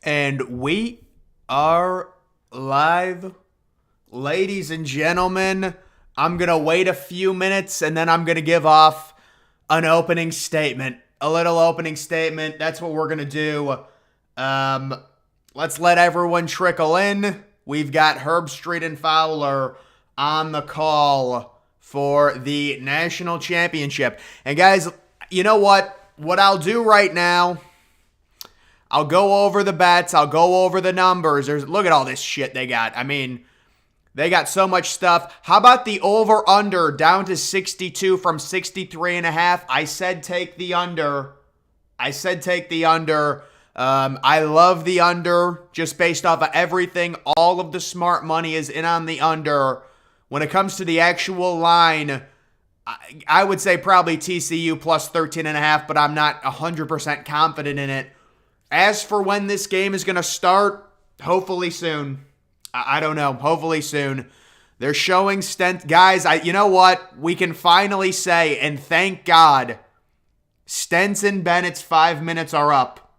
And we are live. Ladies and gentlemen, I'm going to wait a few minutes and then I'm going to give off an opening statement. A little opening statement. That's what we're going to do. Let's let everyone trickle in. We've got Herbstreit and Fowler on the call for the national championship. And guys, you know what? What I'll do right now, I'll go over the bets. I'll go over the numbers. Look at all this shit they got. I mean, they got so much stuff. How about the over-under down to 62 from 63.5? I said take the under. I love the under just based off of everything. All of the smart money is in on the under. When it comes to the actual line, I would say probably TCU plus 13.5, but I'm not 100% confident in it. As for when this game is going to start, hopefully soon. I don't know. Hopefully soon. They're showing guys, you know what? We can finally say, and thank God, Stenson Bennett's 5 minutes are up.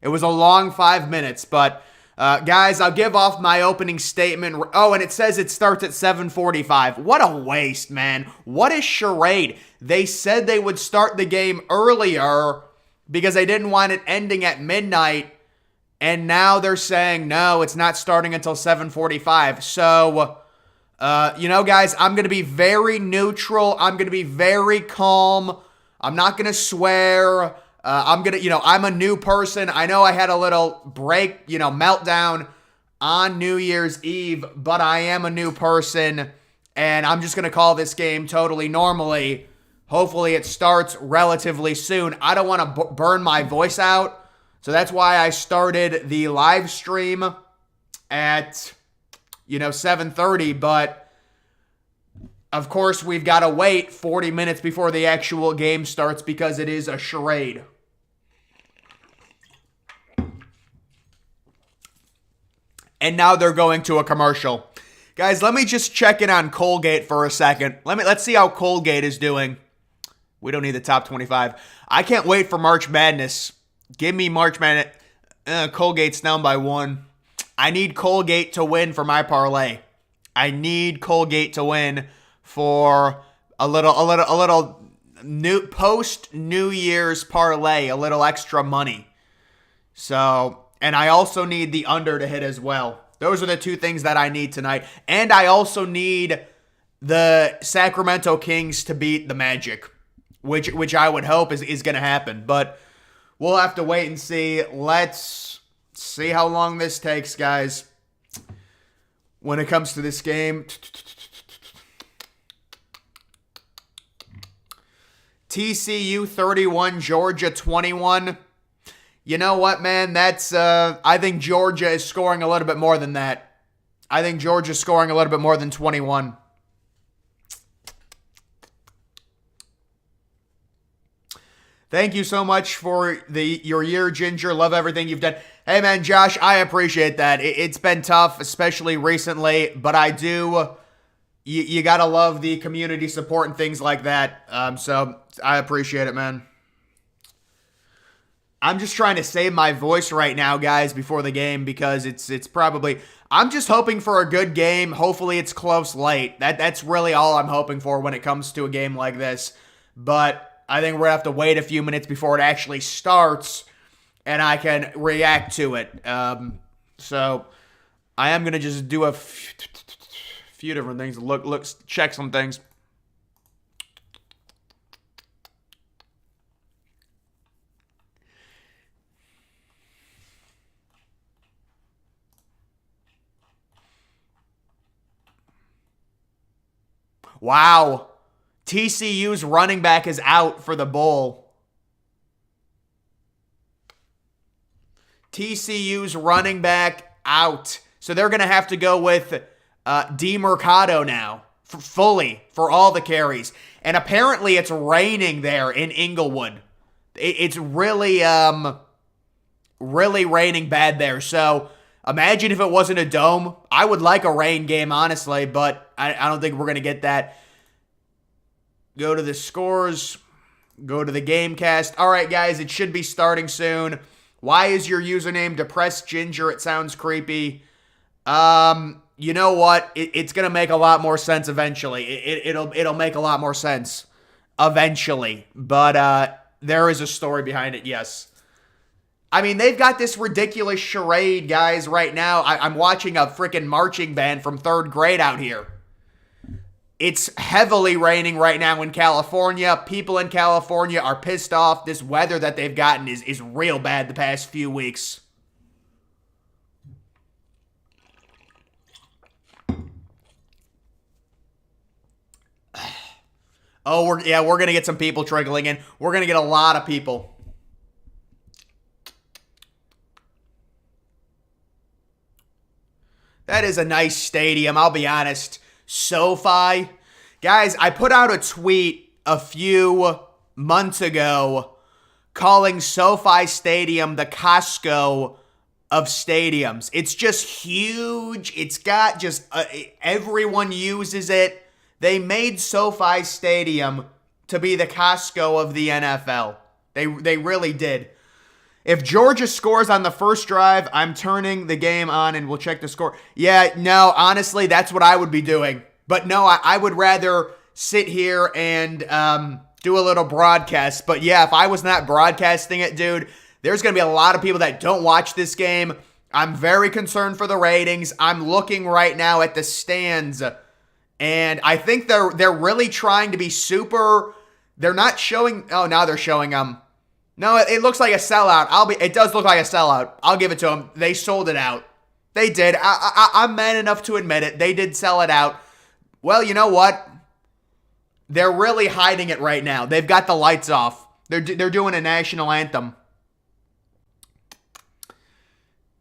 It was a long 5 minutes, but guys, I'll give off my opening statement. Oh, and it says it starts at 7:45. What a waste, man. What a charade. They said they would start the game earlier because they didn't want it ending at midnight, and now they're saying, no, it's not starting until 7:45. So, guys, I'm going to be very neutral. I'm going to be very calm. I'm not going to swear. I'm a new person. I know I had a little break, meltdown on New Year's Eve, but I am a new person, and I'm just going to call this game totally normally. Hopefully it starts relatively soon. I don't want to burn my voice out, so that's why I started the live stream at, 7:30, but of course we've got to wait 40 minutes before the actual game starts because it is a charade. And now they're going to a commercial. Guys, let me just check in on Colgate for a second. Let's see how Colgate is doing. We don't need the top 25. I can't wait for March Madness. Give me March Madness. Colgate's down by 1. I need Colgate to win for my parlay. I need Colgate to win for a little new post New Year's parlay, a little extra money. So, and I also need the under to hit as well. Those are the two things that I need tonight. And I also need the Sacramento Kings to beat the Magic, which I would hope is going to happen. But we'll have to wait and see. Let's see how long this takes, guys, when it comes to this game. TCU 31, Georgia 21. You know what, man? That's, I think Georgia is scoring a little bit more than that. I think Georgia's scoring a little bit more than 21. Thank you so much for your year, Ginger. Love everything you've done. Hey, man, Josh, I appreciate that. It's been tough, especially recently, but I do. You got to love the community support and things like that. So I appreciate it, man. I'm just trying to save my voice right now, guys, before the game because it's probably. I'm just hoping for a good game. Hopefully it's close late. That's really all I'm hoping for when it comes to a game like this. But I think we're going to have to wait a few minutes before it actually starts and I can react to it. So I am going to just do a few different things. Look, check some things. Wow. TCU's running back is out for the bowl. TCU's running back out. So they're going to have to go with DeMercado now for all the carries. And apparently it's raining there in Inglewood. It's really raining bad there. So imagine if it wasn't a dome. I would like a rain game, honestly, but I don't think we're going to get that. Go to the scores. Go to the game cast. All right, guys, it should be starting soon. Why is your username Depressed Ginger? It sounds creepy. You know what? It's gonna make a lot more sense eventually. It'll make a lot more sense eventually. But there is a story behind it. Yes. I mean, they've got this ridiculous charade, guys. Right now, I'm watching a freaking marching band from 3rd grade out here. It's heavily raining right now in California. People in California are pissed off. This weather that they've gotten is real bad the past few weeks. Oh, we're going to get some people trickling in. We're going to get a lot of people. That is a nice stadium, I'll be honest. SoFi. Guys, I put out a tweet a few months ago calling SoFi Stadium the Costco of stadiums. It's just huge. It's got just everyone uses it. They made SoFi Stadium to be the Costco of the NFL. They really did. If Georgia scores on the first drive, I'm turning the game on and we'll check the score. Yeah, no, honestly, that's what I would be doing. But no, I would rather sit here and do a little broadcast. But yeah, if I was not broadcasting it, dude, there's going to be a lot of people that don't watch this game. I'm very concerned for the ratings. I'm looking right now at the stands. And I think they're really trying to be super. They're not showing. Oh, now they're showing No, it looks like a sellout. It does look like a sellout. I'll give it to them. They sold it out. They did. I'm man enough to admit it. They did sell it out. Well, you know what? They're really hiding it right now. They've got the lights off. They're doing a national anthem.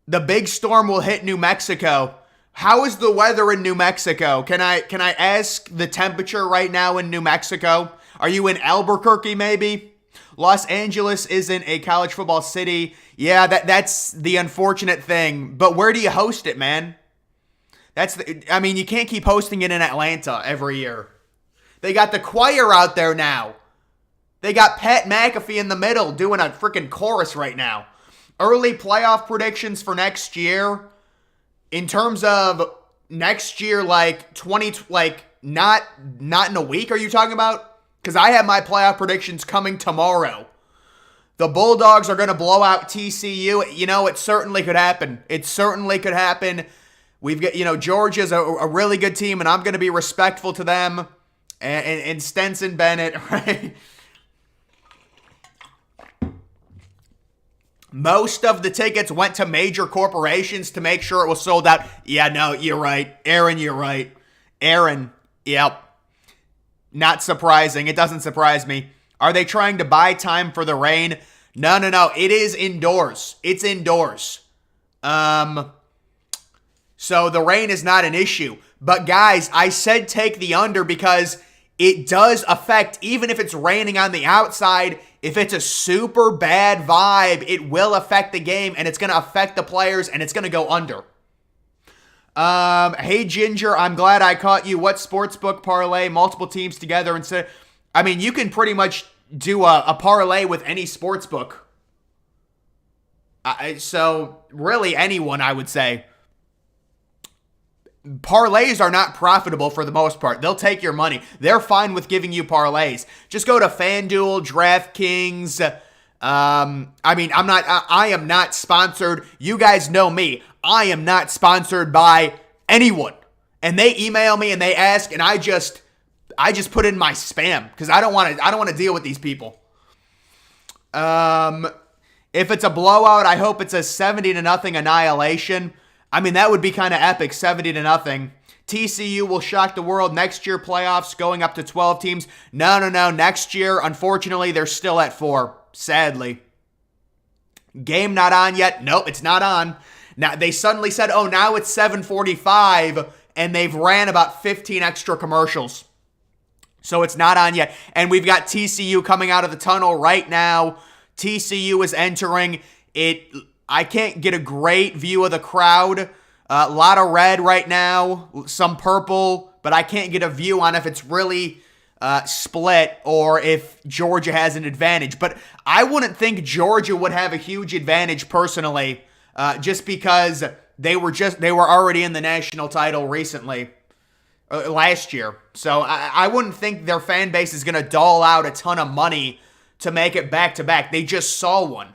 The big storm will hit New Mexico. How is the weather in New Mexico? Can I ask the temperature right now in New Mexico? Are you in Albuquerque maybe? Los Angeles isn't a college football city. Yeah, that's the unfortunate thing. But where do you host it, man? You can't keep hosting it in Atlanta every year. They got the choir out there now. They got Pat McAfee in the middle doing a freaking chorus right now. Early playoff predictions for next year. In terms of next year, not in a week, are you talking about? Because I have my playoff predictions coming tomorrow. The Bulldogs are going to blow out TCU. You know, it certainly could happen. It certainly could happen. We've got, Georgia's a really good team, and I'm going to be respectful to them. And Stenson Bennett, right? Most of the tickets went to major corporations to make sure it was sold out. Yeah, no, you're right. Aaron, you're right. Aaron, yep. Not surprising. It doesn't surprise me. Are they trying to buy time for the rain? No. It is indoors. It's indoors. So the rain is not an issue. But guys, I said take the under because it does affect, even if it's raining on the outside, if it's a super bad vibe, it will affect the game and it's going to affect the players and it's going to go under. Hey Ginger, I'm glad I caught you. What sportsbook parlay? Multiple teams together instead. You can pretty much do a parlay with any sportsbook. So really anyone, I would say. Parlays are not profitable for the most part. They'll take your money. They're fine with giving you parlays. Just go to FanDuel, DraftKings. I am not sponsored. You guys know me. I am not sponsored by anyone. And they email me and they ask, and I just put in my spam because I don't want to deal with these people. If it's a blowout, I hope it's a 70-0 annihilation. That would be kind of epic, 70-0. TCU will shock the world. Next year, playoffs going up to 12 teams. No. Next year, unfortunately, they're still at 4, sadly. Game not on yet. Nope, it's not on. Now, they suddenly said, now it's 7:45, and they've ran about 15 extra commercials. So it's not on yet. And we've got TCU coming out of the tunnel right now. TCU is entering it. I can't get a great view of the crowd. A lot of red right now, some purple, but I can't get a view on if it's really split or if Georgia has an advantage. But I wouldn't think Georgia would have a huge advantage personally, just because they were already in the national title recently, last year. So I wouldn't think their fan base is going to dole out a ton of money to make it back to back. They just saw one.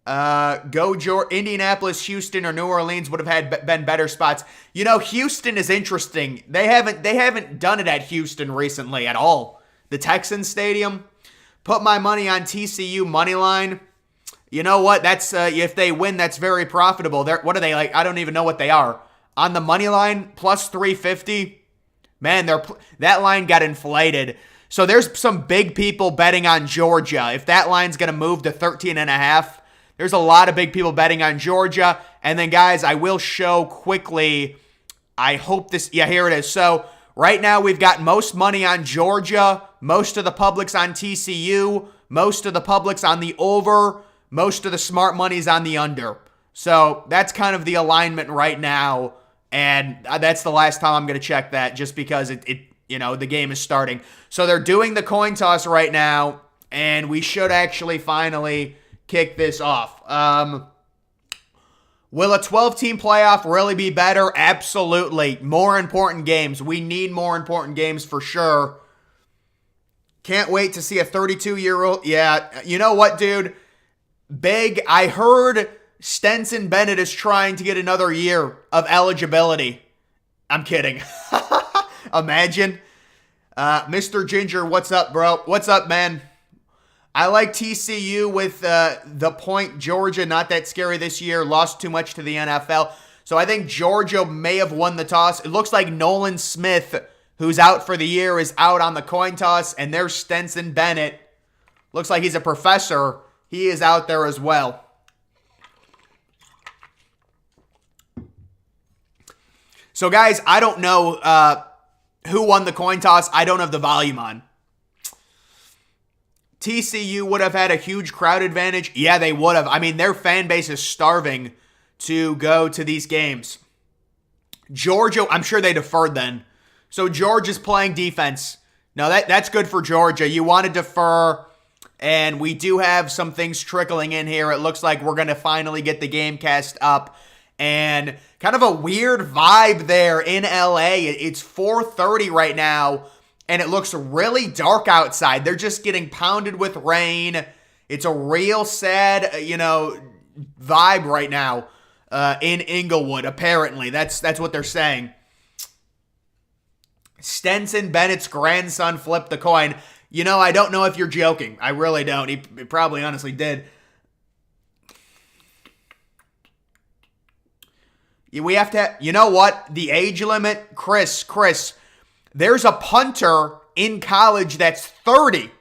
Indianapolis, Houston, or New Orleans would have been better spots. You know, Houston is interesting. They haven't done it at Houston recently at all. The Texans Stadium. Put my money on TCU money line. You know what? That's if they win, that's very profitable. What are they like? I don't even know what they are. On the money line, plus 350. Man, that line got inflated. So there's some big people betting on Georgia. If that line's going to move to 13.5, there's a lot of big people betting on Georgia. And then, guys, I will show quickly. I hope this. Yeah, here it is. So right now we've got most money on Georgia. Most of the public's on TCU. Most of the public's on the over. Most of the smart money's on the under. So that's kind of the alignment right now. And that's the last time I'm going to check that, just because the game is starting. So they're doing the coin toss right now, and we should actually finally kick this off. Will a 12-team playoff really be better? Absolutely. More important games. We need more important games for sure. Can't wait to see a 32-year-old. Yeah, you know what, dude? Big. I heard Stenson Bennett is trying to get another year of eligibility. I'm kidding. Imagine. Mr. Ginger, what's up, bro? What's up, man? I like TCU with the point. Georgia, not that scary this year. Lost too much to the NFL. So I think Georgia may have won the toss. It looks like Nolan Smith, who's out for the year, is out on the coin toss. And there's Stenson Bennett. Looks like he's a professor. He is out there as well. So, guys, I don't know who won the coin toss. I don't have the volume on. TCU would have had a huge crowd advantage. Yeah, they would have. I mean, their fan base is starving to go to these games. Georgia, I'm sure they deferred then. So Georgia's playing defense. No, that's good for Georgia. You want to defer, and we do have some things trickling in here. It looks like we're going to finally get the game cast up. And kind of a weird vibe there in LA. It's 4:30 right now, and it looks really dark outside. They're just getting pounded with rain. It's a real sad, vibe right now in Inglewood, apparently. That's what they're saying. Stenson Bennett's grandson flipped the coin. I don't know if you're joking. I really don't. He probably honestly did. We have to, you know what? The age limit, Chris, there's a punter in college that's 30.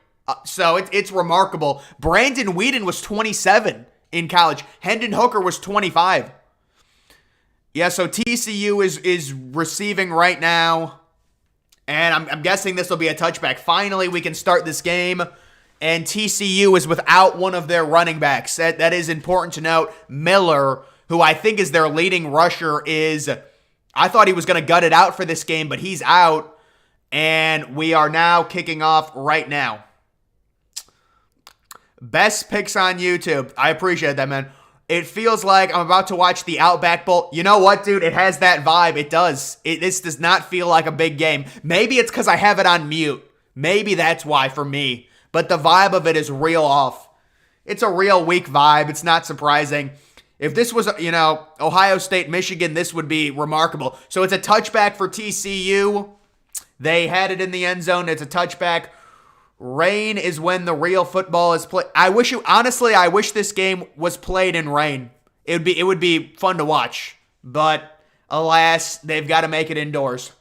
So it's remarkable. Brandon Whedon was 27 in college. Hendon Hooker was 25. Yeah, so TCU is receiving right now. And I'm guessing this will be a touchback. Finally, we can start this game. And TCU is without one of their running backs. That is important to note. Miller, who I think is their leading rusher, I thought he was going to gut it out for this game, but he's out. And we are now kicking off right now. Best picks on YouTube. I appreciate that, man. It feels like I'm about to watch the Outback Bowl. You know what, dude? It has that vibe. It does. This does not feel like a big game. Maybe it's because I have it on mute. Maybe that's why for me. But the vibe of it is real off. It's a real weak vibe. It's not surprising. If this was, Ohio State, Michigan, this would be remarkable. So it's a touchback for TCU. They had it in the end zone. It's a touchback. Rain is when the real football is played. I wish this game was played in rain. It would be fun to watch. But alas, they've got to make it indoors.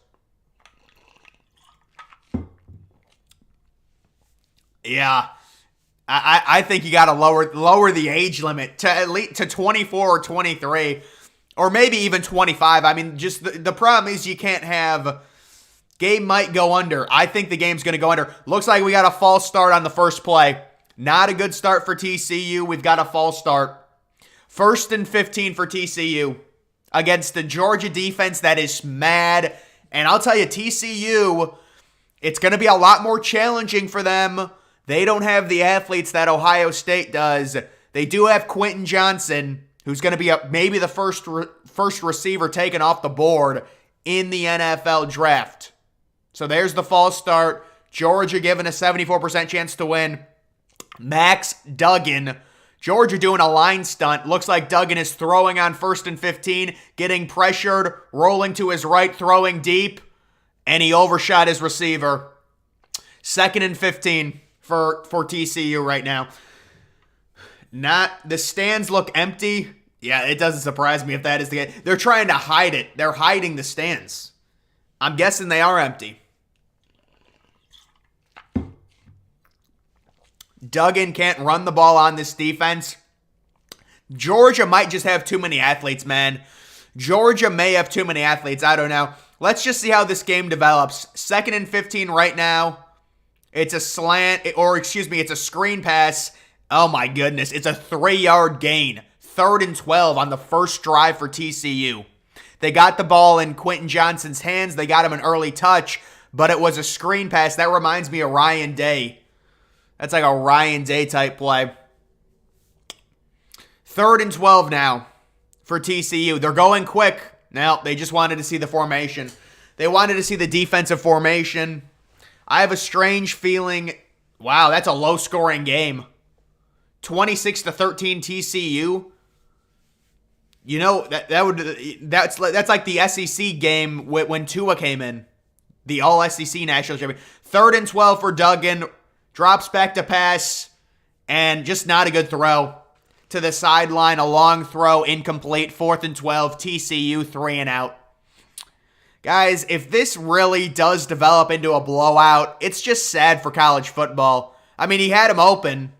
Yeah. I think you got to lower the age limit to at least to 24 or 23, or maybe even 25. I mean, just the problem is you can't have. Game might go under. I think the game's going to go under. Looks like we got a false start on the first play. Not a good start for TCU. We've got a false start. 1st and 15 for TCU against the Georgia defense that is mad. And I'll tell you, TCU It's going to be a lot more challenging for them. They don't have the athletes that Ohio State does. They do have Quentin Johnson, who's going to be maybe the first receiver taken off the board in the NFL draft. So there's the false start. Georgia given a 74% chance to win. Max Duggan. Georgia doing a line stunt. Looks like Duggan is throwing on 1st and 15, getting pressured, rolling to his right, throwing deep, and he overshot his receiver. 2nd and 15 for TCU right now. The stands look empty. Yeah, it doesn't surprise me if that is the case. They're trying to hide it. They're hiding the stands. I'm guessing they are empty. Duggan can't run the ball on this defense. Georgia might just have too many athletes, man. Georgia may have too many athletes. I don't know. Let's just see how this game develops. 2nd and 15 right now. It's a it's a screen pass. Oh my goodness. It's a 3-yard gain. 3rd and 12 on the first drive for TCU. They got the ball in Quentin Johnson's hands. They got him an early touch, but it was a screen pass. That reminds me of Ryan Day. That's like a Ryan Day type play. 3rd and 12 now for TCU. They're going quick. Now, they just wanted to see the formation. They wanted to see the defensive formation. I have a strange feeling. Wow, that's a low-scoring game. 26-13 TCU. You know, that's like the SEC game when Tua came in. The All-SEC National Champion. 3rd and 12 for Duggan. Drops back to pass. And just not a good throw. To the sideline, a long throw, incomplete. 4th and 12, TCU 3 and out. Guys, if this really does develop into a blowout, it's just sad for college football. I mean, he had him open.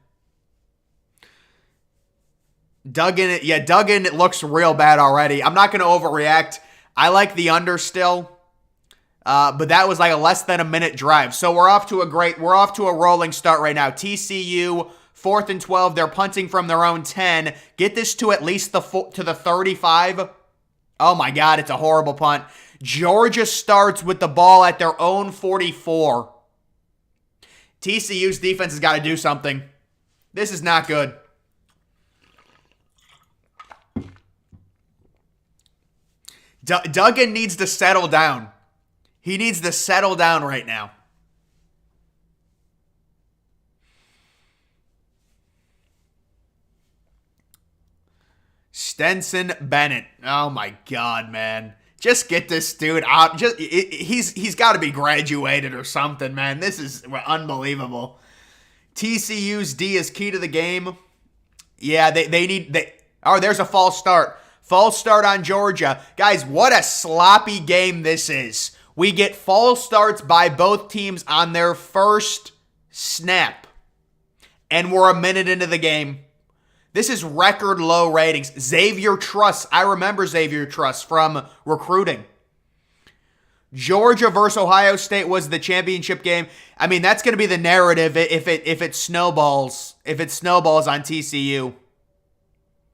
Duggan, it looks real bad already. I'm not going to overreact. I like the under still. But that was like a less than a minute drive. So we're off to a rolling start right now. TCU 4th and 12. They're punting from their own 10. Get this to at least to the 35. Oh my God, it's a horrible punt. Georgia starts with the ball at their own 44. TCU's defense has got to do something. This is not good. Duggan needs to settle down. He needs to settle down right now. Stenson Bennett. Oh my God, man. Just get this dude out. He's got to be graduated or something, man. This is unbelievable. TCU's D is key to the game. Yeah, there's a false start. False start on Georgia. Guys, what a sloppy game this is. We get false starts by both teams on their first snap. And we're a minute into the game. This is record low ratings. Xavier Truss. I remember Xavier Truss from recruiting. Georgia versus Ohio State was the championship game. I mean, that's going to be the narrative if it snowballs. If it snowballs on TCU.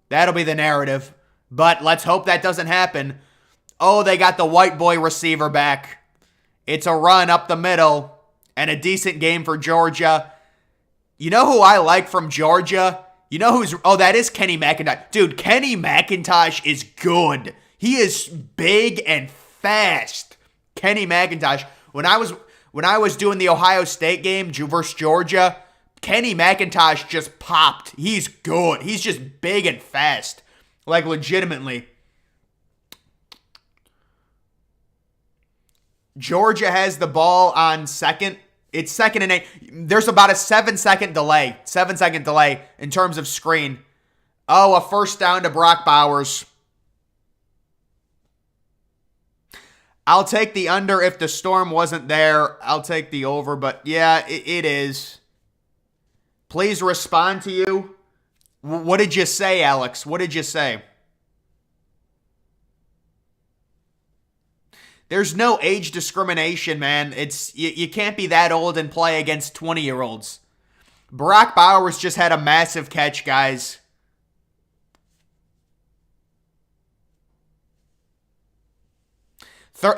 That'll be the narrative. But let's hope that doesn't happen. Oh, they got the white boy receiver back. It's a run up the middle and a decent game for Georgia. You know who I like from Georgia? You know that is Kenny McIntosh. Dude, Kenny McIntosh is good. He is big and fast. Kenny McIntosh. When I was doing the Ohio State game versus Georgia, Kenny McIntosh just popped. He's good. He's just big and fast. Like, legitimately. Georgia has the ball on second. It's 2nd and 8. There's about a 7-second delay. 7-second delay in terms of screen. Oh, a first down to Brock Bowers. I'll take the under if the storm wasn't there. I'll take the over, but yeah, it is. Please respond to you. What did you say, Alex? What did you say? There's no age discrimination, man. You can't be that old and play against 20-year-olds. Brock Bowers just had a massive catch, guys.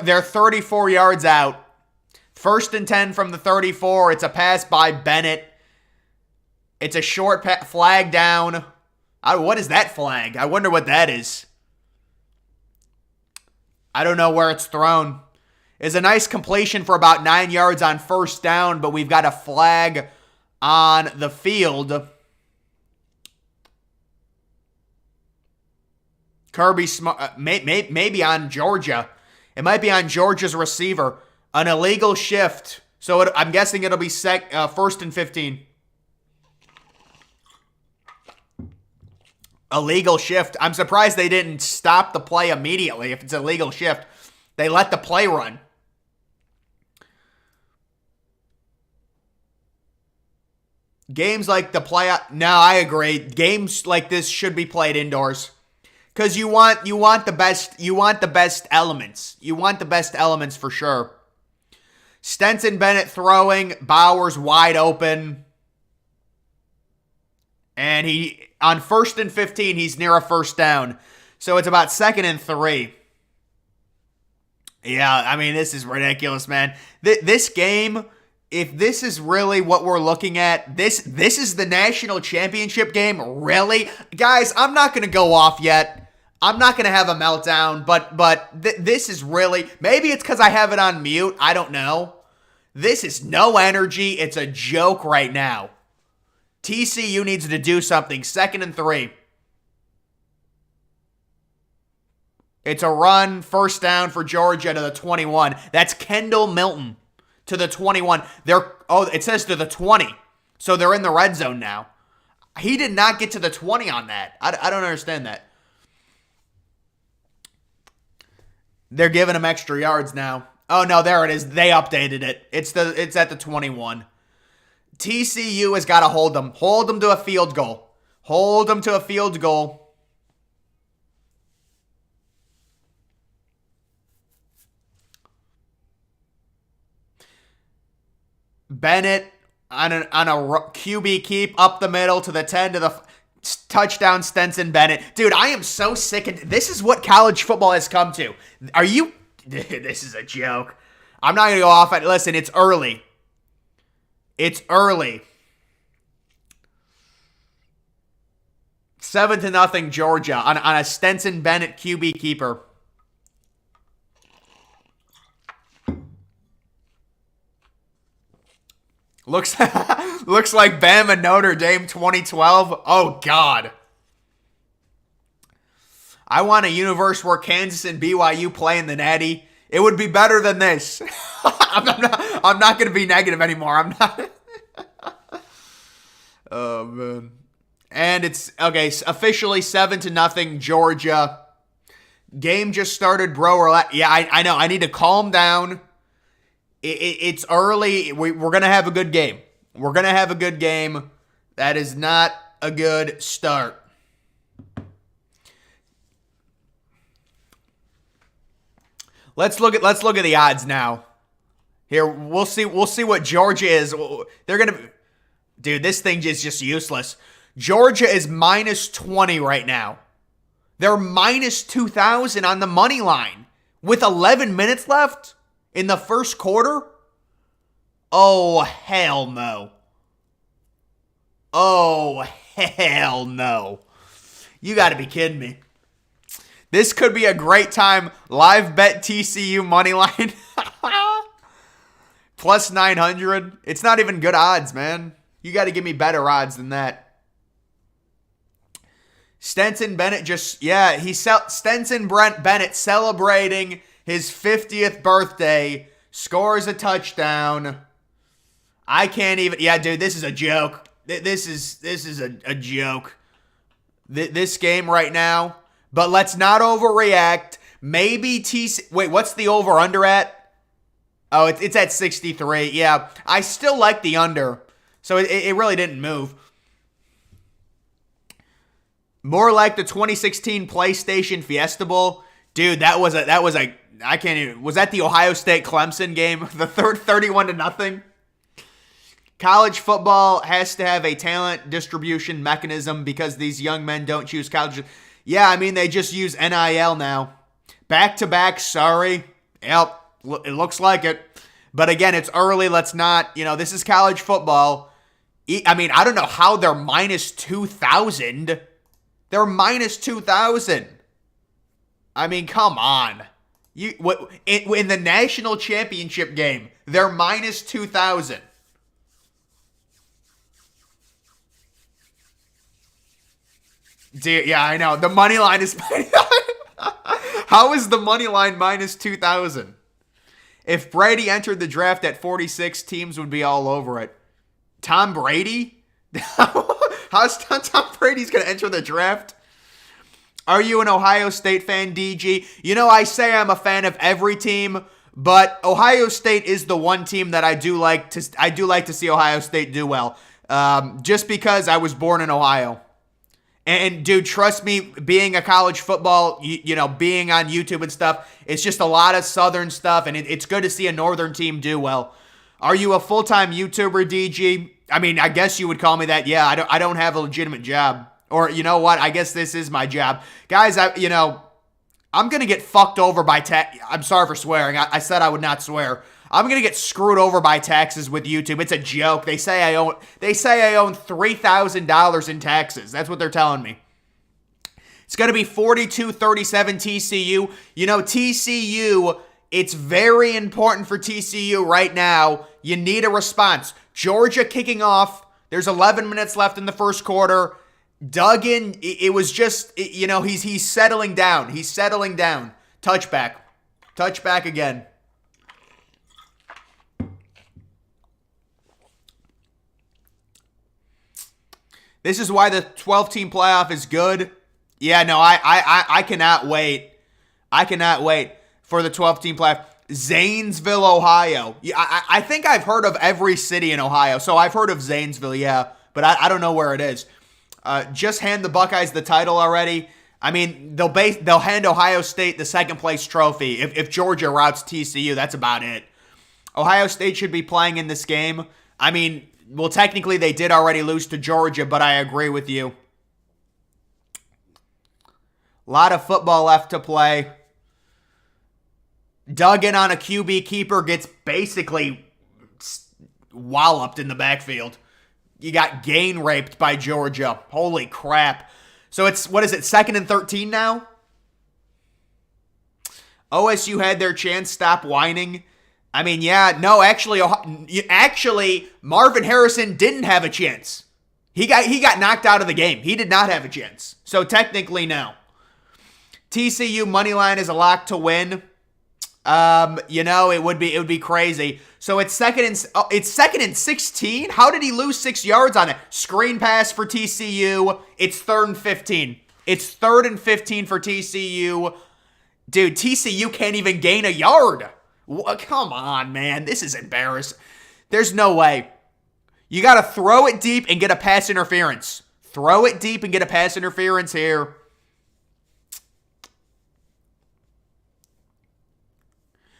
They're 34 yards out. First and 10 from the 34. It's a pass by Bennett. It's a short flag down. What is that flag? I wonder what that is. I don't know where it's thrown. It's a nice completion for about 9 yards on first down, but we've got a flag on the field. Kirby Smart, maybe on Georgia. It might be on Georgia's receiver. An illegal shift. So I'm guessing it'll be first and 15. Illegal shift. I'm surprised they didn't stop the play immediately if it's a legal shift. They let the play run. Games like the playoff. No, I agree. Games like this should be played indoors. Because you want the best elements. You want the best elements for sure. Stenson Bennett throwing, Bowers wide open. And on first and 15, he's near a first down. So it's about 2nd and 3. Yeah, I mean, this is ridiculous, man. This game, if this is really what we're looking at, this is the national championship game, really? Guys, I'm not going to go off yet. I'm not going to have a meltdown, but this is really, maybe it's because I have it on mute. I don't know. This is no energy. It's a joke right now. TCU needs to do something. 2nd and 3. It's a run, first down for Georgia to the 21. That's Kendall Milton to the 21. It says to the 20. So they're in the red zone now. He did not get to the 20 on that. I don't understand that. They're giving him extra yards now. Oh no, there it is. They updated it. It's at the 21. TCU has got to hold them. Hold them to a field goal. Hold them to a field goal. Bennett on a QB keep up the middle to the 10 to the touchdown. Stenson Bennett. Dude, I am so sick of this. Is what college football has come to. Are you? This is a joke. I'm not going to go off. Listen, it's early. It's early. 7-0 Georgia on a Stenson Bennett QB keeper. Looks like Bama Notre Dame 2012. Oh, God. I want a universe where Kansas and BYU play in the Natty. It would be better than this. I'm not going to be negative anymore. I'm not. Oh, man. And it's, okay, officially 7-0 Georgia. Game just started, bro. Yeah, I know. I need to calm down. It's early. We're going to have a good game. We're going to have a good game. That is not a good start. Let's look at the odds now. Here, we'll see what Georgia is. They're going to, dude, this thing is just useless. Georgia is -20 right now. They're -2,000 on the money line with 11 minutes left in the first quarter. Oh, hell no. Oh, hell no. You got to be kidding me. This could be a great time. Live bet TCU money line. Plus 900. It's not even good odds, man. You got to give me better odds than that. Stenson Bennett Stenson Bennett celebrating his 50th birthday, scores a touchdown. I can't even, yeah, dude, this is a joke. This is a joke. This game right now. But let's not overreact. Maybe wait, what's the over-under at? Oh, it's at 63. Yeah, I still like the under. So it really didn't move. More like the 2016 PlayStation Fiesta Bowl. Dude, was that the Ohio State Clemson game? The 31-0? College football has to have a talent distribution mechanism because these young men don't choose college. Yeah, I mean, they just use NIL now. Back-to-back, sorry. Yep, it looks like it. But again, it's early. Let's not, this is college football. I mean, I don't know how they're minus 2,000. They're minus 2,000. I mean, come on. In the national championship game, they're minus 2,000. Yeah, I know. The money line is... How is the money line minus 2,000? If Brady entered the draft at 46, teams would be all over it. Tom Brady? How's Tom Brady's going to enter the draft? Are you an Ohio State fan, DG? I say I'm a fan of every team, but Ohio State is the one team that I do like to see Ohio State do well. Just because I was born in Ohio. And dude, trust me, being a college football, being on YouTube and stuff, it's just a lot of Southern stuff, and it's good to see a Northern team do well. Are you a full-time YouTuber, DG? I mean, I guess you would call me that. Yeah, I don't have a legitimate job. Or, you know what? I guess this is my job. Guys, I'm going to get fucked over by tax. I'm sorry for swearing. I said I would not swear. I'm going to get screwed over by taxes with YouTube. It's a joke. They say I own $3,000 in taxes. That's what they're telling me. It's going to be 42-37 TCU. TCU, it's very important for TCU right now. You need a response. Georgia kicking off. There's 11 minutes left in the first quarter. Duggan, it was just, he's settling down. He's settling down. Touchback. Touchback again. This is why the 12-team playoff is good. Yeah, no, I cannot wait. I cannot wait for the 12-team playoff. Zanesville, Ohio. Yeah, I think I've heard of every city in Ohio. So I've heard of Zanesville, yeah. But I don't know where it is. Just hand the Buckeyes the title already. I mean, they'll hand Ohio State the second-place trophy. If Georgia routes TCU, that's about it. Ohio State should be playing in this game. I mean... Well, technically, they did already lose to Georgia, but I agree with you. A lot of football left to play. Duggan on a QB keeper gets basically walloped in the backfield. You got gain raped by Georgia. Holy crap. So it's, 2nd and 13 now? OSU had their chance. Stop whining. I mean, yeah, no, actually, Marvin Harrison didn't have a chance. He got knocked out of the game. He did not have a chance. So technically, no. TCU money line is a lock to win. It would be crazy. So it's second and 16. How did he lose 6 yards on it? Screen pass for TCU. It's 3rd and 15. It's 3rd and 15 for TCU. Dude, TCU can't even gain a yard. Come on, man. This is embarrassing. There's no way. You got to throw it deep and get a pass interference. Throw it deep and get a pass interference here.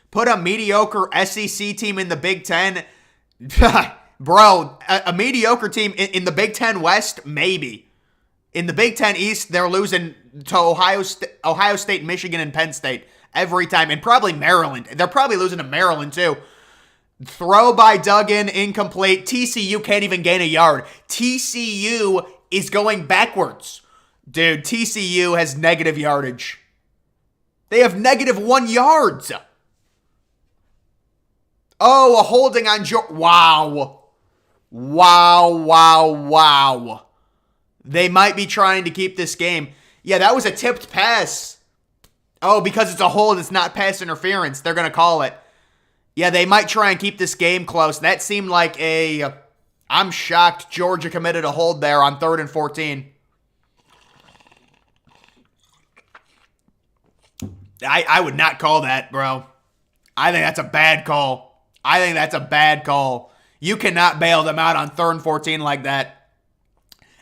Put a mediocre SEC team in the Big Ten. Bro, a mediocre team in the Big Ten West? Maybe. In the Big Ten East, they're losing to Ohio State, Michigan, and Penn State. Every time. And probably Maryland. They're probably losing to Maryland, too. Throw by Duggan, incomplete. TCU can't even gain a yard. TCU is going backwards. Dude, TCU has negative yardage. They have -1 yards. Oh, a holding on Wow. Wow. They might be trying to keep this game. Yeah, that was a tipped pass. Oh, because it's a hold, it's not pass interference. They're going to call it. Yeah, they might try and keep this game close. That seemed like I'm shocked Georgia committed a hold there on 3rd and 14. I would not call that, bro. I think that's a bad call. You cannot bail them out on 3rd and 14 like that.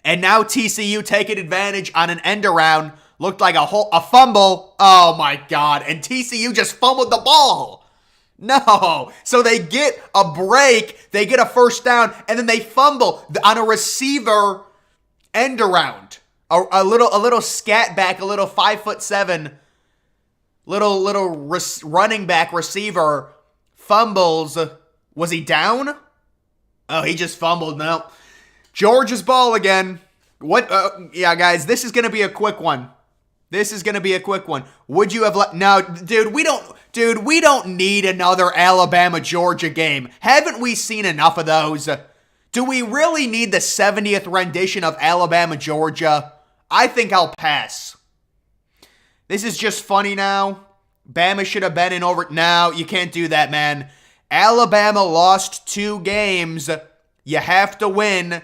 And now TCU taking advantage on an end around. Looked like a fumble. Oh, my God. And TCU just fumbled the ball. No. So they get a break. They get a first down. And then they fumble on a receiver end around. A little scat back. A little 5'7". Little running back receiver fumbles Was he down? Oh, he just fumbled. No. Georgia's ball again. What? Yeah, guys, this is going to be a quick one. This is going to be a quick one. Would you have let... No, dude, we don't need another Alabama-Georgia game. Haven't we seen enough of those? Do we really need the 70th rendition of Alabama-Georgia? I think I'll pass. This is just funny now. Bama should have been in over... No, you can't do that, man. Alabama lost 2 games. You have to win.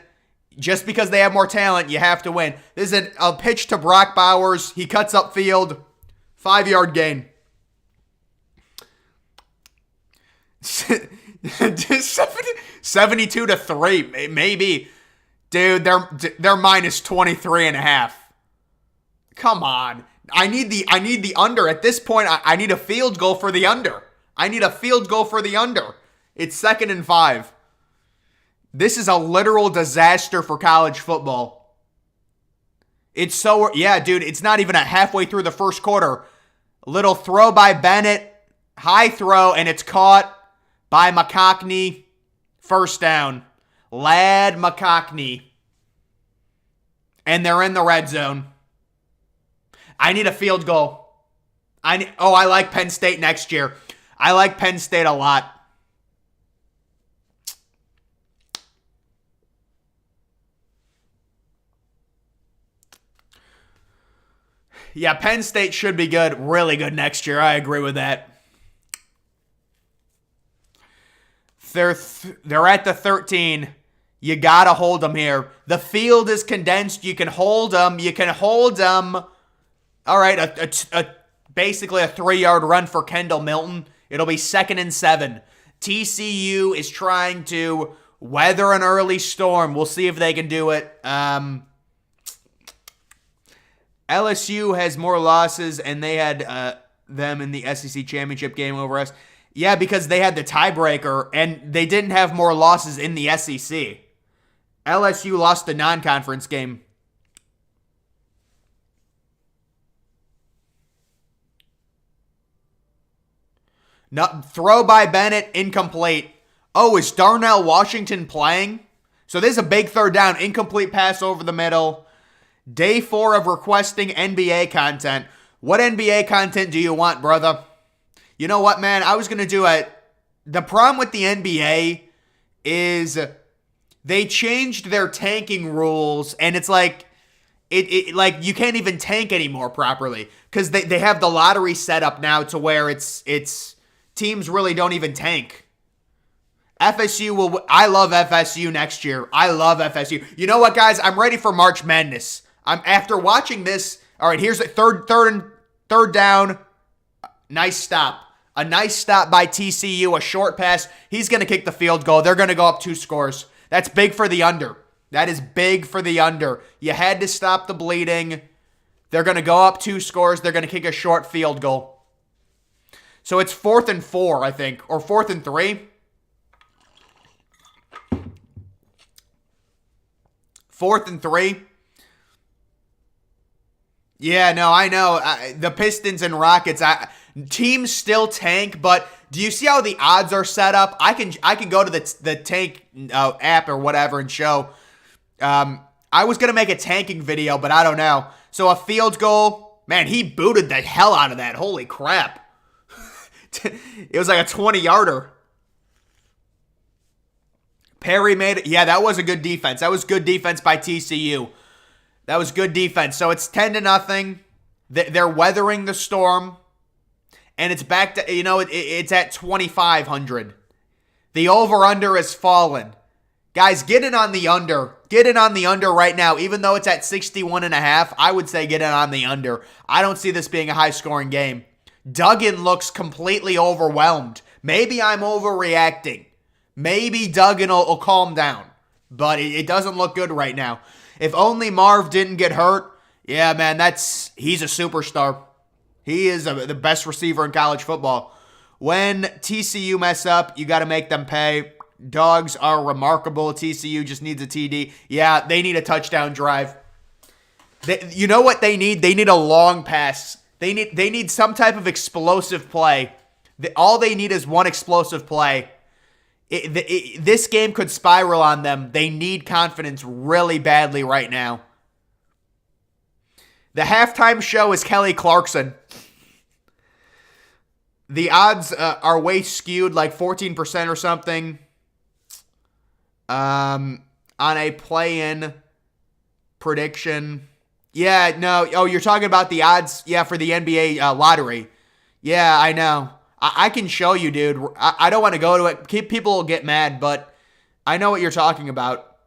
Just because they have more talent, you have to win. This is a pitch to Brock Bowers. He cuts upfield. 5-yard gain. 72-3, maybe. Dude, they're minus 23.5. Come on. I need the under. At this point, I need a field goal for the under. It's 2nd and 5. This is a literal disaster for college football. Yeah, dude, it's not even halfway through the first quarter. Little throw by Bennett, high throw, and it's caught by McConkey. First down. Lad McConkey. And they're in the red zone. I need a field goal. I like Penn State next year. I like Penn State a lot. Yeah, Penn State should be good, really good next year. I agree with that. They're at the 13. You got to hold them here. The field is condensed. You can hold them. All right, basically a 3-yard run for Kendall Milton. It'll be 2nd and 7. TCU is trying to weather an early storm. We'll see if they can do it. LSU has more losses, and they had them in the SEC championship game over us. Yeah, because they had the tiebreaker, and they didn't have more losses in the SEC. LSU lost the non-conference game. No, throw by Bennett, incomplete. Oh, is Darnell Washington playing? So this is a big 3rd down, incomplete pass over the middle. Day 4 of requesting NBA content. What NBA content do you want, brother? You know what, man? I was going to do the problem with the NBA is they changed their tanking rules, and it's like, like you can't even tank anymore properly because they have the lottery set up now to where it's teams really don't even tank. FSU I love FSU next year. I love FSU. You know what, guys? I'm ready for March Madness. After watching this. All right, here's a third down. Nice stop. A nice stop by TCU. A short pass. He's going to kick the field goal. They're going to go up 2 scores. That's big for the under. That is big for the under. You had to stop the bleeding. They're going to go up 2 scores. They're going to kick a short field goal. So it's 4th and 4, I think. Or 4th and 3. 4th and 3. Yeah, no, I know. The Pistons and Rockets, teams still tank, but do you see how the odds are set up? I can go to the tank app or whatever and show. I was going to make a tanking video, but I don't know. So a field goal, man, he booted the hell out of that. Holy crap. It was like a 20-yarder. Perry made it. Yeah, that was a good defense. That was good defense by TCU. That was good defense. So it's 10-0. They're weathering the storm. And it's back to, it's at 2,500. The over-under has fallen. Guys, get in on the under. Get in on the under right now. Even though it's at 61.5, I would say get in on the under. I don't see this being a high-scoring game. Duggan looks completely overwhelmed. Maybe I'm overreacting. Maybe Duggan will calm down. But it doesn't look good right now. If only Marv didn't get hurt, yeah, man, he's a superstar. He is the best receiver in college football. When TCU mess up, you got to make them pay. Dogs are remarkable. TCU just needs a TD. Yeah, they need a touchdown drive. You know what they need? They need a long pass. They need some type of explosive play. All they need is one explosive play. This game could spiral on them. They need confidence really badly right now. The halftime show is Kelly Clarkson. The odds are way skewed, like 14% or something. On a play-in prediction. Yeah, no. Oh, you're talking about the odds, for the NBA lottery. Yeah, I know. I can show you, dude. I don't want to go to it. People will get mad, but I know what you're talking about.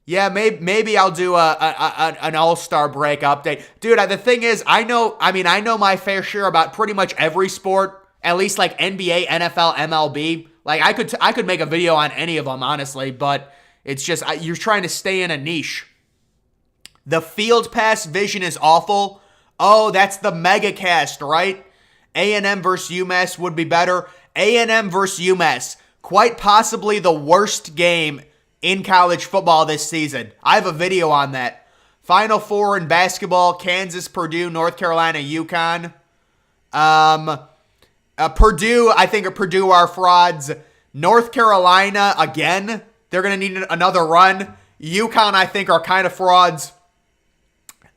Yeah, maybe I'll do an all-star break update. Dude, the thing is, I know my fair share about pretty much every sport, at least like NBA, NFL, MLB. Like I could make a video on any of them, honestly, but it's just you're trying to stay in a niche. The field pass vision is awful. Oh, that's the mega cast, right? A&M versus UMass would be better. A&M versus UMass, quite possibly the worst game in college football this season. I have a video on that. Final Four in basketball: Kansas, Purdue, North Carolina, UConn. Purdue, I think Purdue are frauds. North Carolina, again, they're going to need another run. UConn, I think, are kind of frauds.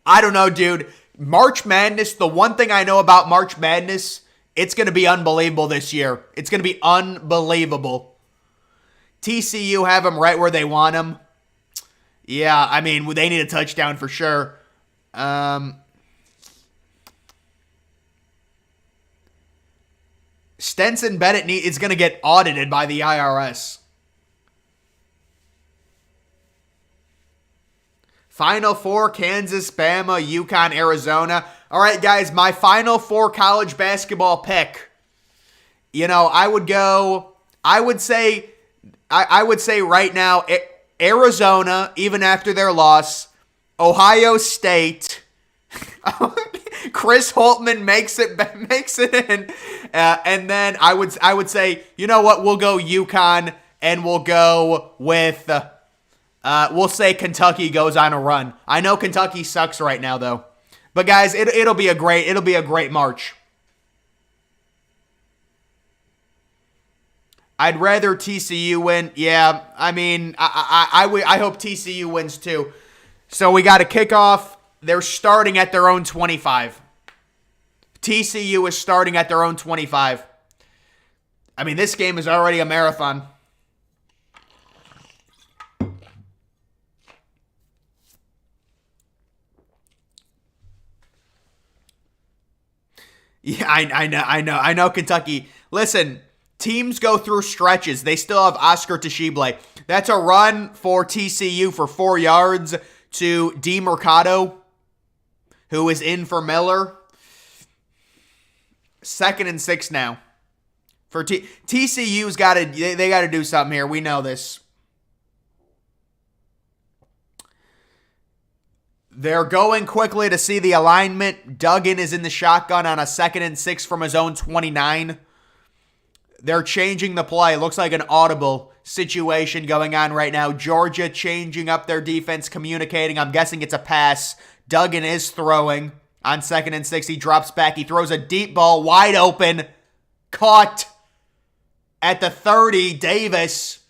I don't know, dude. March Madness, the one thing I know about March Madness, it's going to be unbelievable this year. It's going to be unbelievable. TCU have them right where they want them. Yeah, I mean, they need a touchdown for sure. Stenson Bennett is going to get audited by the IRS. Final Four: Kansas, Bama, UConn, Arizona. All right, guys, my Final Four college basketball pick. I would say right now, Arizona, even after their loss. Ohio State. Chris Holtman makes it in. And then I would say, you know what, we'll go UConn, and we'll go with... we'll say Kentucky goes on a run. I know Kentucky sucks right now, though. But guys, it'll be a great March. I'd rather TCU win. Yeah, I mean, I hope TCU wins too. So we got a kickoff. They're starting at their own 25. TCU is starting at their own 25. I mean, this game is already a marathon. Yeah, I know Kentucky. Listen, teams go through stretches. They still have Oscar Tshiebwe. That's a run for TCU for 4 yards to DeMercado, who is in for Miller. 2nd and 6 now. For TCU's got to they got to do something here. We know this. They're going quickly to see the alignment. Duggan is in the shotgun on a 2nd and 6 from his own 29. They're changing the play. It looks like an audible situation going on right now. Georgia changing up their defense, communicating. I'm guessing it's a pass. Duggan is throwing on 2nd and 6. He drops back. He throws a deep ball wide open. Caught at the 30. Davis.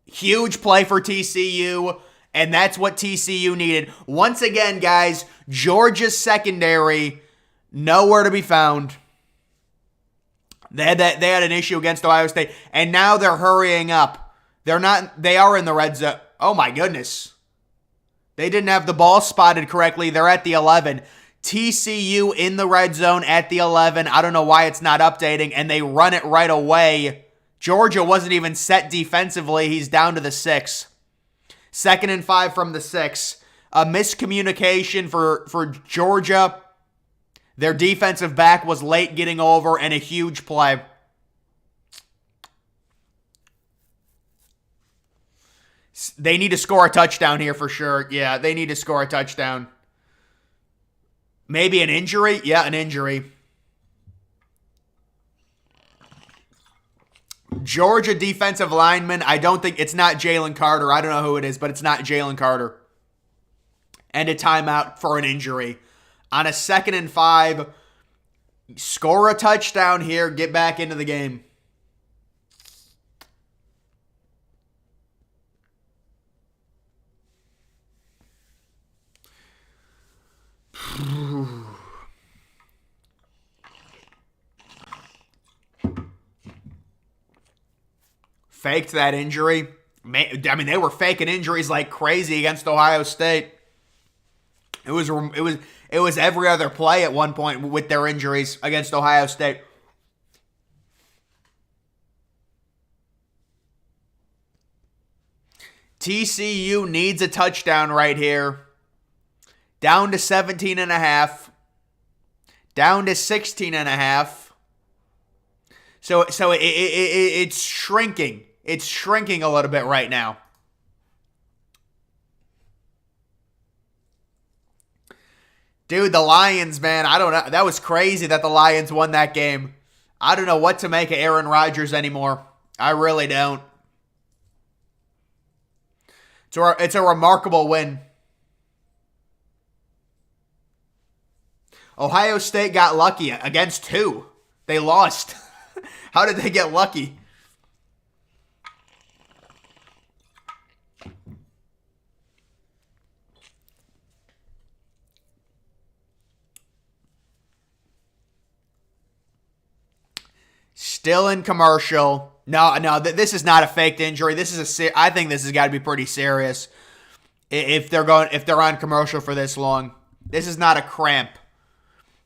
Huge play for TCU. And that's what TCU needed. Once again, guys, Georgia's secondary, nowhere to be found. They had an issue against Ohio State, and now they're hurrying up. They are in the red zone. Oh my goodness. They didn't have the ball spotted correctly. They're at the 11. TCU in the red zone at the 11. I don't know why it's not updating, and they run it right away. Georgia wasn't even set defensively. He's down to the 6. 2nd and 5 from the 6. A miscommunication for Georgia. Their defensive back was late getting over, and a huge play. They need to score a touchdown here for sure. Yeah, they need to score a touchdown. Maybe an injury? Yeah, an injury. Georgia defensive lineman, I don't think, it's not Jalen Carter. I don't know who it is, but it's not Jalen Carter. And a timeout for an injury. On a 2nd and 5, score a touchdown here, get back into the game. faked that injury. I mean, they were faking injuries like crazy against Ohio State. It was every other play at one point with their injuries against Ohio State. TCU needs a touchdown right here. Down to 17.5. Down to 16.5. So it's shrinking. It's shrinking a little bit right now. Dude, the Lions, man, I don't know. That was crazy that the Lions won that game. I don't know what to make of Aaron Rodgers anymore. I really don't. It's a remarkable win. Ohio State got lucky. Against who? They lost. How did they get lucky? Still in commercial. No, this is not a faked injury. I think this has got to be pretty serious. If they're on commercial for this long, this is not a cramp.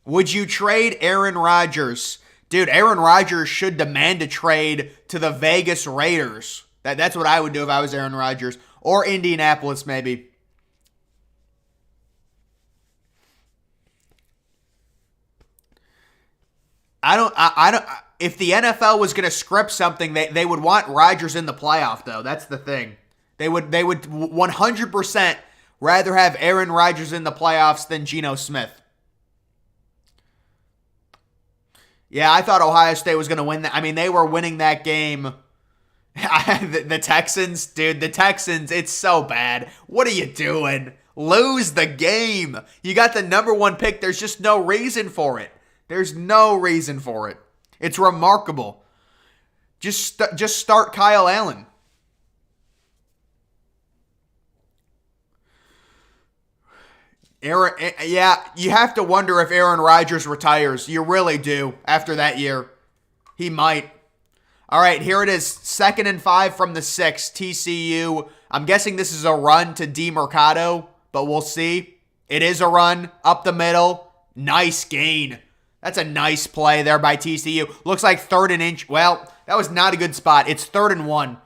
Would you trade Aaron Rodgers? Dude, Aaron Rodgers should demand a trade to the Vegas Raiders. That's what I would do if I was Aaron Rodgers. Or Indianapolis, maybe. I don't. If the NFL was going to script something, they would want Rodgers in the playoff, though. That's the thing. They would 100% rather have Aaron Rodgers in the playoffs than Geno Smith. Yeah, I thought Ohio State was going to win that. I mean, they were winning that game. The Texans, dude, the Texans, it's so bad. What are you doing? Lose the game. You got the number one pick. There's just no reason for it. There's no reason for it. It's remarkable. Just start Kyle Allen. Yeah, you have to wonder if Aaron Rodgers retires. You really do after that year. He might. All right, here it is. 2nd and 5 from the 6. TCU. I'm guessing this is a run to DeMercado, but we'll see. It is a run up the middle. Nice gain. That's a nice play there by TCU. Looks like 3rd and inch. Well, that was not a good spot. It's 3rd and 1.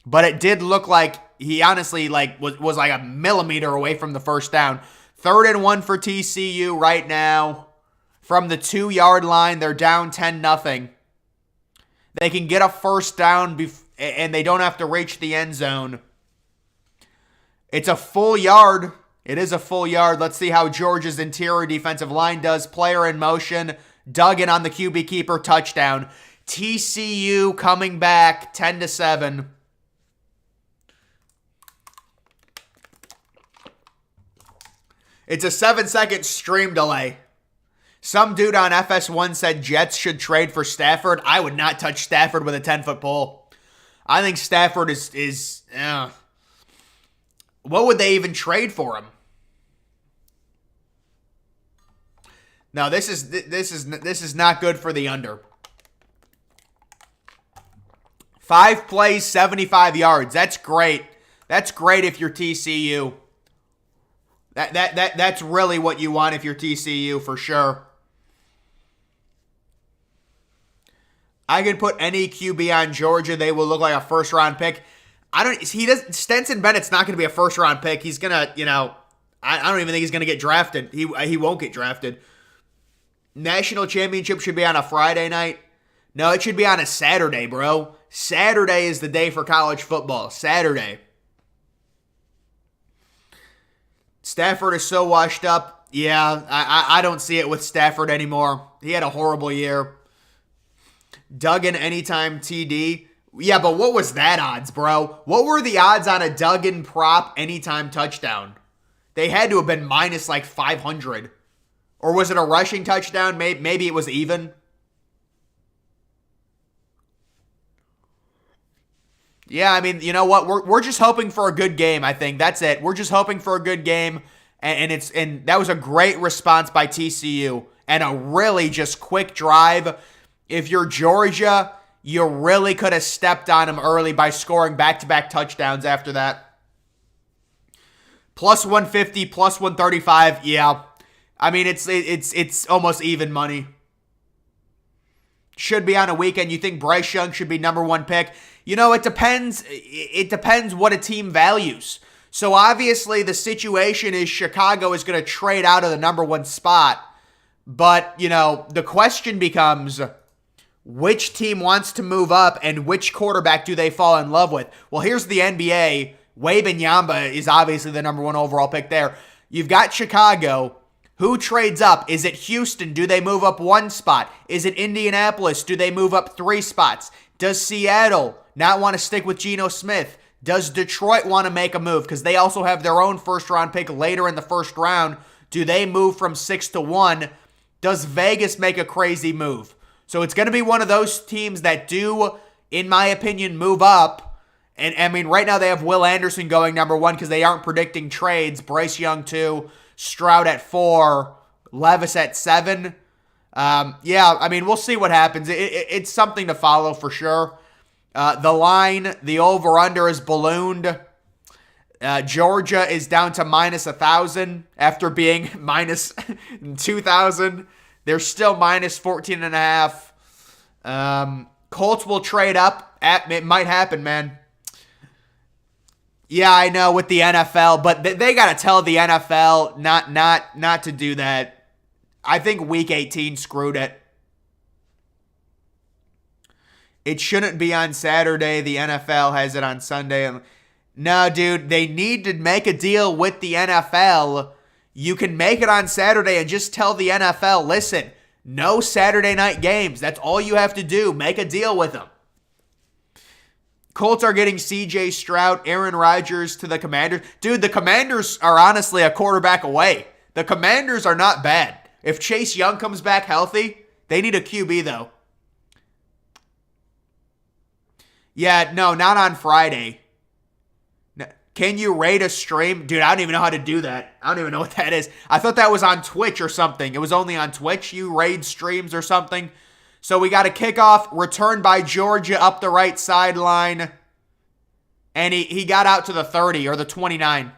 But it did look like he honestly was like a millimeter away from the first down. 3rd and 1 for TCU right now. From the 2-yard line, they're down 10-0. They can get a first down and they don't have to reach the end zone. It's a full yard. It is a full yard. Let's see how Georgia's interior defensive line does. Player in motion. Duggan on the QB keeper. Touchdown. TCU coming back 10-7. It's a 7-second stream delay. Some dude on FS1 said Jets should trade for Stafford. I would not touch Stafford with a 10-foot pole. I think Stafford is what would they even trade for him? No, this is not good for the under. 5 plays, 75 yards. That's great. That's great if you're TCU. That's really what you want if you're TCU for sure. I could put any QB on Georgia. They will look like a first-round pick. Stenson Bennett's not going to be a first-round pick. He's going to, I don't even think he's going to get drafted. He won't get drafted. National championship should be on a Friday night. No, it should be on a Saturday, bro. Saturday is the day for college football. Saturday. Stafford is so washed up. Yeah, I don't see it with Stafford anymore. He had a horrible year. Duggan anytime TD. Yeah, but what was that odds, bro? What were the odds on a Duggan prop anytime touchdown? They had to have been minus like 500. Or was it a rushing touchdown? Maybe it was even. Yeah, I mean, you know what? We're just hoping for a good game, I think. That's it. We're just hoping for a good game. And that was a great response by TCU. And a really just quick drive. If you're Georgia, you really could have stepped on them early by scoring back-to-back touchdowns after that. Plus 150, plus 135, yeah. I mean, it's almost even money. Should be on a weekend. You think Bryce Young should be number one pick? You know, it depends. It depends what a team values. So obviously the situation is Chicago is going to trade out of the number one spot. But, you know, the question becomes, which team wants to move up and which quarterback do they fall in love with? Well, here's the NBA. Wembanyama is obviously the number one overall pick there. You've got Chicago. Who trades up? Is it Houston? Do they move up one spot? Is it Indianapolis? Do they move up 3 spots? Does Seattle not want to stick with Geno Smith? Does Detroit want to make a move? Because they also have their own first-round pick later in the first round. Do they move from 6 to 1? Does Vegas make a crazy move? So it's going to be one of those teams that do, in my opinion, move up. And I mean, right now they have Will Anderson going number 1 because they aren't predicting trades. Bryce Young 2, Stroud at 4, Levis at 7. Yeah, I mean, we'll see what happens. It's something to follow for sure. The line, the over-under is ballooned. Georgia is down to minus 1,000 after being minus 2,000. They're still minus 14.5. Colts will trade up. It might happen, man. Yeah, I know with the NFL, but they got to tell the NFL not to do that. I think Week 18 screwed it. It shouldn't be on Saturday. The NFL has it on Sunday. No, dude, they need to make a deal with the NFL. You can make it on Saturday and just tell the NFL, listen, no Saturday night games. That's all you have to do. Make a deal with them. Colts are getting C.J. Stroud, Aaron Rodgers to the Commanders. Dude, the Commanders are honestly a quarterback away. The Commanders are not bad. If Chase Young comes back healthy, they need a QB, though. Yeah, no, not on Friday. Can you rate a stream? Dude, I don't even know how to do that. I don't even know what that is. I thought that was on Twitch or something. It was only on Twitch. You raid streams or something. So we got a kickoff returned by Georgia up the right sideline. And he got out to the 30 or the 29.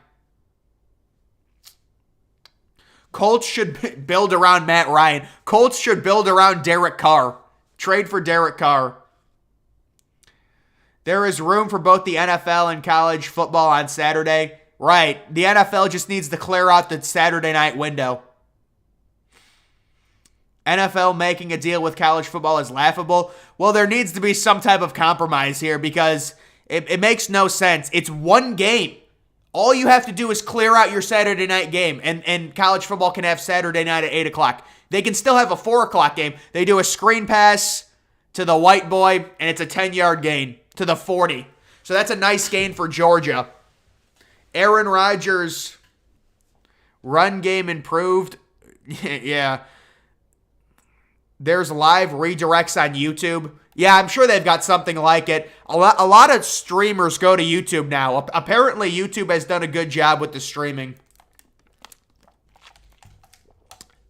Colts should build around Matt Ryan. Colts should build around Derek Carr. Trade for Derek Carr. There is room for both the NFL and college football on Saturday. Right. The NFL just needs to clear out the Saturday night window. NFL making a deal with college football is laughable. Well, there needs to be some type of compromise here because it makes no sense. It's one game. All you have to do is clear out your Saturday night game, and college football can have Saturday night at 8 o'clock. They can still have a 4 o'clock game. They do a screen pass to the white boy, and it's a 10-yard gain to the 40. So that's a nice gain for Georgia. Aaron Rodgers' run game improved. Yeah. There's live redirects on YouTube. Yeah, I'm sure they've got something like it. A lot of streamers go to YouTube now. Apparently, YouTube has done a good job with the streaming.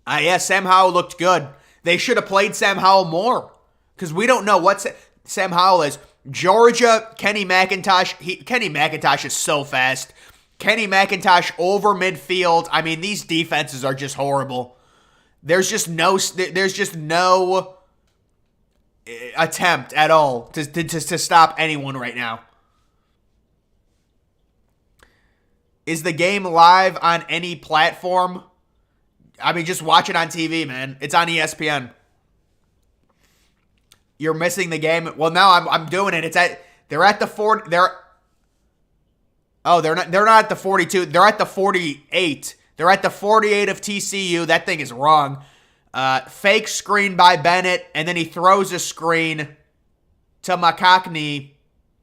Yeah, Sam Howell looked good. They should have played Sam Howell more because we don't know what Sam Howell is. Georgia, Kenny McIntosh. Kenny McIntosh is so fast. Kenny McIntosh over midfield. I mean, these defenses are just horrible. There's just no attempt at all to stop anyone right now. Is the game live on any platform? I mean, just watch it on TV, man. It's on ESPN. You're missing the game. Well, no, I'm doing it. They're at the 40. They're not at the 42. They're at the 48. They're at the 48 of TCU. That thing is wrong. Fake screen by Bennett, and then he throws a screen to McCockney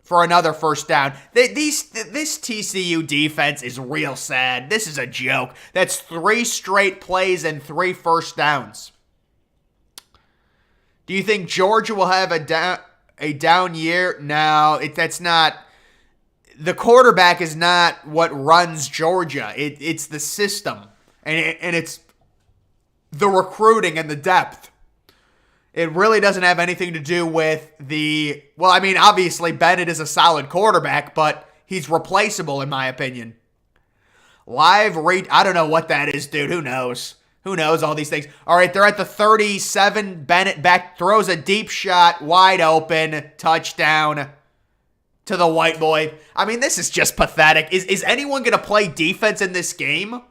for another first down. This TCU defense is real sad. This is a joke. That's 3 straight plays and 3 first downs. Do you think Georgia will have a down year? No, that's not. The quarterback is not what runs Georgia. It's the system, and it's the recruiting and the depth. It really doesn't have anything to do with well, I mean, obviously Bennett is a solid quarterback, but he's replaceable in my opinion. Live rate, I don't know what that is, dude. Who knows? Who knows all these things? All right, they're at the 37. Bennett back throws a deep shot, wide open, touchdown to the white boy. I mean, this is just pathetic. Is anyone going to play defense in this game?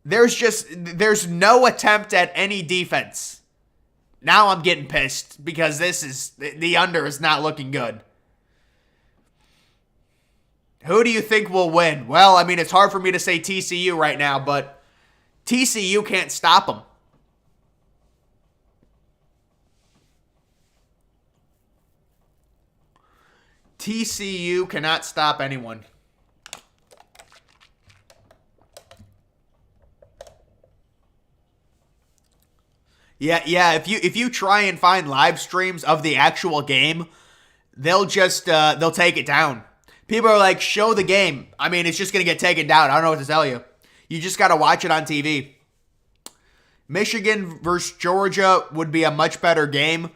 There's no attempt at any defense. Now I'm getting pissed because the under is not looking good. Who do you think will win? Well, I mean, it's hard for me to say TCU right now, but TCU can't stop them. TCU cannot stop anyone. Yeah. If you try and find live streams of the actual game, they'll take it down. People are like, show the game. I mean, it's just gonna get taken down. I don't know what to tell you. You just gotta watch it on TV. Michigan versus Georgia would be a much better game.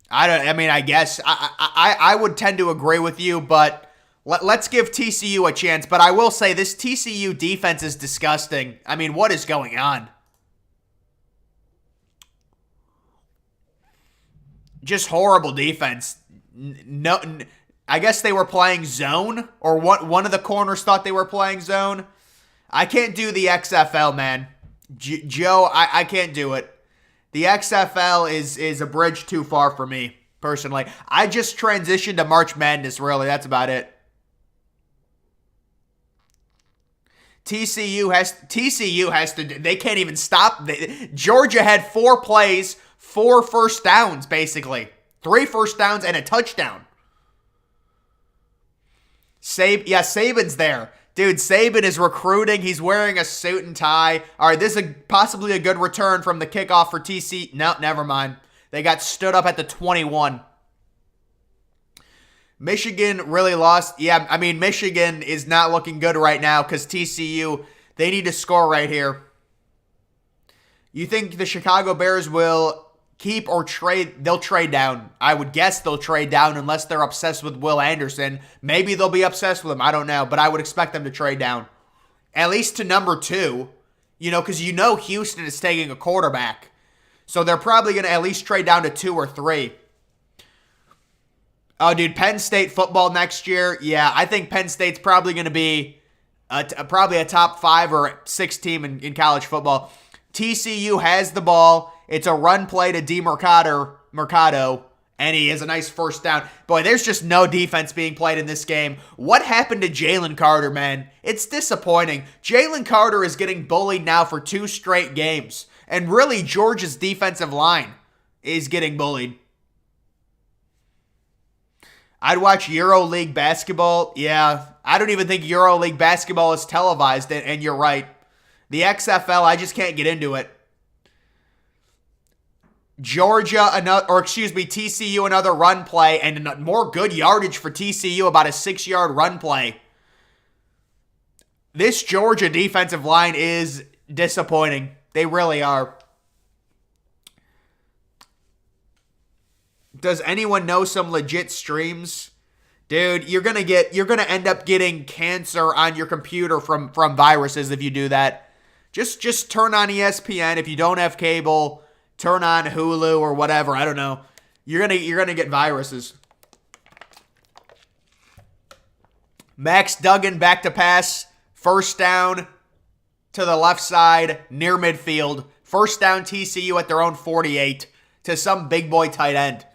I guess I would tend to agree with you, but let's give TCU a chance. But I will say this TCU defense is disgusting. I mean, what is going on? Just horrible defense. No, I guess they were playing zone, or one of the corners thought they were playing zone. I can't do the XFL, man. Joe, I can't do it. The XFL is a bridge too far for me, personally. I just transitioned to March Madness, really. That's about it. TCU has to, they can't even stop. Georgia had 4 plays, 4 first downs, basically. 3 first downs and a touchdown. Saban's there. Dude, Saban is recruiting. He's wearing a suit and tie. All right, this is possibly a good return from the kickoff for TC. No, never mind. They got stood up at the 21. Michigan really lost. Yeah, I mean, Michigan is not looking good right now because TCU, they need to score right here. You think the Chicago Bears will keep or trade? They'll trade down. I would guess they'll trade down unless they're obsessed with Will Anderson. Maybe they'll be obsessed with him. I don't know, but I would expect them to trade down. At least to number 2, because Houston is taking a quarterback. So they're probably going to at least trade down to 2 or 3. Oh, dude, Penn State football next year. Yeah, I think Penn State's probably going to be probably a top 5 or 6 team in college football. TCU has the ball. It's a run play to Mercado, and he has a nice first down. Boy, there's just no defense being played in this game. What happened to Jalen Carter, man? It's disappointing. Jalen Carter is getting bullied now for 2 straight games. And really, Georgia's defensive line is getting bullied. I'd watch EuroLeague basketball. Yeah, I don't even think EuroLeague basketball is televised, and you're right. The XFL, I just can't get into it. TCU, another run play, and more good yardage for TCU, about a 6-yard run play. This Georgia defensive line is disappointing. They really are. Does anyone know some legit streams? Dude, you're gonna end up getting cancer on your computer from viruses if you do that. Just turn on ESPN. If you don't have cable, turn on Hulu or whatever. I don't know. You're gonna get viruses. Max Duggan back to pass. First down to the left side near midfield. First down TCU at their own 48 to some big boy tight end.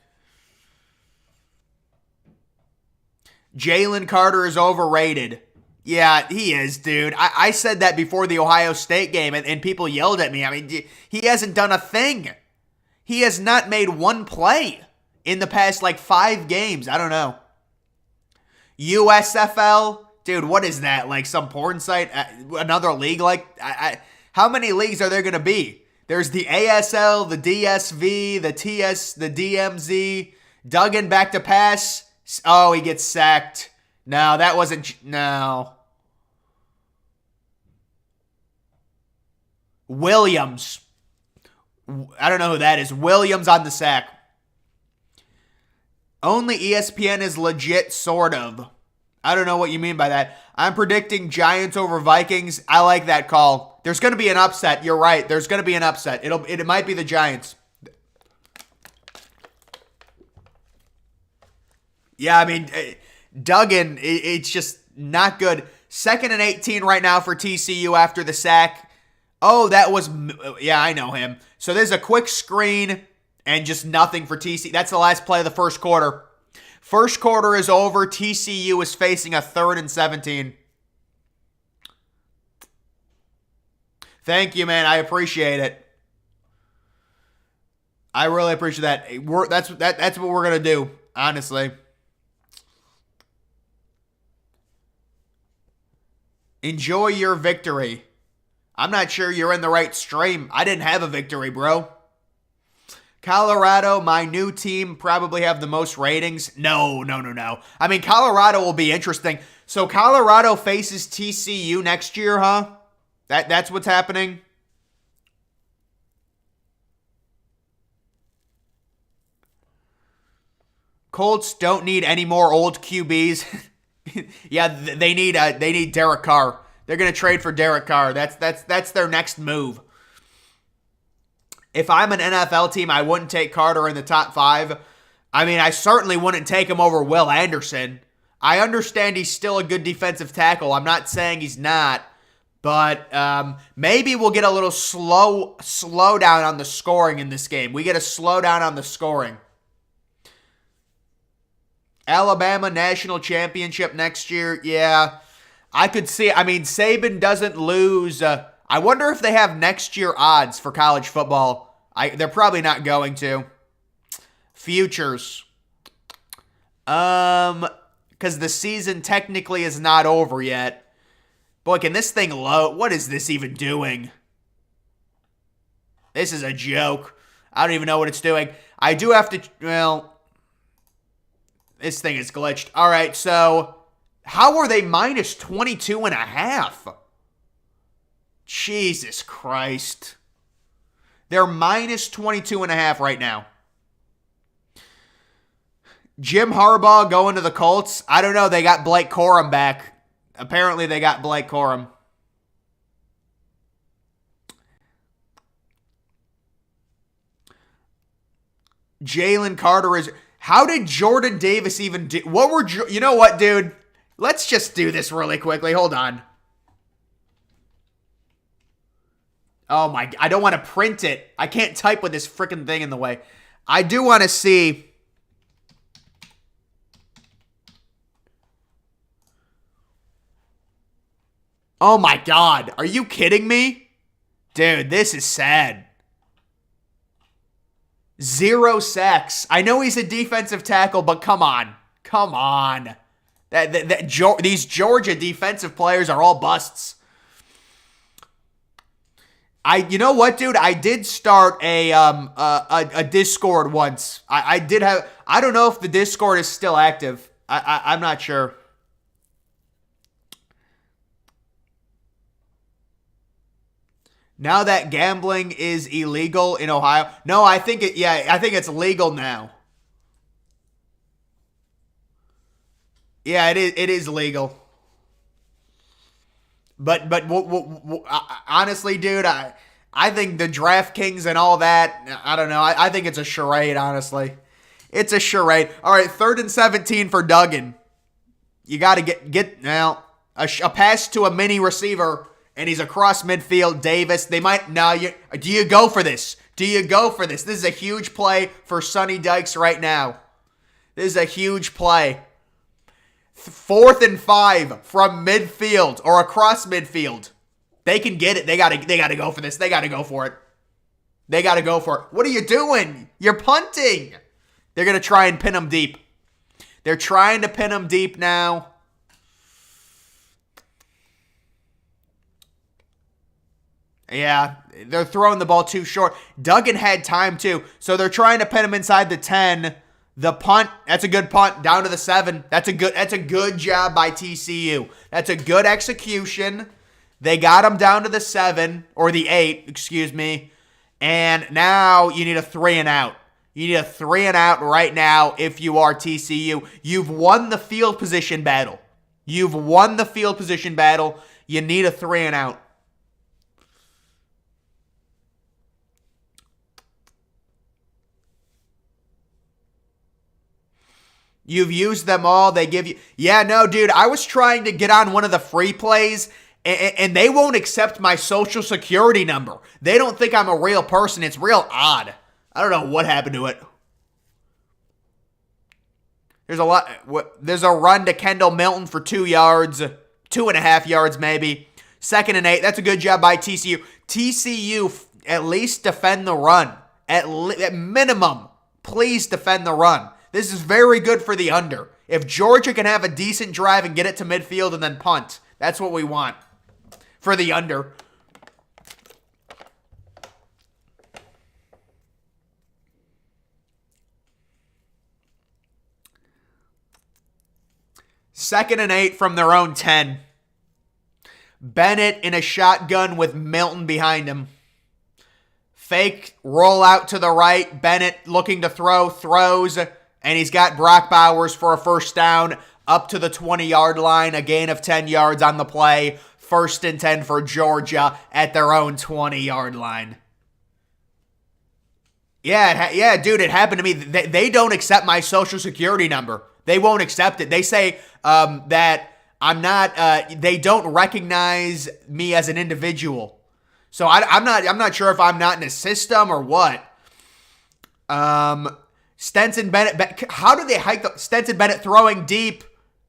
Jalen Carter is overrated. Yeah, he is, dude. I said that before the Ohio State game, and people yelled at me. I mean, he hasn't done a thing. He has not made one play in the past, 5 games. I don't know. USFL? Dude, what is that? Like some porn site? Another league? How many leagues are there going to be? There's the ASL, the DSV, the TS, the DMZ. Duggan back to pass. Oh, he gets sacked. No, that wasn't... No. Williams. I don't know who that is. Williams on the sack. Only ESPN is legit, sort of. I don't know what you mean by that. I'm predicting Giants over Vikings. I like that call. There's going to be an upset. You're right. There's going to be an upset. It might be the Giants. Yeah, I mean, Duggan, it's just not good. 2nd and 18 right now for TCU after the sack. Oh, that was, yeah, I know him. So there's a quick screen and just nothing for TCU. That's the last play of the first quarter. First quarter is over. TCU is facing a 3rd and 17. Thank you, man. I appreciate it. I really appreciate that. That's what we're going to do, honestly. Enjoy your victory. I'm not sure you're in the right stream. I didn't have a victory, bro. Colorado, my new team, probably have the most ratings. No. I mean, Colorado will be interesting. So Colorado faces TCU next year, huh? That's what's happening? Colts don't need any more old QBs. Yeah, they need Derek Carr. They're going to trade for Derek Carr. That's their next move. If I'm an NFL team, I wouldn't take Carter in the top 5. I mean, I certainly wouldn't take him over Will Anderson. I understand he's still a good defensive tackle. I'm not saying he's not. But maybe we'll get a little slow down on the scoring in this game. We get a slowdown on the scoring. Alabama national championship next year. Yeah, I could see. I mean, Saban doesn't lose. I wonder if they have next year odds for college football. They're probably not going to. Futures. Because the season technically is not over yet. Boy, can this thing load? What is this even doing? This is a joke. I don't even know what it's doing. I do have to, well, this thing is glitched. All right, so how are they minus 22.5? Jesus Christ. They're minus 22.5 right now. Jim Harbaugh going to the Colts. I don't know. They got Blake Corum back. Apparently they got Blake Corum. Jalen Carter is... How did Jordan Davis even do... What were... You know what, dude? Let's just do this really quickly. Hold on. Oh my... I don't want to print it. I can't type with this freaking thing in the way. I do want to see... Oh my God. Are you kidding me? Dude, this is sad. 0 sacks. I know he's a defensive tackle, but come on. Come on. These Georgia defensive players are all busts. You know what, dude? I did start a Discord once. I did have... I don't know if the Discord is still active. I'm not sure. Now that gambling is illegal in Ohio. No, I think it's legal now. Yeah, it is legal. But honestly, dude, I think the DraftKings and all that, I don't know. I think it's a charade, honestly. It's a charade. All right, 3rd and 17 for Duggan. You got to get now a pass to a mini receiver. And he's across midfield. Davis, they might... Now, do you go for this? Do you go for this? This is a huge play for Sonny Dykes right now. This is a huge play. 4th and 5 from midfield or across midfield. They can get it. They gotta go for this. They gotta go for it. They gotta go for it. What are you doing? You're punting. They're gonna try and pin him deep. They're trying to pin him deep now. Yeah, they're throwing the ball too short. Duggan had time too, so they're trying to pin him inside the 10. The punt, that's a good punt, down to the 7. That's a good job by TCU. That's a good execution. They got him down to the 7, or the 8, excuse me. And now you need a 3 and out. You need a 3 and out right now if you are TCU. You've won the field position battle. You've won the field position battle. You need a 3 and out. You've used them all. They give you... Yeah, no, dude, I was trying to get on one of the free plays, and they won't accept my social security number. They don't think I'm a real person. It's real odd. I don't know what happened to it. There's a run to Kendall Milton for 2 yards, 2.5 yards maybe. 2nd and 8. That's a good job by TCU. TCU, at least defend the run. At minimum, please defend the run. This is very good for the under. If Georgia can have a decent drive and get it to midfield and then punt, that's what we want for the under. Second and 8 from their own 10. Bennett in a shotgun with Milton behind him. Fake roll out to the right. Bennett looking to throw, throws. And he's got Brock Bowers for a first down up to the 20-yard line. A gain of 10 yards on the play. 1st and 10 for Georgia at their own 20-yard line. Yeah, dude, it happened to me. They don't accept my social security number. They won't accept it. They say that I'm not. They don't recognize me as an individual. So I'm not sure if I'm not in a system or what. Stenson Bennett. How do they hike the Stenson Bennett throwing deep?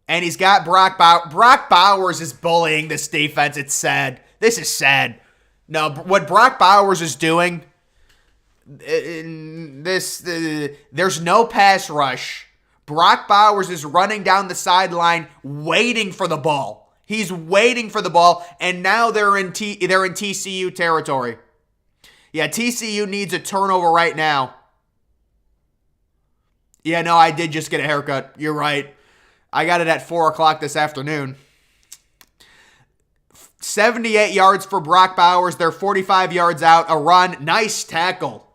And he's got Brock Bowers. Brock Bowers is bullying this defense. It's sad. This is sad. No, what Brock Bowers is doing, there's no pass rush. Brock Bowers is running down the sideline waiting for the ball. He's waiting for the ball, and now they're in TCU territory. Yeah, TCU needs a turnover right now. Yeah, no, I did just get a haircut. You're right. I got it at 4 o'clock this afternoon. 78 yards for Brock Bowers. They're 45 yards out. A run. Nice tackle.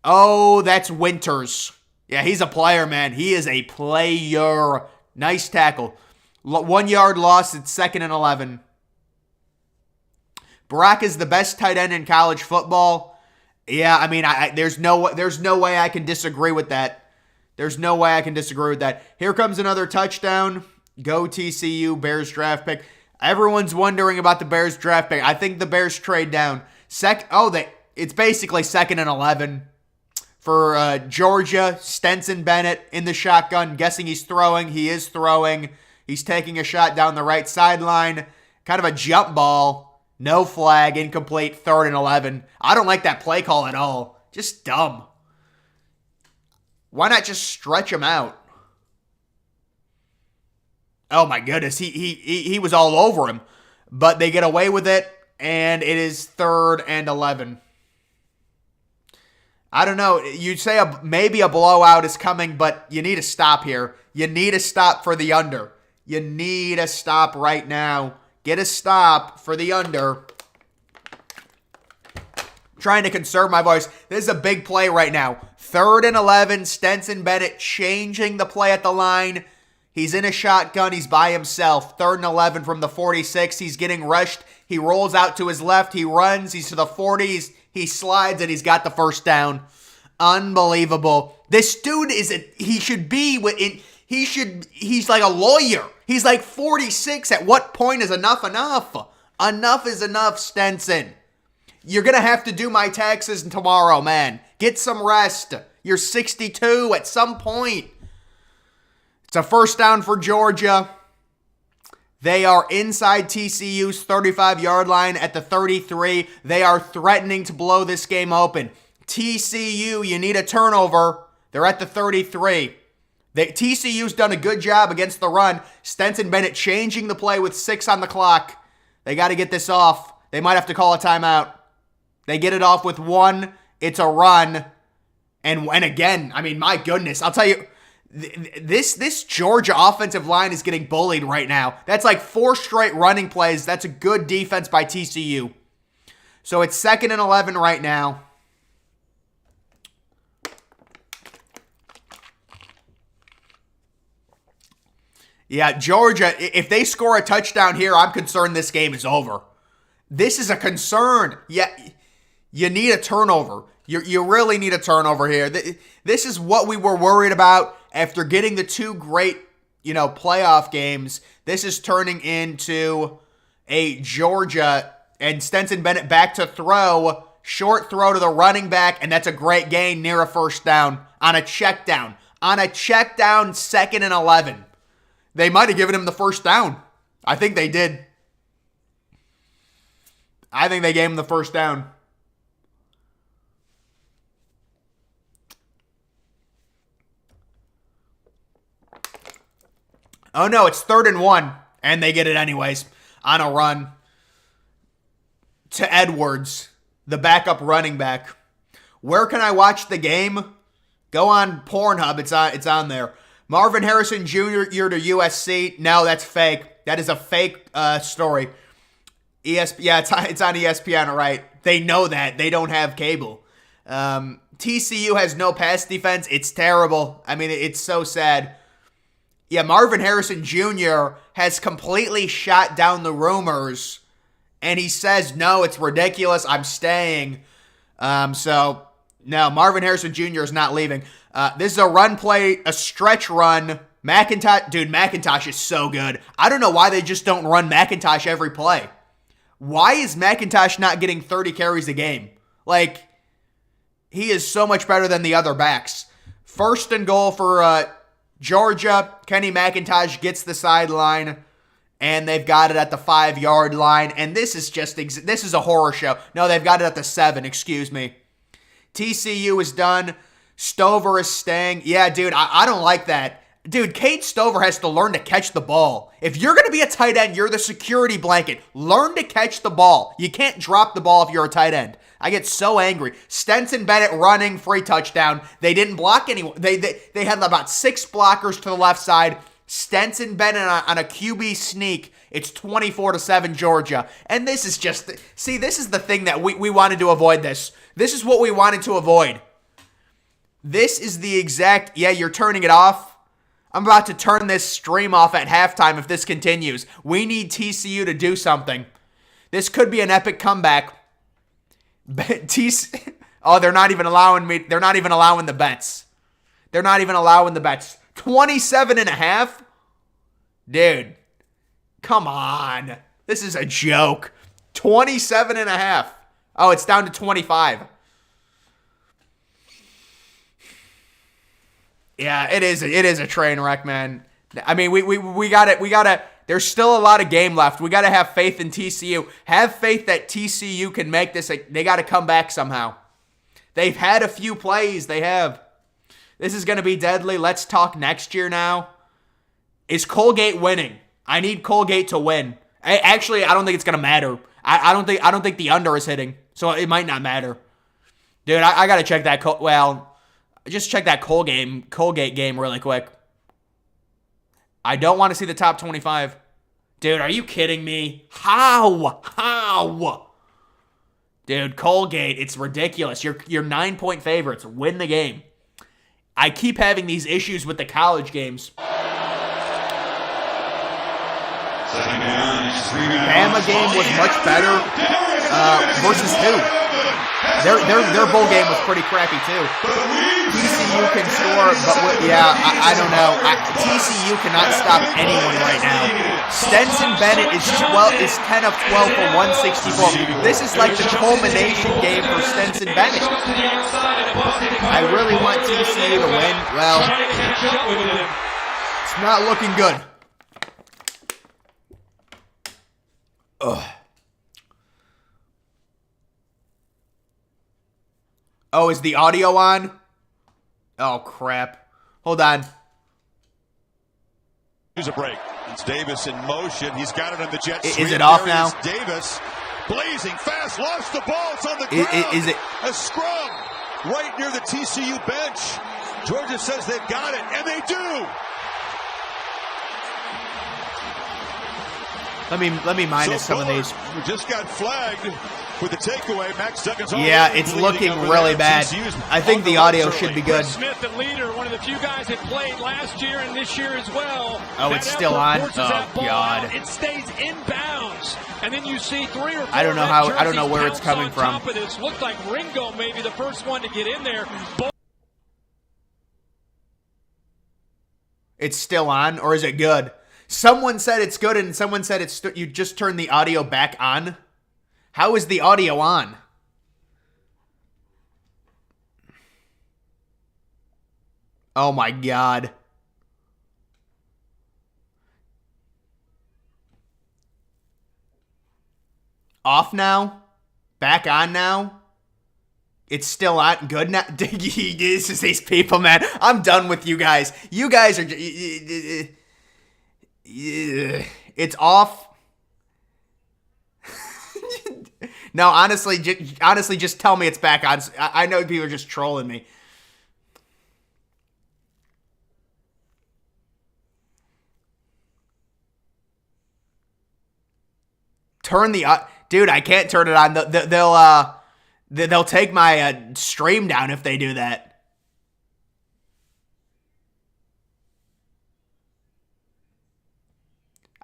Oh, that's Winters. Yeah, he's a player, man. He is a player. Nice tackle. 1 yard loss. It's 2nd and 11. Brock is the best tight end in college football. Yeah, I mean, there's no way I can disagree with that. There's no way I can disagree with that. Here comes another touchdown. Go TCU, Bears draft pick. Everyone's wondering about the Bears draft pick. I think the Bears trade down. It's basically 2nd and 11 for Georgia. Stenson Bennett in the shotgun. Guessing he's throwing. He is throwing. He's taking a shot down the right sideline. Kind of a jump ball. No flag. Incomplete. 3rd and 11. I don't like that play call at all. Just dumb. Why not just stretch him out? Oh my goodness, he was all over him. But they get away with it, and it is 3rd and 11. I don't know. You'd say maybe a blowout is coming, but you need to stop here. You need a stop for the under. You need a stop right now. Get a stop for the under. Trying to conserve my voice. This is a big play right now. 3rd and 11. Stenson Bennett changing the play at the line. He's in a shotgun. He's by himself. 3rd and 11 from the 46. He's getting rushed. He rolls out to his left. He runs. He's to the 40s. He slides, and he's got the first down. Unbelievable. This dude he's like a lawyer. He's like 46. At what point is enough enough? Enough is enough, Stenson. You're going to have to do my taxes tomorrow, man. Get some rest. You're 62 at some point. It's a first down for Georgia. They are inside TCU's 35-yard line at the 33. They are threatening to blow this game open. TCU, you need a turnover. They're at the 33. TCU's done a good job against the run. Stenson Bennett changing the play with 6 on the clock. They got to get this off. They might have to call a timeout. They get it off with 1. It's a run. And again, I mean, my goodness. I'll tell you, This Georgia offensive line is getting bullied right now. That's like 4 straight running plays. That's a good defense by TCU. So it's 2nd and 11 right now. Yeah, Georgia, if they score a touchdown here, I'm concerned this game is over. This is a concern. Yeah, you need a turnover. You really need a turnover here. This is what we were worried about after getting the 2 great, playoff games. This is turning into a Georgia and Stetson Bennett back to throw, short throw to the running back, and that's a great gain near a first down on a check down. On a check down, 2nd and 11. They might have given him the first down. I think they did. I think they gave him the first down. Oh no, it's 3rd and 1, and they get it anyways on a run to Edwards, the backup running back. Where can I watch the game? Go on Pornhub. It's on there. Marvin Harrison Jr. to USC. No, that's fake. That is a fake story. It's on ESPN, right? They know that. They don't have cable. TCU has no pass defense. It's terrible. I mean, it's so sad. Yeah, Marvin Harrison Jr. has completely shot down the rumors, and he says, no, it's ridiculous. I'm staying. So, no, Marvin Harrison Jr. is not leaving. This is a run play, a stretch run. McIntosh is so good. I don't know why they just don't run McIntosh every play. Why is McIntosh not getting 30 carries a game? Like, he is so much better than the other backs. 1st and goal for Georgia. Kenny McIntosh gets the sideline, and they've got it at the 5-yard line. And this is a horror show. No, they've got it at the 7, excuse me. TCU is done. Stover is staying. Yeah, dude, I don't like that. Dude, Kate Stover has to learn to catch the ball. If you're going to be a tight end, you're the security blanket. Learn to catch the ball. You can't drop the ball if you're a tight end. I get so angry. Stetson Bennett running, free touchdown. They didn't block anyone. They had about 6 blockers to the left side. Stetson Bennett on a QB sneak. It's 24-7 Georgia. And this is just, this is the thing that we wanted to avoid this. This is what we wanted to avoid. This is the exact, you're turning it off. I'm about to turn this stream off at halftime if this continues. We need TCU to do something. This could be an epic comeback. They're not even allowing me. They're not even allowing the bets. 27.5? Dude, come on. This is a joke. 27.5. Oh, it's down to 25. Yeah, it is a train wreck, man. I mean, we got it. There's still a lot of game left. We got to have faith in TCU. Have faith that TCU can make this. They got to come back somehow. They've had a few plays. They have. This is going to be deadly. Let's talk next year now. Is Colgate winning? I need Colgate to win. I don't think it's going to matter. I don't think the under is hitting, so it might not matter. Dude, I got to check that. Just check that Colgate game really quick. I don't want to see the top 25. Dude, are you kidding me? How? Dude, Colgate, it's ridiculous. You're 9-point favorites. Win the game. I keep having these issues with the college games. Bama game was much better versus who? Their bowl game was pretty crappy too. TCU can score, but I don't know. TCU cannot stop anyone right now. Stetson Bennett is 10 of 12 for 164. This is like the culmination game for Stetson Bennett. I really want TCU to win. Well, it's not looking good. Ugh. Oh, is the audio on? Oh, crap. Hold on. Here's a break. It's Davis in motion. He's got it on the jet sweep. Is it off now? Davis, blazing fast, lost the ball. It's on the ground. Is it? A scrum right near the TCU bench. Georgia says they've got it, and they do. Let me minus some of these. We just got flagged with the takeaway. Max Duggan's yeah, it's looking really bad. I think the audio should be good. Smith, the leader, one of the few guys that played last year and this year as well. Oh, it's still on. Oh God! It stays inbounds, and then you see 3 or 4. I don't know where it's coming from. Top of this. Looked like Ringo maybe the first one to get in there. It's still on, or is it good? Someone said it's good, and someone said it's you just turn the audio back on. How is the audio on? Oh my God. Off now? Back on now? It's still on. Good now? This is these people, man. I'm done with you guys. You guys are... It's off. No, honestly, just tell me it's back on. I know people are just trolling me. Turn the dude. I can't turn it on. They'll take my stream down if they do that.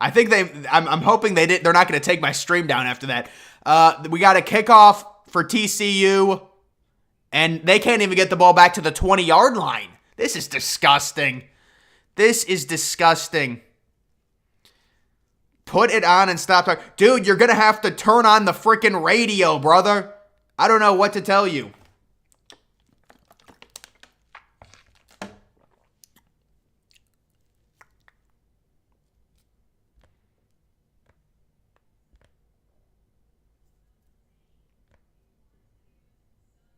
I think I'm hoping they did. They're not going to take my stream down after that. We got a kickoff for TCU, and they can't even get the ball back to the 20-yard line. This is disgusting. This is disgusting. Put it on and stop talking. Dude, you're going to have to turn on the freaking radio, brother. I don't know what to tell you.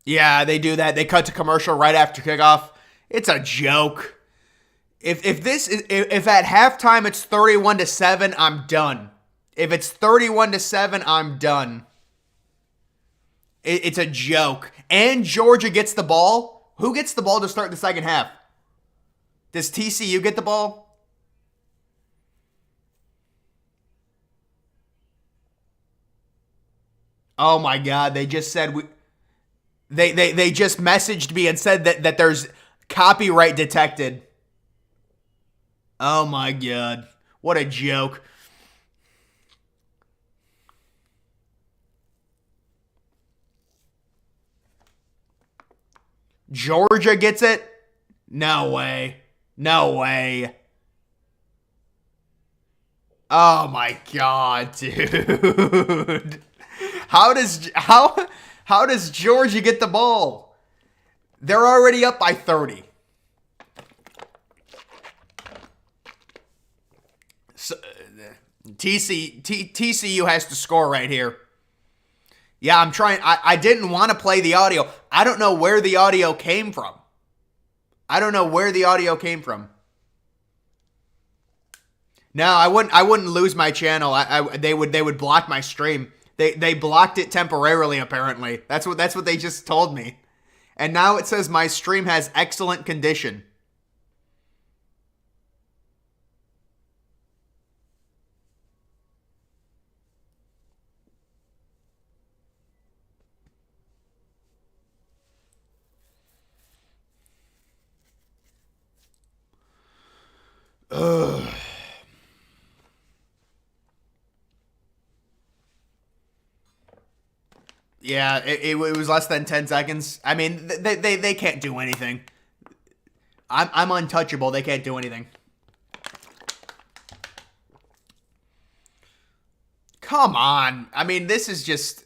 Yeah, they do that. They cut to commercial right after kickoff. It's a joke. If at halftime it's 31-7, I'm done. If it's 31-7, I'm done. It's a joke. And Georgia gets the ball. Who gets the ball to start the second half? Does TCU get the ball? Oh my God! They just said we. They just messaged me and said that there's copyright detected. Oh my God. What a joke. Georgia gets it? No way. No way. Oh my God, dude. How does Georgia get the ball? They're already up by 30. So, TCU has to score right here. Yeah, I'm trying. I didn't want to play the audio. I don't know where the audio came from. No, I wouldn't lose my channel. They would block my stream. They blocked it temporarily, apparently. That's what they just told me. And now it says my stream has excellent condition. Ugh. Yeah, it was less than 10 seconds. I mean, they can't do anything. I'm untouchable. They can't do anything. Come on. I mean, this is just...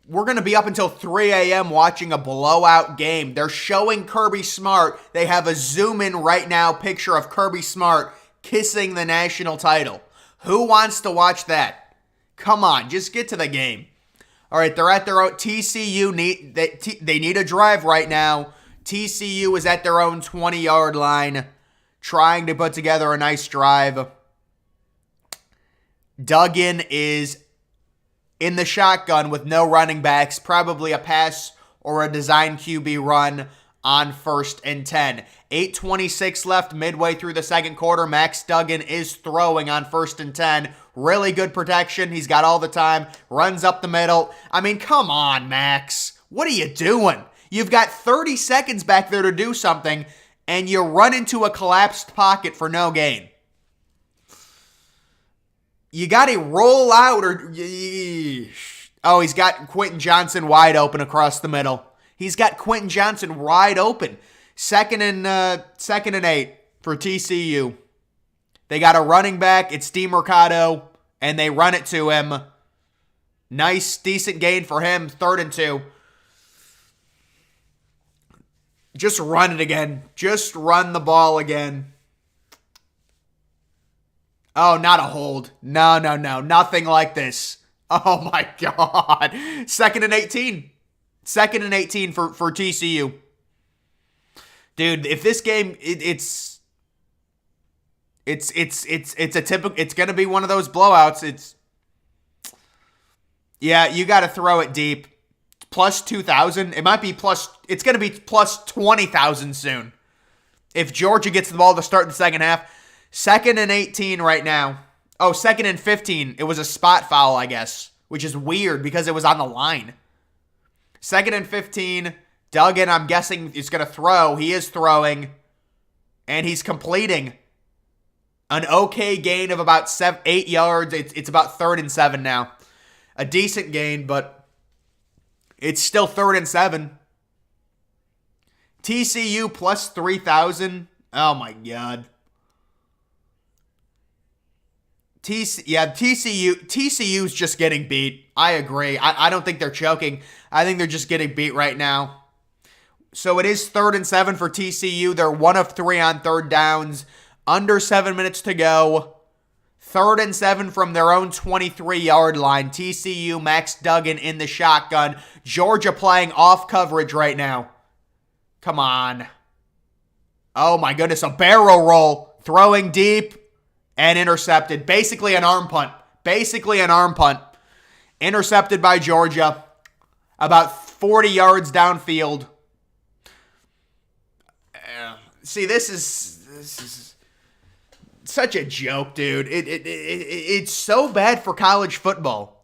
We're going to be up until 3 a.m. watching a blowout game. They're showing Kirby Smart. They have a zoom-in right now picture of Kirby Smart kissing the national title. Who wants to watch that? Come on, just get to the game. All right, they're at their own... TCU, they need a drive right now. TCU is at their own 20-yard line, trying to put together a nice drive. Duggan is in the shotgun with no running backs, probably a pass or a design QB run. on 1st and 10. 8:26 left midway through the second quarter. Max Duggan is throwing on 1st and 10. Really good protection. He's got all the time. Runs up the middle. I mean, come on, Max. What are you doing? You've got 30 seconds back there to do something, and you run into a collapsed pocket for no gain. You got to roll out or... Oh, he's got Quentin Johnson wide open across the middle. He's got Quentin Johnson wide open. Second and 8 for TCU. They got a running back. It's DeMercado, and they run it to him. Nice, decent gain for him. 3rd and 2. Just run it again. Just run the ball again. Oh, not a hold. No. Nothing like this. Oh, my God. 2nd and 18. 2nd and 18 for TCU. Dude, if this game, it's a typical, it's going to be one of those blowouts. You got to throw it deep. Plus 2,000. It might be it's going to be plus 20,000 soon. If Georgia gets the ball to start the second half. 2nd and 18 right now. Oh, 2nd and 15. It was a spot foul, I guess, which is weird because it was on the line. 2nd and 15. Duggan, I'm guessing, is going to throw. He is throwing. And he's completing. An okay gain of about 8 yards. It's about 3rd and 7 now. A decent gain, but it's still 3rd and 7. TCU plus 3,000. Oh, my God. TCU's just getting beat. I agree. I don't think they're choking. I think they're just getting beat right now. So it is 3rd and 7 for TCU. They're 1 of 3 on 3rd downs. Under 7 minutes to go. 3rd and 7 from their own 23-yard line. TCU, Max Duggan in the shotgun. Georgia playing off coverage right now. Come on. Oh my goodness, a barrel roll. Throwing deep and intercepted. Basically an arm punt. Intercepted by Georgia. About 40 yards downfield. See, this is such a joke, dude. It's so bad for college football.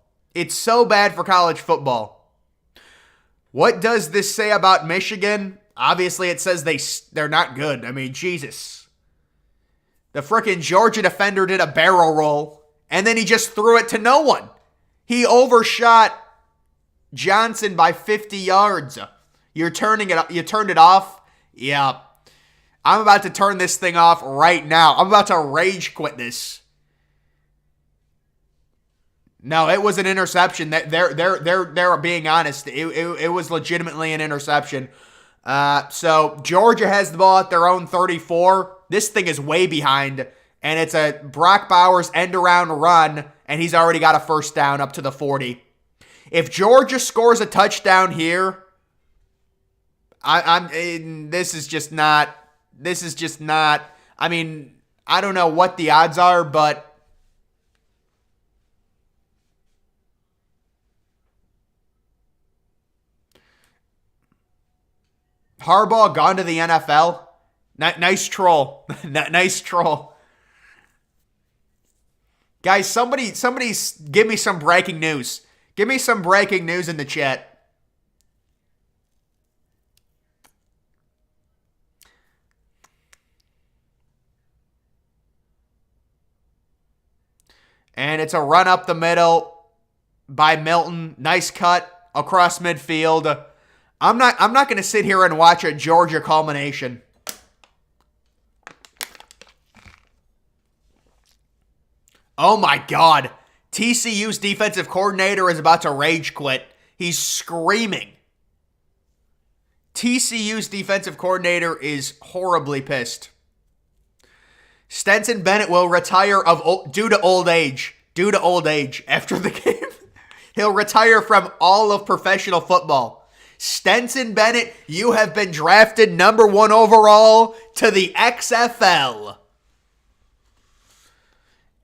What does this say about Michigan? Obviously, it says they're not good. I mean, Jesus. The frickin' Georgia defender did a barrel roll, and then he just threw it to no one. He overshot Johnson by 50 yards. You turned it off? Yeah. I'm about to turn this thing off right now. I'm about to rage quit this. No, it was an interception. They're being honest. It was legitimately an interception. So Georgia has the ball at their own 34. This thing is way behind, and it's a Brock Bowers end-around run, and he's already got a 1st down up to the 40. If Georgia scores a touchdown here, this is just not. I mean, I don't know what the odds are, but Harbaugh gone to the NFL. Nice troll. Nice troll. Guys, somebody give me some breaking news. Give me some breaking news in the chat. And it's a run up the middle by Milton. Nice cut across midfield. I'm not going to sit here and watch a Georgia culmination. Oh my God. TCU's defensive coordinator is about to rage quit. He's screaming. TCU's defensive coordinator is horribly pissed. Stetson Bennett will retire due to old age. After the game. He'll retire from all of professional football. Stetson Bennett, you have been drafted number 1 overall to the XFL.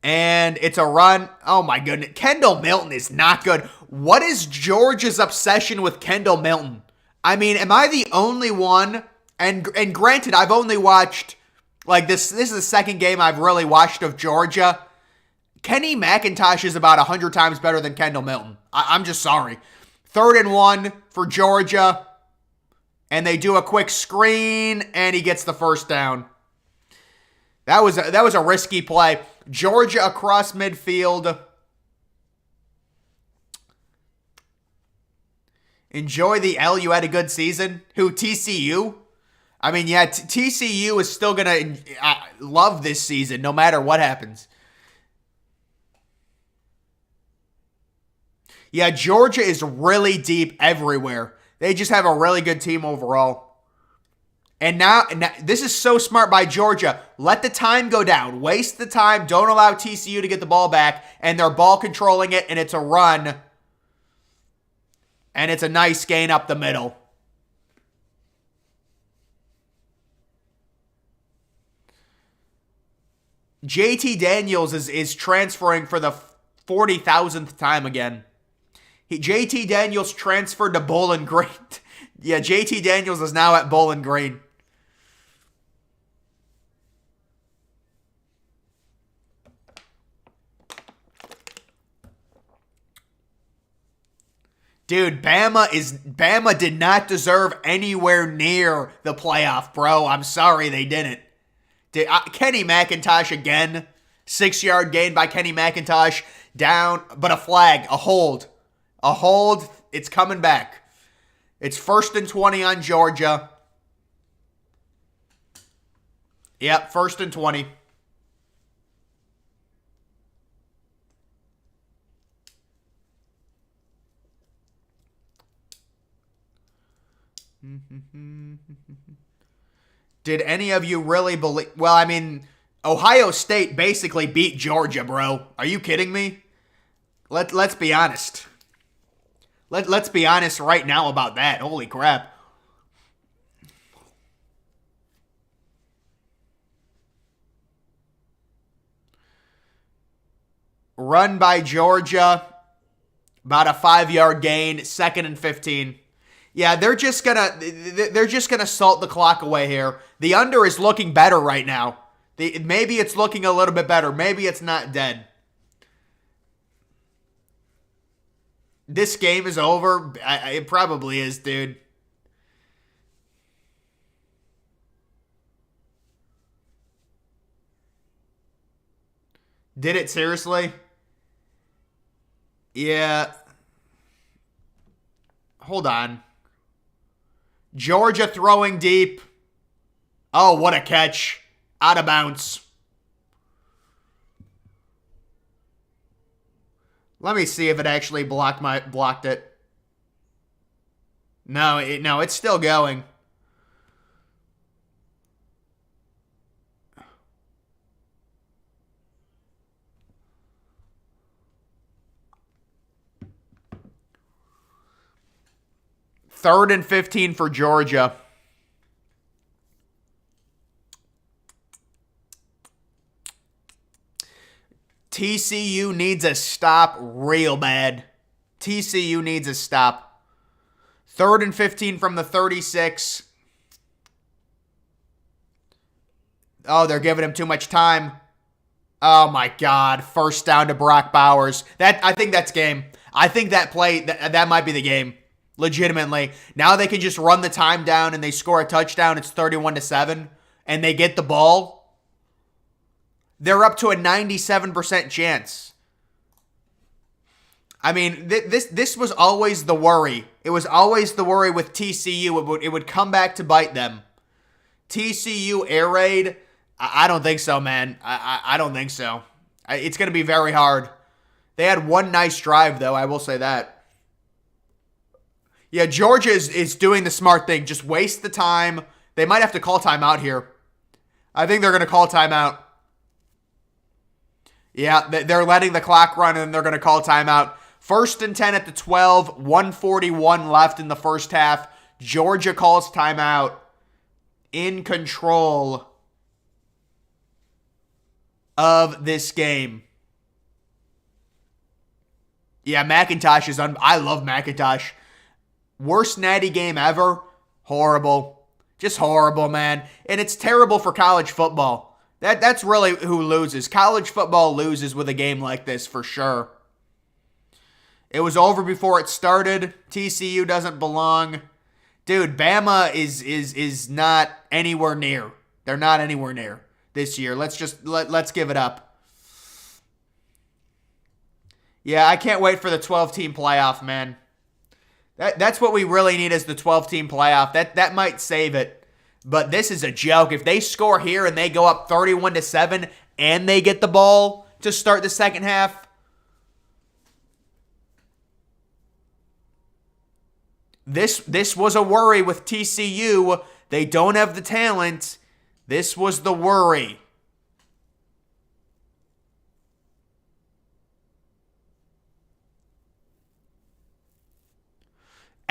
And it's a run. Oh my goodness. Kendall Milton is not good. What is Georgia's obsession with Kendall Milton? I mean, am I the only one And granted, I've only watched, like, this is the second game I've really watched of Georgia. Kenny McIntosh is about 100 times better than Kendall Milton. I'm just sorry. 3rd and 1 for Georgia. And they do a quick screen, and he gets the first down. That was a risky play. Georgia across midfield. Enjoy the L. You had a good season. Who, TCU? I mean, yeah, TCU is still going to love this season no matter what happens. Yeah, Georgia is really deep everywhere. They just have a really good team overall. And now, this is so smart by Georgia. Let the time go down. Waste the time. Don't allow TCU to get the ball back. And they're ball controlling it, and it's a run. And it's a nice gain up the middle. JT Daniels is transferring for the 40,000th time again. JT Daniels transferred to Bowling Green. Yeah, JT Daniels is now at Bowling Green. Dude, Bama did not deserve anywhere near the playoff, bro. I'm sorry they didn't. Kenny McIntosh again. 6-yard gain by Kenny McIntosh. Down, but a flag, a hold. A hold, it's coming back. It's 1st and 20 on Georgia. Yep, 1st and 20. Did any of you really believe... Well, I mean, Ohio State basically beat Georgia, bro. Are you kidding me? Let's be honest. Let's be honest right now about that. Holy crap. Run by Georgia. About a 5-yard gain. 2nd and 15. Yeah, they're just gonna salt the clock away here. The under is looking better right now. Maybe it's looking a little bit better. Maybe it's not dead. This game is over. It probably is, dude. Did it seriously? Yeah. Hold on. Georgia throwing deep. Oh, what a catch. Out of bounds. Let me see if it actually blocked it. No, it's still going. Third and 15 for Georgia. TCU needs a stop real bad. TCU needs a stop. 3rd and 15 from the 36. Oh, they're giving him too much time. Oh my God. First down to Brock Bowers. I think that's game. I think that play, that might be the game. Legitimately. Now they can just run the time down and they score a touchdown. It's 31-7. And they get the ball. They're up to a 97% chance. I mean, this was always the worry. It was always the worry with TCU. It would come back to bite them. TCU air raid? I don't think so, man. I don't think so. It's going to be very hard. They had one nice drive, though. I will say that. Yeah, Georgia is doing the smart thing. Just waste the time. They might have to call timeout here. I think they're going to call timeout. Yeah, they're letting the clock run and they're going to call timeout. 1st and 10 at the 12, 1:41 left in the first half. Georgia calls timeout. In control of this game. Yeah, McIntosh I love McIntosh. Worst Natty game ever. Horrible. Just horrible, man. And it's terrible for college football. That's really who loses. College football loses with a game like this for sure. It was over before it started. TCU doesn't belong. Dude, Bama is not anywhere near. They're not anywhere near this year. Let's give it up. Yeah, I can't wait for the 12-team playoff, man. That's what we really need is the 12-team playoff. That might save it. But this is a joke. If they score here and they go up 31-7 and they get the ball to start the second half, this was a worry with TCU. They don't have the talent. This was the worry.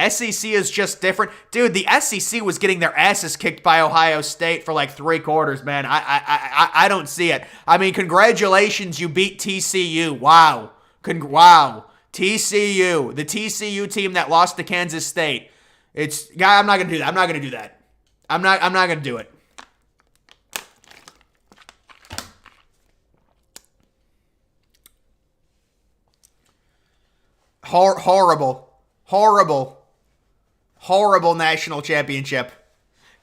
SEC is just different. Dude, the SEC was getting their asses kicked by Ohio State for like 3 quarters, man. I don't see it. I mean, congratulations, you beat TCU. Wow. Wow. TCU. The TCU team that lost to Kansas State. I'm not going to do that. I'm not going to do that. I'm not going to do it. Horrible national championship.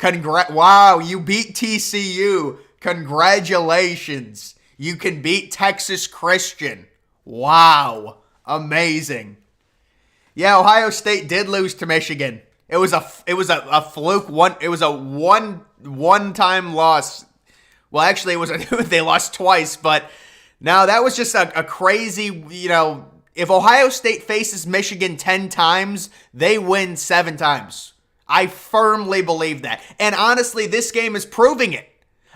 Wow, you beat TCU. Congratulations. You can beat Texas Christian. Wow. Amazing. Yeah, Ohio State did lose to Michigan. It was a fluke. It was a one-time loss. Well, actually, they lost twice, but no, that was just a crazy, if Ohio State faces Michigan 10 times, they win 7 times. I firmly believe that. And honestly, this game is proving it.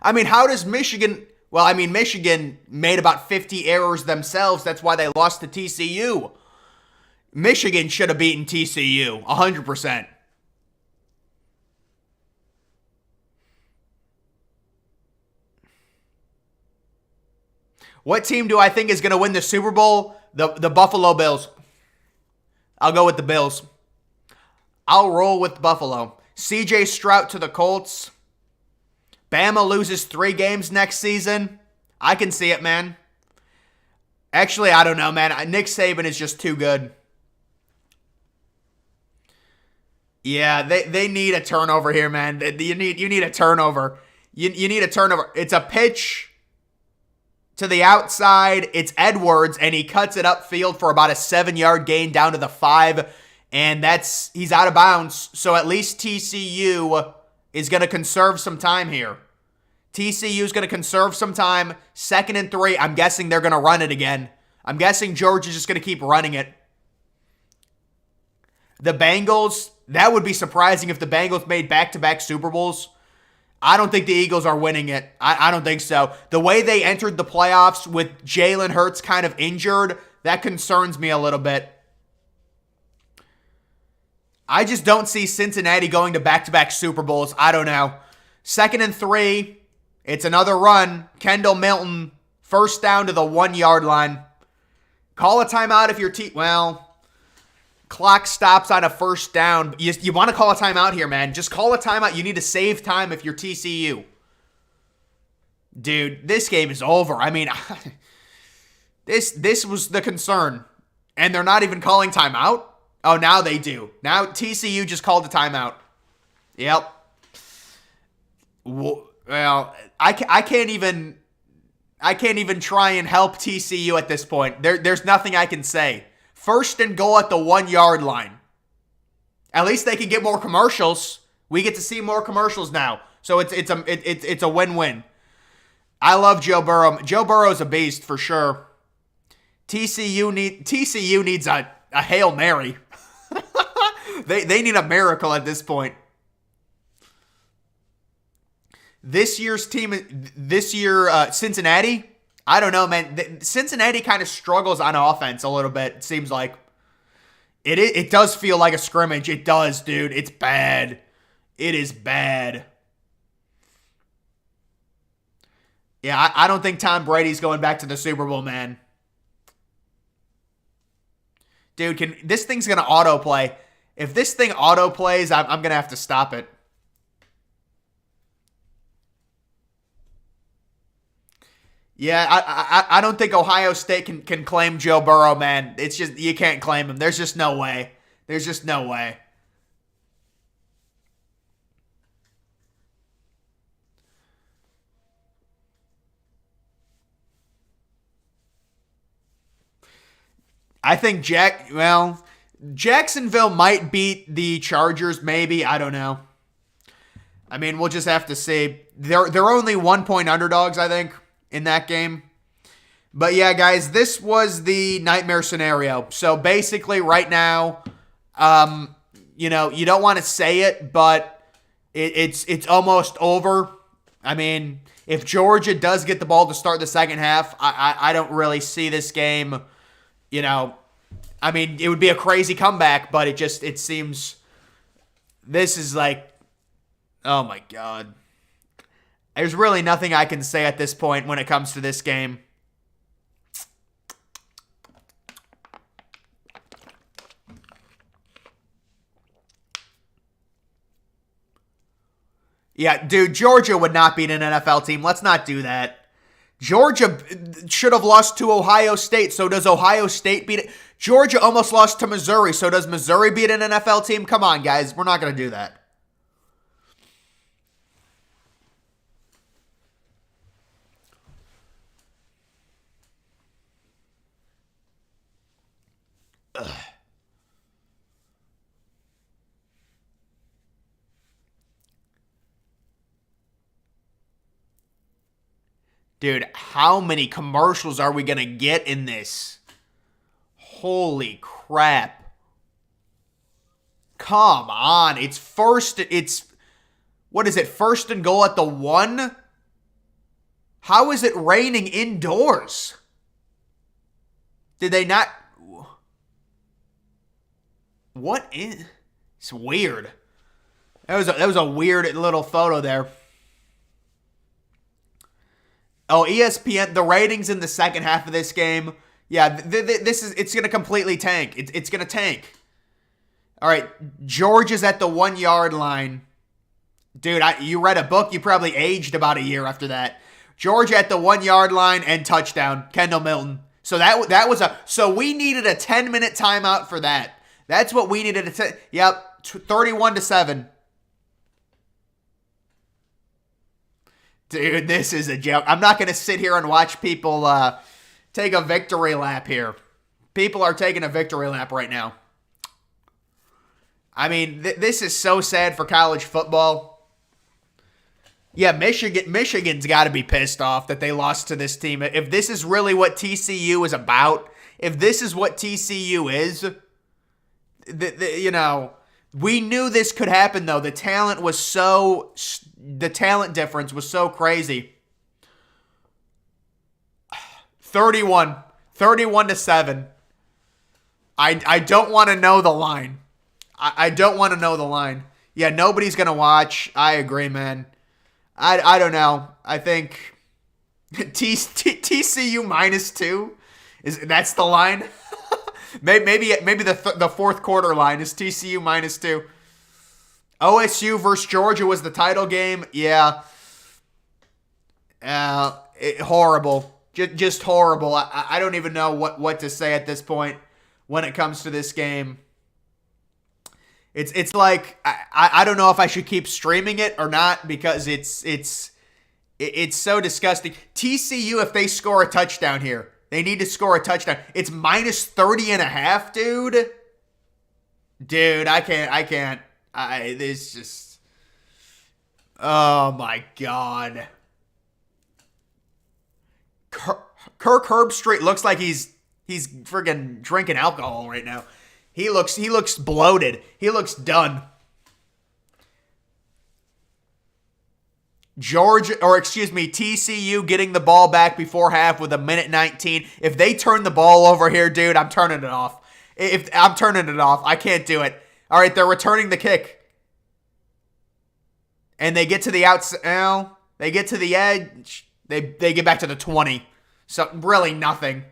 I mean, how does Michigan... Well, I mean, Michigan made about 50 errors themselves. That's why they lost to TCU. Michigan should have beaten TCU 100%. What team do I think is going to win the Super Bowl? The Buffalo Bills. I'll go with the Bills. I'll roll with Buffalo. CJ Stroud to the Colts. Bama loses 3 games next season. I can see it, man. Actually, I don't know, man. Nick Saban is just too good. Yeah, they need a turnover here, man. You need a turnover. You need a turnover. It's a pitch to the outside. It's Edwards, and he cuts it upfield for about a 7-yard gain down to the 5, and he's out of bounds. So at least TCU is going to conserve some time here. TCU is going to conserve some time. 2nd and 3. I'm guessing they're going to run it again. I'm guessing Georgia's just going to keep running it. The Bengals, that would be surprising if the Bengals made back-to-back Super Bowls. I don't think the Eagles are winning it. I don't think so. The way they entered the playoffs with Jalen Hurts kind of injured, that concerns me a little bit. I just don't see Cincinnati going to back-to-back Super Bowls. I don't know. 2nd and 3. It's another run. Kendall Milton, first down to the 1-yard line. Call a timeout if your team... Well, clock stops on a first down. You want to call a timeout here, man. Just call a timeout. You need to save time if you're TCU. Dude, this game is over. I mean, this was the concern. And they're not even calling timeout? Oh, now they do. Now TCU just called a timeout. Yep. Well, I can't even try and help TCU at this point. There's nothing I can say. 1st and goal at the 1-yard line. At least they can get more commercials. We get to see more commercials now. So it's a win-win. I love Joe Burrow. Joe Burrow's a beast for sure. TCU needs a Hail Mary. They need a miracle at this point. This year, Cincinnati, I don't know, man. Cincinnati kind of struggles on offense a little bit, it seems like. It does feel like a scrimmage. It does, dude. It's bad. It is bad. Yeah, I don't think Tom Brady's going back to the Super Bowl, man. Dude, this thing's going to autoplay. If this thing autoplays, I'm going to have to stop it. Yeah, I don't think Ohio State can claim Joe Burrow, man. It's just, you can't claim him. There's just no way. There's just no way. I think Jacksonville might beat the Chargers, maybe. I don't know. I mean, we'll just have to see. They're only 1-point underdogs, I think, in that game. But yeah, guys, this was the nightmare scenario. So basically, right now, you don't want to say it, but it's almost over. I mean, if Georgia does get the ball to start the second half, I don't really see this game. I mean, it would be a crazy comeback, but it seems this is like, oh my God. There's really nothing I can say at this point when it comes to this game. Yeah, dude, Georgia would not beat an NFL team. Let's not do that. Georgia should have lost to Ohio State, so does Ohio State beat it? Georgia almost lost to Missouri, so does Missouri beat an NFL team? Come on, guys. We're not going to do that. Ugh. Dude, how many commercials are we going to get in this? Holy crap. Come on. What is it? First and goal at the 1? How is it raining indoors? Did they not? What is? It's weird. That was a weird little photo there. Oh, ESPN, the ratings in the second half of this game. Yeah, it's going to completely tank. It's going to tank. All right, Georgia's at the 1-yard line. Dude, you read a book, you probably aged about a year after that. Georgia at the 1-yard line and touchdown, Kendall Milton. So so we needed a 10-minute timeout for that. That's what we needed to. Yep, 31-7. Dude, this is a joke. I'm not going to sit here and watch people take a victory lap here. People are taking a victory lap right now. I mean, this is so sad for college football. Yeah, Michigan's got to be pissed off that they lost to this team. If this is really what TCU is about, if this is what TCU is, we knew this could happen, though. The talent difference was so crazy. 31-7. I don't want to know the line. I don't want to know the line. Yeah, nobody's going to watch. I agree, man. I don't know. I think TCU -2 that's the line. maybe the fourth quarter line is TCU -2. OSU versus Georgia was the title game. Yeah. Horrible. Just horrible. I don't even know what to say at this point when it comes to this game. It's like I don't know if I should keep streaming it or not because it's so disgusting. TCU, if they score a touchdown here, they need to score a touchdown. It's -30.5, dude. Dude, I can't. This just. Oh my God. Kirk Herbstreit looks like he's friggin' drinking alcohol right now. He looks bloated. He looks done. TCU getting the ball back before half with 1:19. If they turn the ball over here, dude, I'm turning it off. I'm turning it off. I can't do it. All right, they're returning the kick. And they get to the outside. They get to the edge. They get back to the 20. So really nothing.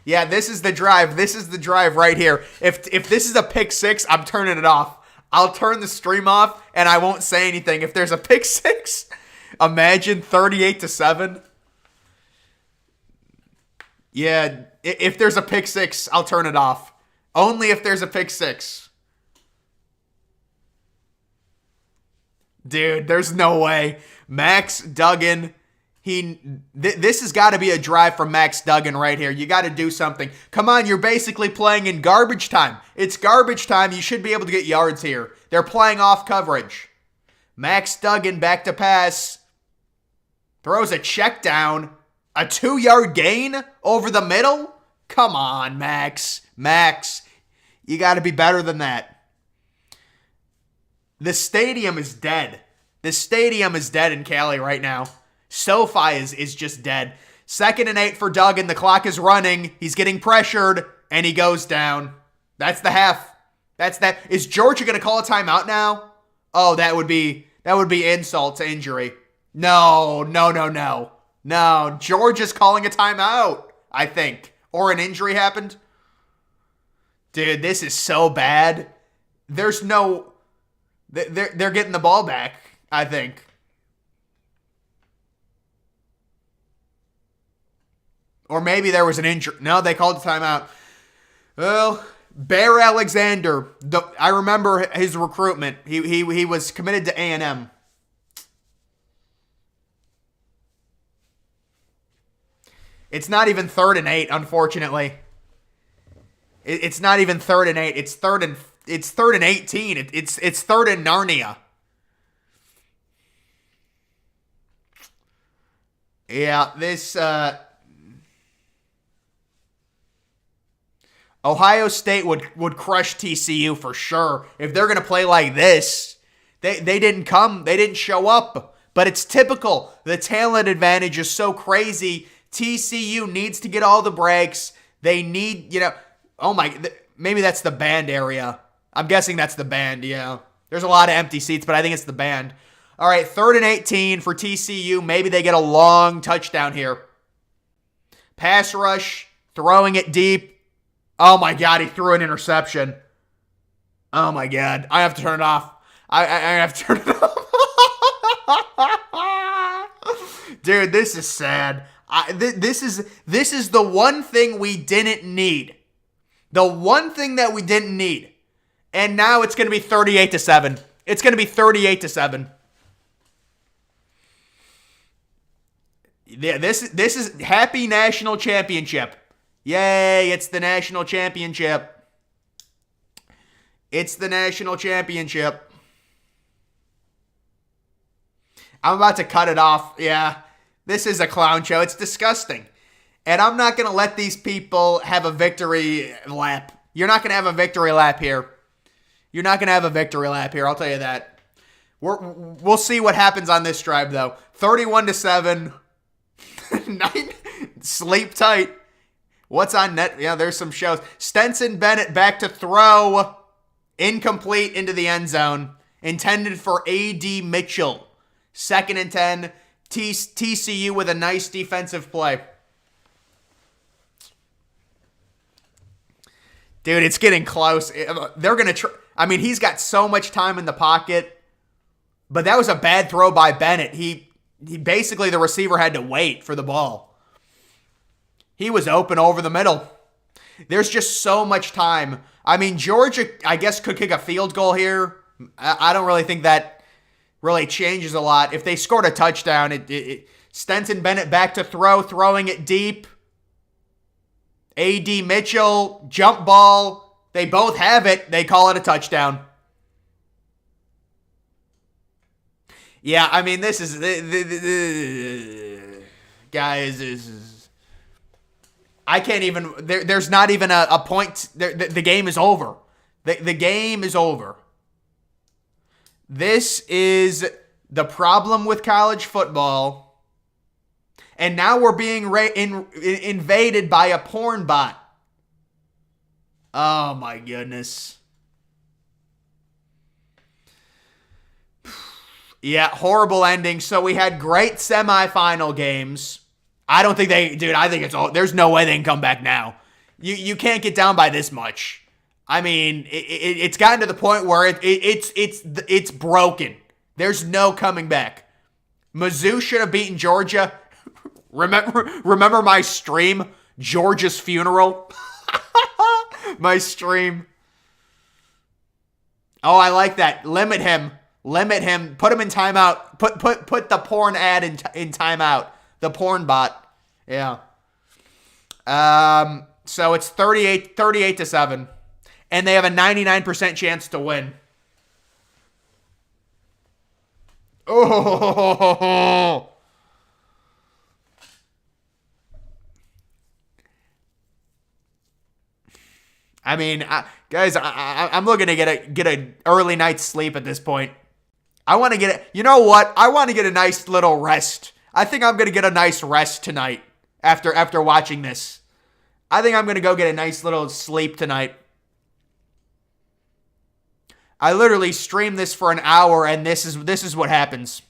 Yeah, this is the drive. This is the drive right here. If this is a pick six, I'm turning it off. I'll turn the stream off and I won't say anything. If there's a pick six, imagine 38-7. Yeah, if there's a pick six, I'll turn it off. Only if there's a pick six. Dude, there's no way. Max Duggan, this has got to be a drive from Max Duggan right here. You got to do something. Come on, you're basically playing in garbage time. It's garbage time. You should be able to get yards here. They're playing off coverage. Max Duggan back to pass. Throws a check down. A 2-yard gain over the middle? Come on, Max. Max, you got to be better than that. The stadium is dead. The stadium is dead in Cali right now. SoFi is just dead. 2nd and 8 for Duggan. The clock is running. He's getting pressured, and he goes down. That's the half. That's that. Is Georgia going to call a timeout now? Oh, that would be insult to injury. No. No, Georgia's calling a timeout, I think. Or an injury happened. Dude, this is so bad. There's no... They're getting the ball back, I think. Or maybe there was an injury. No, they called a timeout. Well, Bear Alexander. I remember his recruitment. He was committed to A&M. It's not even 3rd and 8, unfortunately. It's not even 3rd and 8. It's 3rd and 18. It's 3rd and Narnia. Yeah, this Ohio State would crush TCU for sure. If they're gonna play like this, they didn't come, they didn't show up. But it's typical. The talent advantage is so crazy. TCU needs to get all the breaks. They need, maybe that's the band area. I'm guessing that's the band, yeah. There's a lot of empty seats, but I think it's the band. All right, 3rd and 18 for TCU. Maybe they get a long touchdown here. Pass rush, throwing it deep. Oh my God, he threw an interception. Oh my God, I have to turn it off. I have to turn it off. Dude, this is sad. This is the one thing we didn't need. The one thing that we didn't need. And now it's going to be 38-7. It's going to be 38-7. Yeah, this is happy national championship. Yay, it's the national championship. It's the national championship. I'm about to cut it off. Yeah. This is a clown show. It's disgusting. And I'm not going to let these people have a victory lap. You're not going to have a victory lap here. You're not going to have a victory lap here. I'll tell you that. We'll see what happens on this drive, though. 31-7. 9. Sleep tight. What's on net? Yeah, there's some shows. Stetson Bennett back to throw. Incomplete into the end zone. Intended for A.D. Mitchell. 2nd and 10. TCU with a nice defensive play. Dude, it's getting close. They're going to try. I mean, he's got so much time in the pocket. But that was a bad throw by Bennett. He basically, the receiver had to wait for the ball. He was open over the middle. There's just so much time. I mean, Georgia, I guess, could kick a field goal here. I don't really think that really changes a lot. If they scored a touchdown, Stetson Bennett back to throw, throwing it deep. A.D. Mitchell, jump ball. They both have it. They call it a touchdown. Yeah, I mean, this is... guys, I can't even... There's not even a point... The game is over. The game is over. This is the problem with college football. And now we're being invaded by a porn bot. Oh my goodness. Yeah, horrible ending. So we had great semifinal games. I don't think I think it's all, there's no way they can come back now. You can't get down by this much. I mean, it's gotten to the point where it's broken. There's no coming back. Mizzou should have beaten Georgia. Remember my stream? Georgia's funeral. My stream. Oh, I like that. Limit him. Limit him. Put him in timeout. Put the porn ad in timeout. The porn bot. Yeah. So it's 38-7. And they have a 99% chance to win. Oh. I mean, guys, I'm looking to get a early night's sleep at this point. I want to get it. You know what? I want to get a nice little rest. I think I'm gonna get a nice rest tonight after watching this. I think I'm gonna go get a nice little sleep tonight. I literally streamed this for an hour, and this is what happens.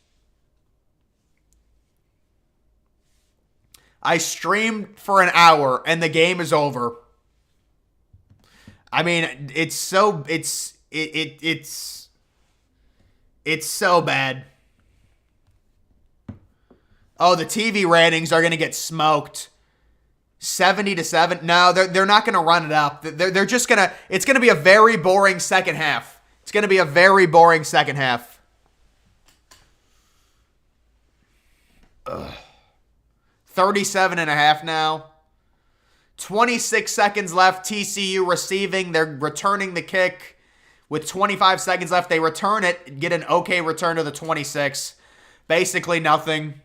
I streamed for an hour, and the game is over. I mean, it's so bad. Oh, the TV ratings are gonna get smoked. 70-7. No, they're not gonna run it up. They're just gonna. It's gonna be a very boring second half. It's gonna be a very boring second half. Ugh. 37.5 now. 26 seconds left. TCU receiving. They're returning the kick. With 25 seconds left, they return it. Get an okay return to the 26. Basically nothing.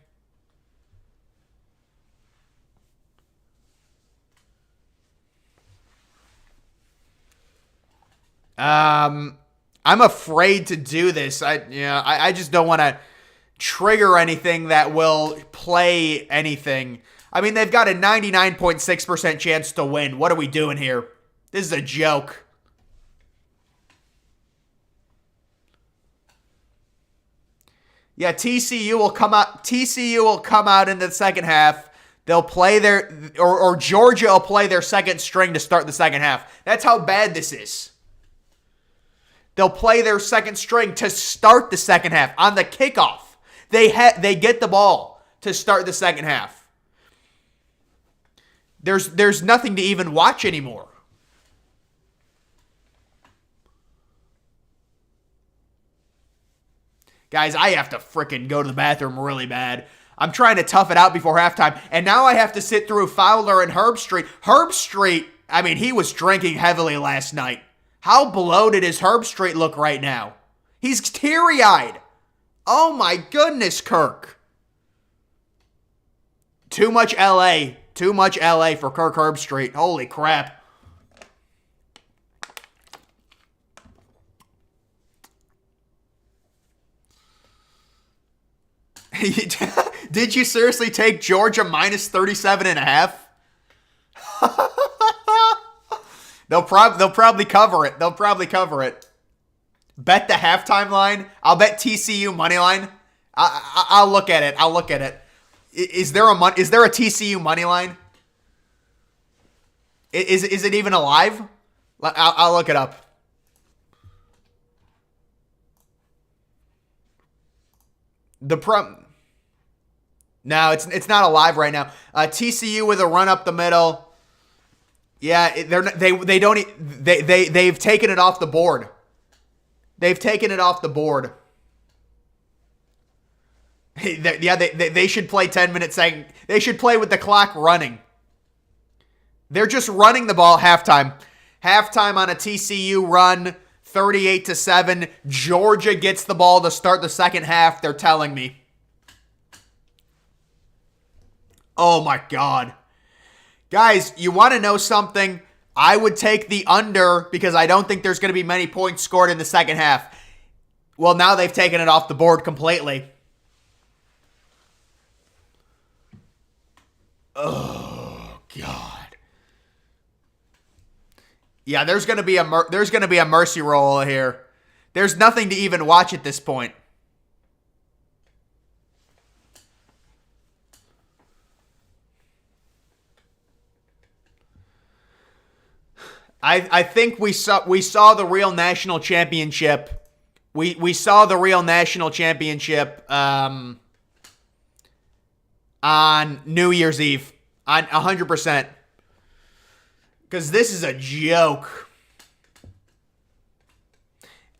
I'm afraid to do this. I just don't want to trigger anything that will play anything. I mean, they've got a 99.6% chance to win. What are we doing here? This is a joke. Yeah, TCU will come out. TCU will come out in the second half. They'll play or Georgia will play their second string to start the second half. That's how bad this is. They'll play their second string to start the second half on the kickoff. They get the ball to start the second half. There's nothing to even watch anymore. Guys, I have to freaking go to the bathroom really bad. I'm trying to tough it out before halftime, and now I have to sit through Fowler and Herbstreit. Herbstreit, I mean, he was drinking heavily last night. How bloated does Herbstreit look right now? He's teary-eyed. Oh my goodness, Kirk. Too much LA. Too much LA for Kirk Herbstreit. Holy crap. Did you seriously take Georgia minus 37.5? They'll probably cover it. They'll probably cover it. Bet the halftime line. I'll bet TCU money line. I'll look at it. I'll look at it. Is there a TCU money line? Is it even alive? I'll look it up. No, it's not alive right now. TCU with a run up the middle. Yeah, they've taken it off the board. They've taken it off the board. Yeah, they should play 10-minute second. They should play with the clock running. They're just running the ball halftime. Halftime on a TCU run, 38-7. Georgia gets the ball to start the second half, they're telling me. Oh my God. Guys, you want to know something? I would take the under because I don't think there's going to be many points scored in the second half. Well, now they've taken it off the board completely. Oh God. Yeah, there's going to be a mercy roll here. There's nothing to even watch at this point. I think we saw the real national championship. We saw the real national championship on New Year's Eve. On 100%. because this is a joke.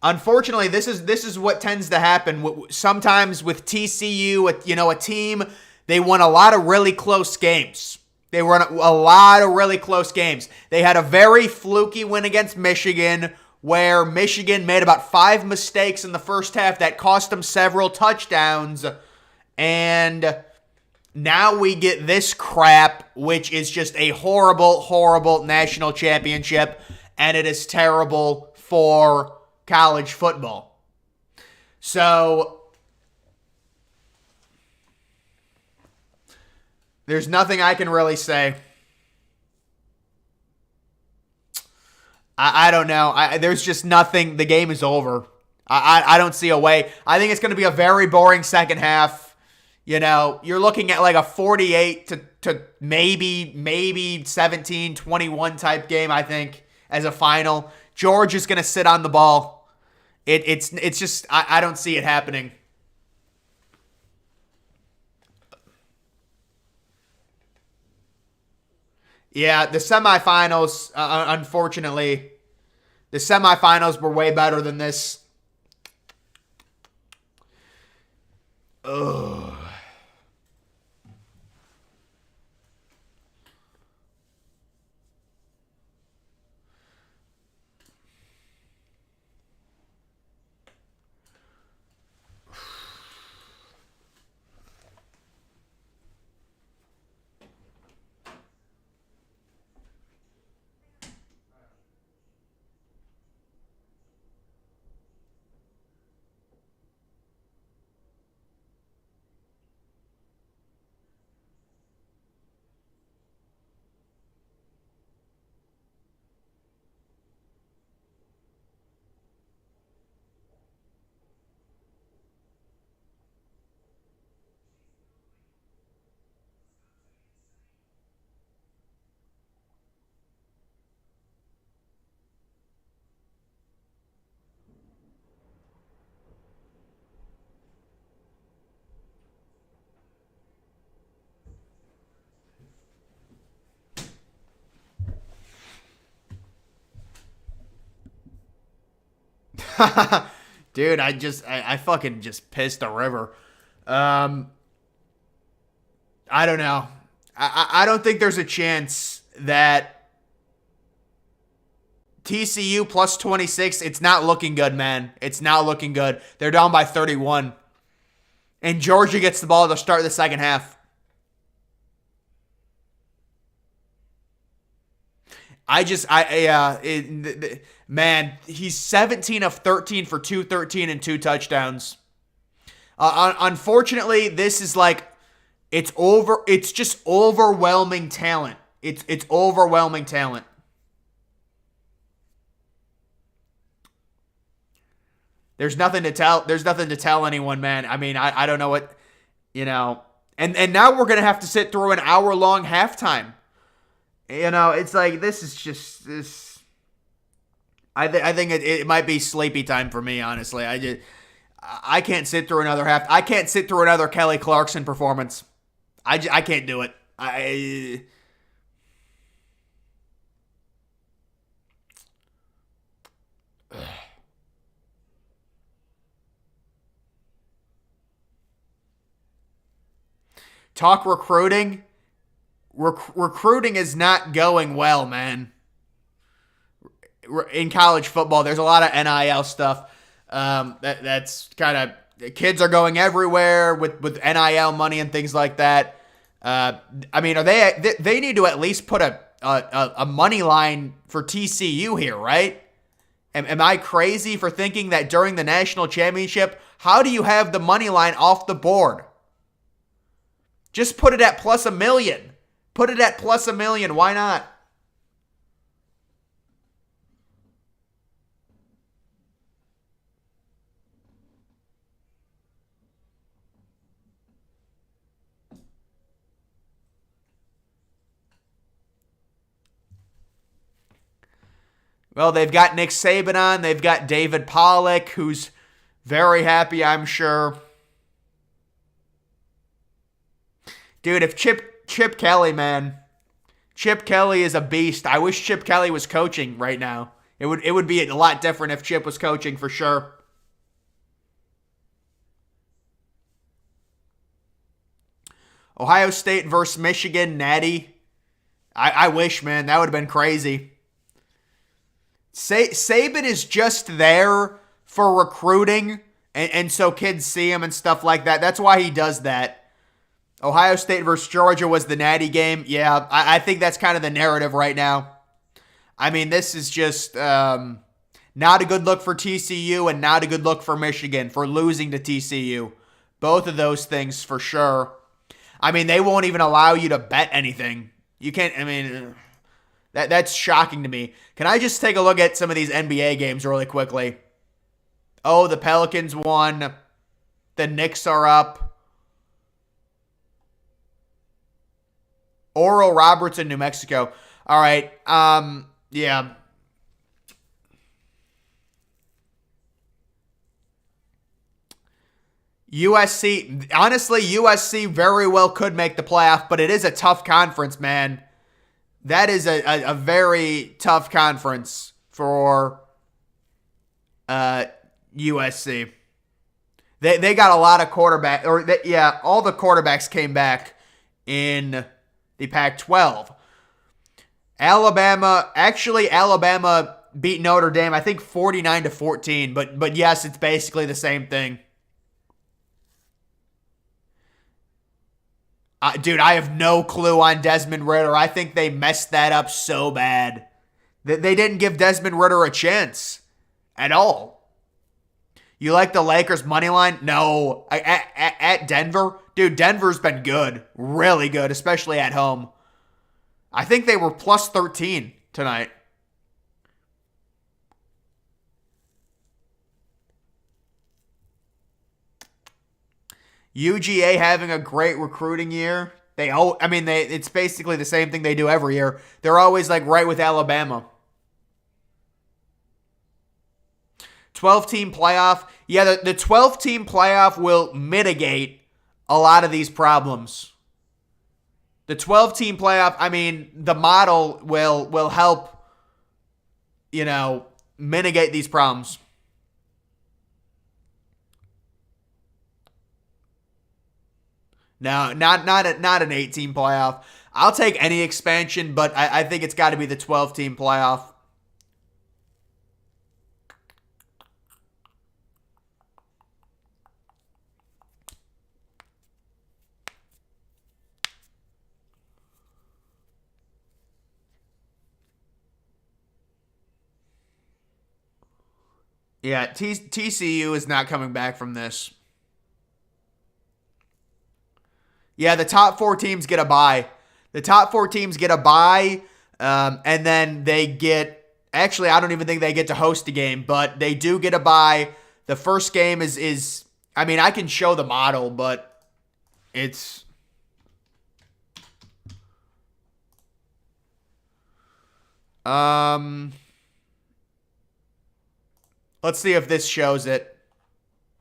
Unfortunately, this is what tends to happen sometimes with TCU. A team, they won a lot of really close games. They won a lot of really close games. They had a very fluky win against Michigan, where Michigan made about 5 mistakes in the first half that cost them several touchdowns. And now we get this crap, which is just a horrible, horrible national championship, and it is terrible for college football. So there's nothing I can really say. I don't know. There's just nothing. The game is over. I don't see a way. I think it's going to be a very boring second half. You're looking at like a 48 to maybe 17-21 type game, I think, as a final. Georgia's going to sit on the ball. It's just, I don't see it happening. Yeah, the semifinals, unfortunately, the semifinals were way better than this. Ugh. Dude, I fucking just pissed a river. I don't know. I don't think there's a chance that TCU plus 26, it's not looking good, man. It's not looking good. They're down by 31. And Georgia gets the ball to start the second half. Man, he's 17 of 13 for 213 and 2 touchdowns. Unfortunately, this is like, it's just overwhelming talent. It's overwhelming talent. There's nothing to tell anyone, man. I mean, I don't know what, and now we're going to have to sit through an hour-long halftime. It's like, this is just this. I think it might be sleepy time for me, honestly. I can't sit through another half. I can't sit through another Kelly Clarkson performance. I can't do it. Talk recruiting. Recruiting is not going well, man. In college football, there's a lot of NIL stuff. That's kind of, kids are going everywhere with NIL money and things like that. I mean, they need to at least put a money line for TCU here, right? Am I crazy for thinking that during the national championship, how do you have the money line off the board? Just put it at plus $1 million. Put it at plus $1 million. Why not? Well, they've got Nick Saban on. They've got David Pollack, who's very happy, I'm sure. Dude, if Chip Kelly, man, Chip Kelly is a beast. I wish Chip Kelly was coaching right now. It would be a lot different if Chip was coaching for sure. Ohio State versus Michigan, natty. I wish, man. That would have been crazy. Saban is just there for recruiting, and so kids see him and stuff like that. That's why he does that. Ohio State versus Georgia was the natty game. Yeah, I think that's kind of the narrative right now. I mean, this is just not a good look for TCU and not a good look for Michigan for losing to TCU. Both of those things for sure. I mean, they won't even allow you to bet anything. You can't, I mean, that's shocking to me. Can I just take a look at some of these NBA games really quickly? Oh, the Pelicans won. The Knicks are up. Oral Roberts in New Mexico. All right. Yeah. USC, honestly, USC very well could make the playoff, but it is a tough conference, man. That is a very tough conference for USC. They got a lot of quarterback, all the quarterbacks came back in the Pac-12. Alabama beat Notre Dame, I think 49-14, but yes, it's basically the same thing. Dude, I have no clue on Desmond Ridder. I think they messed that up so bad. They didn't give Desmond Ridder a chance at all. You like the Lakers money line? No. At Denver? Dude, Denver's been good. Really good, especially at home. I think they were plus 13 tonight. UGA having a great recruiting year. It's basically the same thing they do every year. They're always like right with Alabama. 12-team playoff. Yeah, the 12-team playoff will mitigate a lot of these problems. The 12-team playoff, the model will help, mitigate these problems. No, not an 8-team playoff. I'll take any expansion, but I think it's got to be the 12-team playoff. Yeah, TCU is not coming back from this. Yeah, the top 4 teams get a bye. The top 4 teams get a bye, and then they get... Actually, I don't even think they get to host a game, but they do get a bye. The first game is I can show the model, but it's... Let's see if this shows it.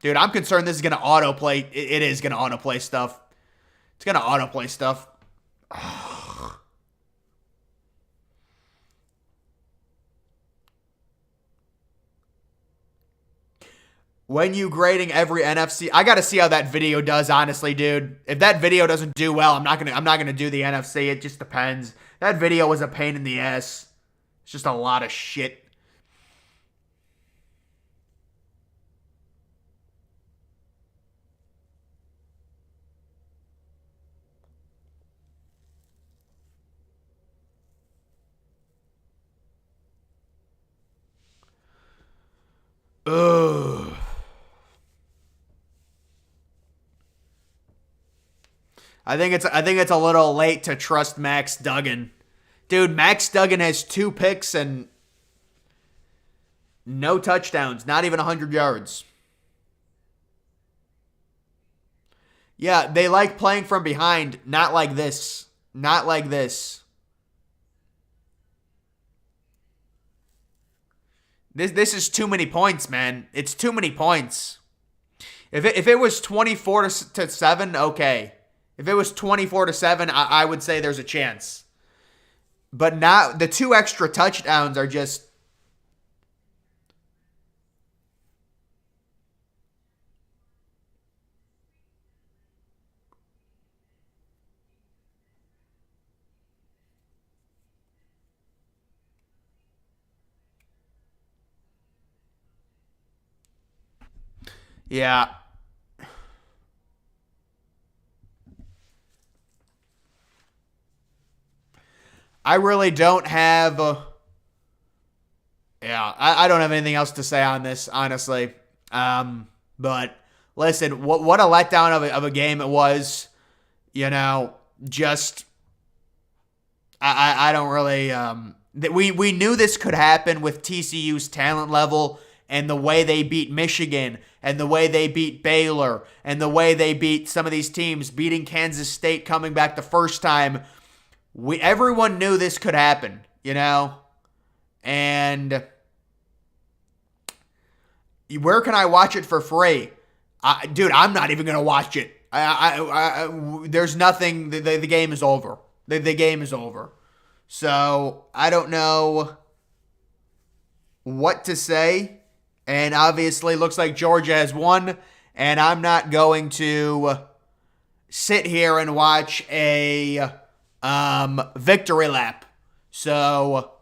Dude, I'm concerned this is going to autoplay. It is going to autoplay stuff. It's going to autoplay stuff. When you grading every NFC, I got to see how that video does, honestly, dude. If that video doesn't do well, I'm not going to do the NFC. It just depends. That video was a pain in the ass. It's just a lot of shit. Ugh. I think it's a little late to trust Max Duggan. Dude, Max Duggan has 2 picks and no touchdowns, not even 100 yards. Yeah, they like playing from behind, not like this. Not like this. This is too many points, man. It's too many points. If it was 24-7, okay. If it was 24-7, I would say there's a chance. But now the 2 extra touchdowns are just. Yeah. I really don't have. I don't have anything else to say on this, honestly. But listen, what a letdown of a game it was. Just I don't really. We knew this could happen with TCU's talent level and the way they beat Michigan and the way they beat Baylor and the way they beat some of these teams, beating Kansas State coming back the first time. Everyone knew this could happen, and where can I watch it for free? Dude, I'm not even going to watch it. There's nothing. The game is over. The game is over. So I don't know what to say. And obviously, looks like Georgia has won. And I'm not going to sit here and watch a victory lap. So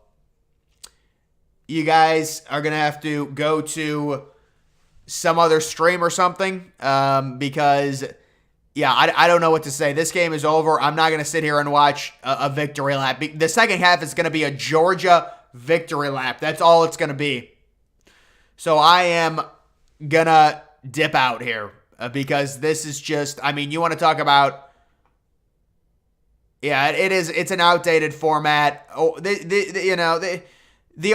you guys are going to have to go to some other stream or something because, I don't know what to say. This game is over. I'm not going to sit here and watch a victory lap. The second half is going to be a Georgia victory lap. That's all it's going to be. So I am going to dip out here because this is just, you want to talk about, it's an outdated format. Oh, the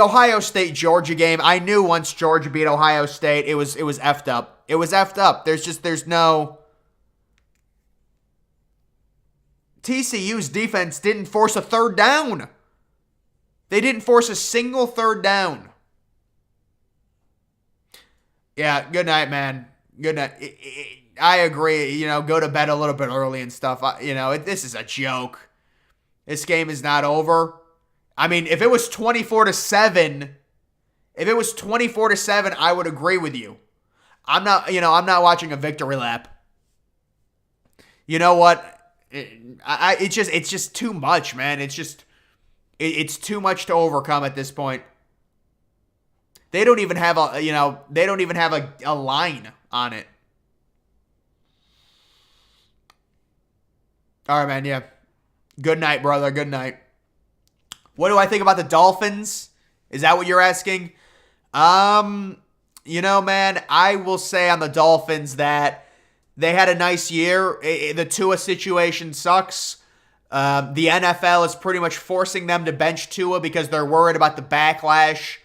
Ohio State-Georgia game, I knew once Georgia beat Ohio State, it was effed up. It was effed up. There's no... TCU's defense didn't force a third down. They didn't force a single third down. Yeah, good night, man. Good night. I agree, go to bed a little bit early and stuff. This is a joke. This game is not over. If it was 24-7, I would agree with you. I'm not watching a victory lap. You know what? It's just too much, man. It's too much to overcome at this point. They don't even have a line on it. All right, man. Yeah. Good night, brother. Good night. What do I think about the Dolphins? Is that what you're asking? Man, I will say on the Dolphins that they had a nice year. The Tua situation sucks. The NFL is pretty much forcing them to bench Tua because they're worried about the backlash,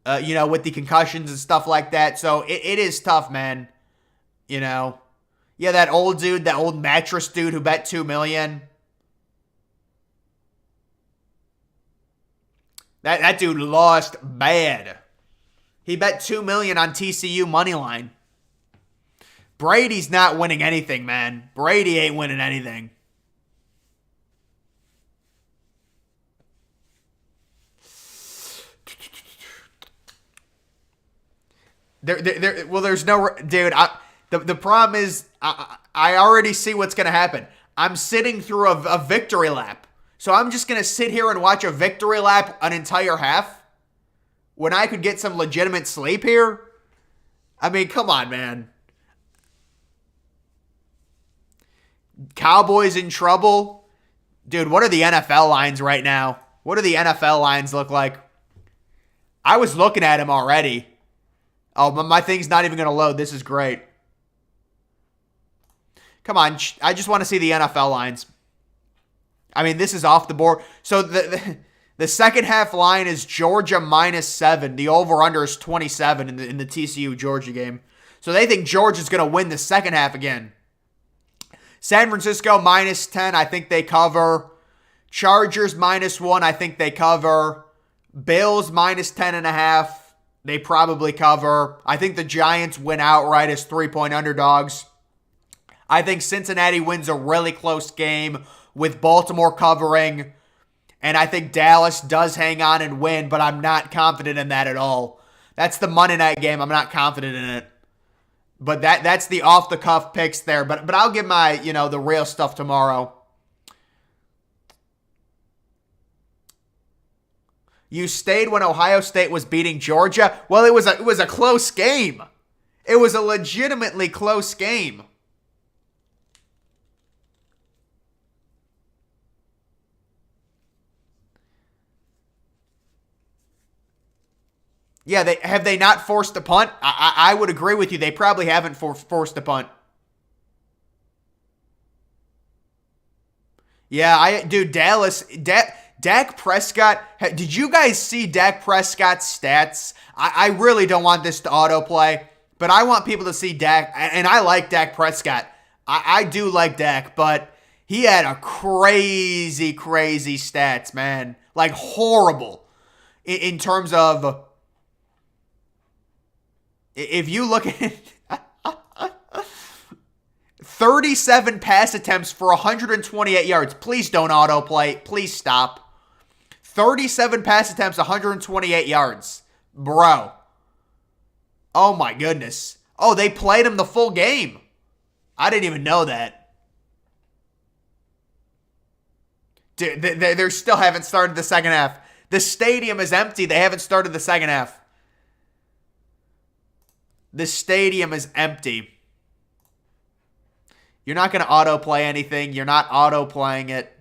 with the concussions and stuff like that. So it is tough, man. Yeah, that old mattress dude who bet $2 million. That dude lost bad. He bet $2 million on TCU money line. Brady's not winning anything, man. Brady ain't winning anything. There's no... Dude, the problem is, I already see what's going to happen. I'm sitting through a victory lap. So I'm just going to sit here and watch a victory lap an entire half when I could get some legitimate sleep here? Come on, man. Cowboys in trouble? Dude, what are the NFL lines right now? What do the NFL lines look like? I was looking at them already. Oh, but my thing's not even going to load. This is great. Come on. I just want to see the NFL lines. This is off the board. So the second half line is Georgia -7. The over-under is 27 in the TCU-Georgia game. So they think Georgia's going to win the second half again. San Francisco -10. I think they cover. Chargers -1. I think they cover. Bills -10.5. They probably cover. I think the Giants win outright as 3-point underdogs. I think Cincinnati wins a really close game with Baltimore covering. And I think Dallas does hang on and win, but I'm not confident in that at all. That's the Monday night game. I'm not confident in it. But that's the off-the-cuff picks there. But I'll give my, the real stuff tomorrow. You stayed when Ohio State was beating Georgia? Well, it was a close game. It was a legitimately close game. Yeah, have they not forced a punt? I would agree with you. They probably haven't forced a punt. Yeah, Dallas, Dak Prescott. Did you guys see Dak Prescott's stats? I really don't want this to autoplay, but I want people to see Dak, and I like Dak Prescott. I do like Dak, but he had a crazy stats, man. Like horrible in terms of... If you look at 37 pass attempts for 128 yards. Please don't autoplay. Please stop. 37 pass attempts, 128 yards. Bro. Oh my goodness. Oh, they played him the full game. I didn't even know that. Dude, they still haven't started the second half. The stadium is empty. They haven't started the second half. The stadium is empty. You're not going to autoplay anything. You're not autoplaying it.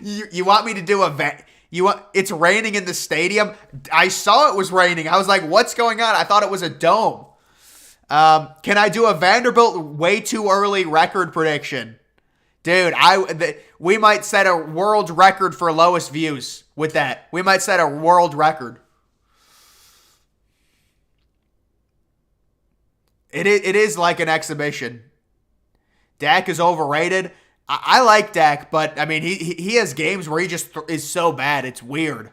You want me to do it's raining in the stadium? I saw it was raining. I was like, what's going on? I thought it was a dome. Can I do a Vanderbilt way too early record prediction? Dude, we might set a world record for lowest views with that. We might set a world record. It is like an exhibition. Dak is overrated. I like Dak, but I mean, he has games where he just is so bad. It's weird.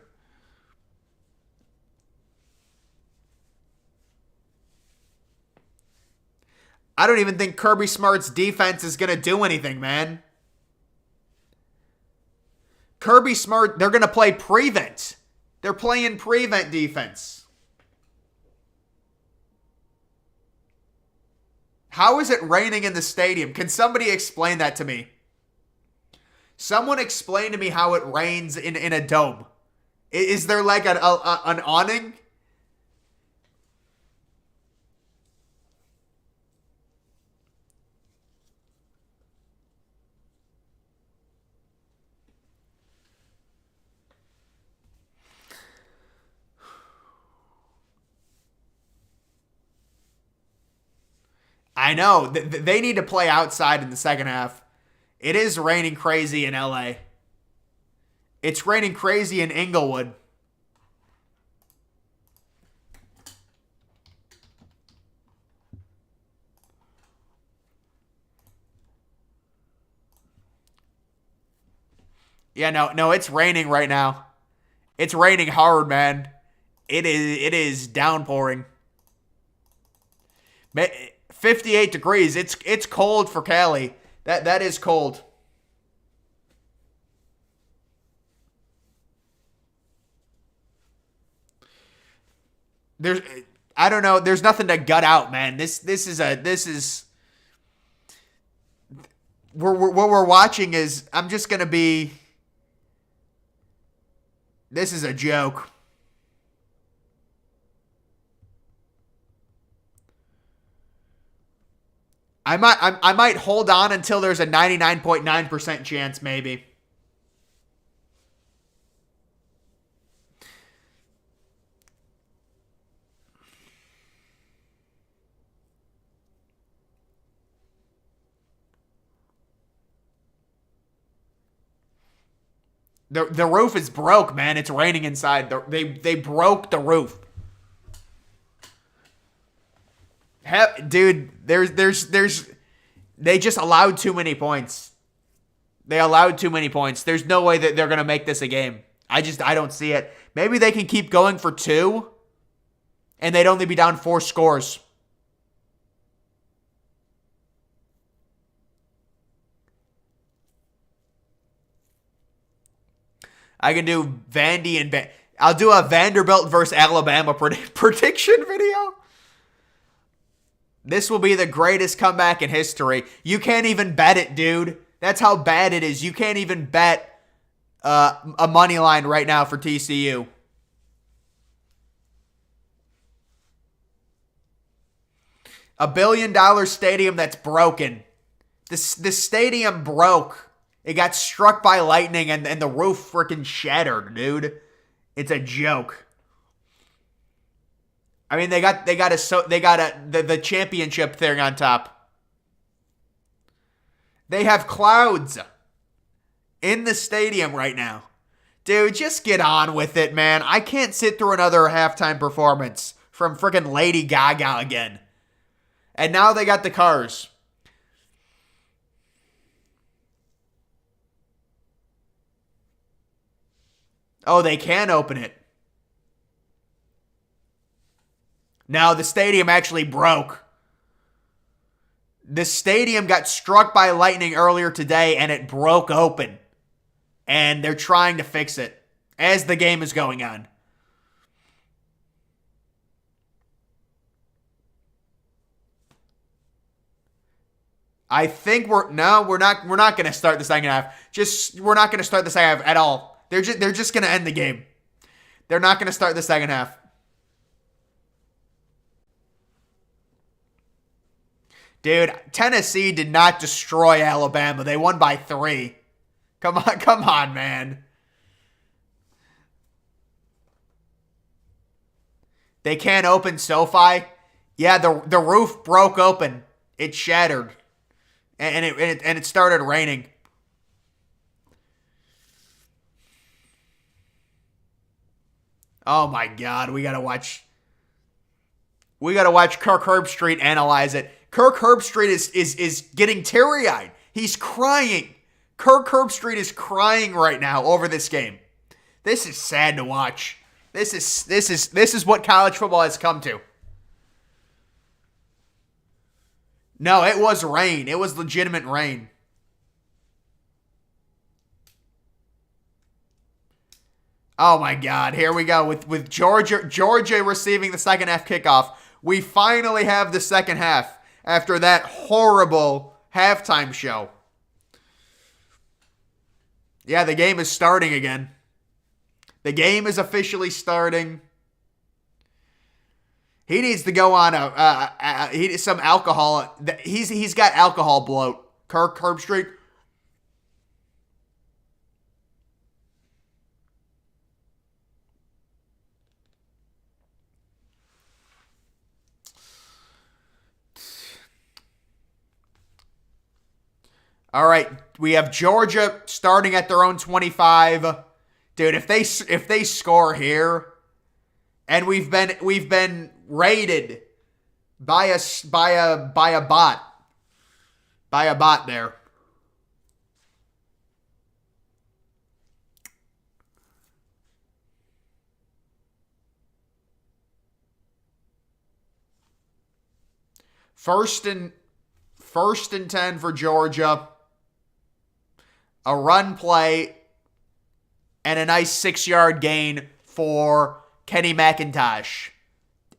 I don't even think Kirby Smart's defense is going to do anything, man. Kirby Smart, they're going to play prevent. They're playing prevent defense. How is it raining in the stadium? Can somebody explain that to me? Someone explain to me how it rains in a dome. Is there like an awning? I know. They need to play outside in the second half. It is raining crazy in LA. It's raining crazy in Inglewood. Yeah, no, it's raining right now. It's raining hard, man. It is downpouring. 58 degrees. It's cold for Cali. That is cold. I don't know. There's nothing to gut out, man. What we're watching is, I'm just gonna be. This is a joke. I might hold on until there's a 99.9% chance, maybe. The roof is broke, man. It's raining inside. They broke the roof. Dude, they just allowed too many points. They allowed too many points. There's no way that they're going to make this a game. I don't see it. Maybe they can keep going for 2, and they'd only be down 4 scores. I can do Vandy and I'll do a Vanderbilt versus Alabama prediction video. This will be the greatest comeback in history. You can't even bet it, dude. That's how bad it is. You can't even bet a money line right now for TCU. $1 billion stadium that's broken. This stadium broke. It got struck by lightning and the roof freaking shattered, dude. It's a joke. I mean, they got the championship thing on top. They have clouds in the stadium right now. Dude, just get on with it, man. I can't sit through another halftime performance from freaking Lady Gaga again. And now they got the cars. Oh, they can open it. Now the stadium actually broke. The stadium got struck by lightning earlier today and it broke open. And they're trying to fix it as the game is going on. I think we're not going to start the second half. We're not going to start the second half at all. They're just going to end the game. They're not going to start the second half. Dude, Tennessee did not destroy Alabama. They won by 3. Come on, man. They can't open SoFi. Yeah, the roof broke open. It shattered. And it started raining. Oh my God, we gotta watch Kirk Herbstreit analyze it. Kirk Herbstreit is getting teary-eyed. He's crying. Kirk Herbstreit is crying right now over this game. This is sad to watch. This is what college football has come to. No, it was rain. It was legitimate rain. Oh my God, here we go with Georgia receiving the second half kickoff. We finally have the second half after that horrible halftime show. Yeah, the game is starting again. The game is officially starting. He needs to go on some alcohol. He's got alcohol bloat. Kirk Herbstreit. All right, we have Georgia starting at their own 25. Dude, if they score here, and we've been raided by a bot there. First and 10 for Georgia. A run play and a nice 6-yard gain for Kenny McIntosh.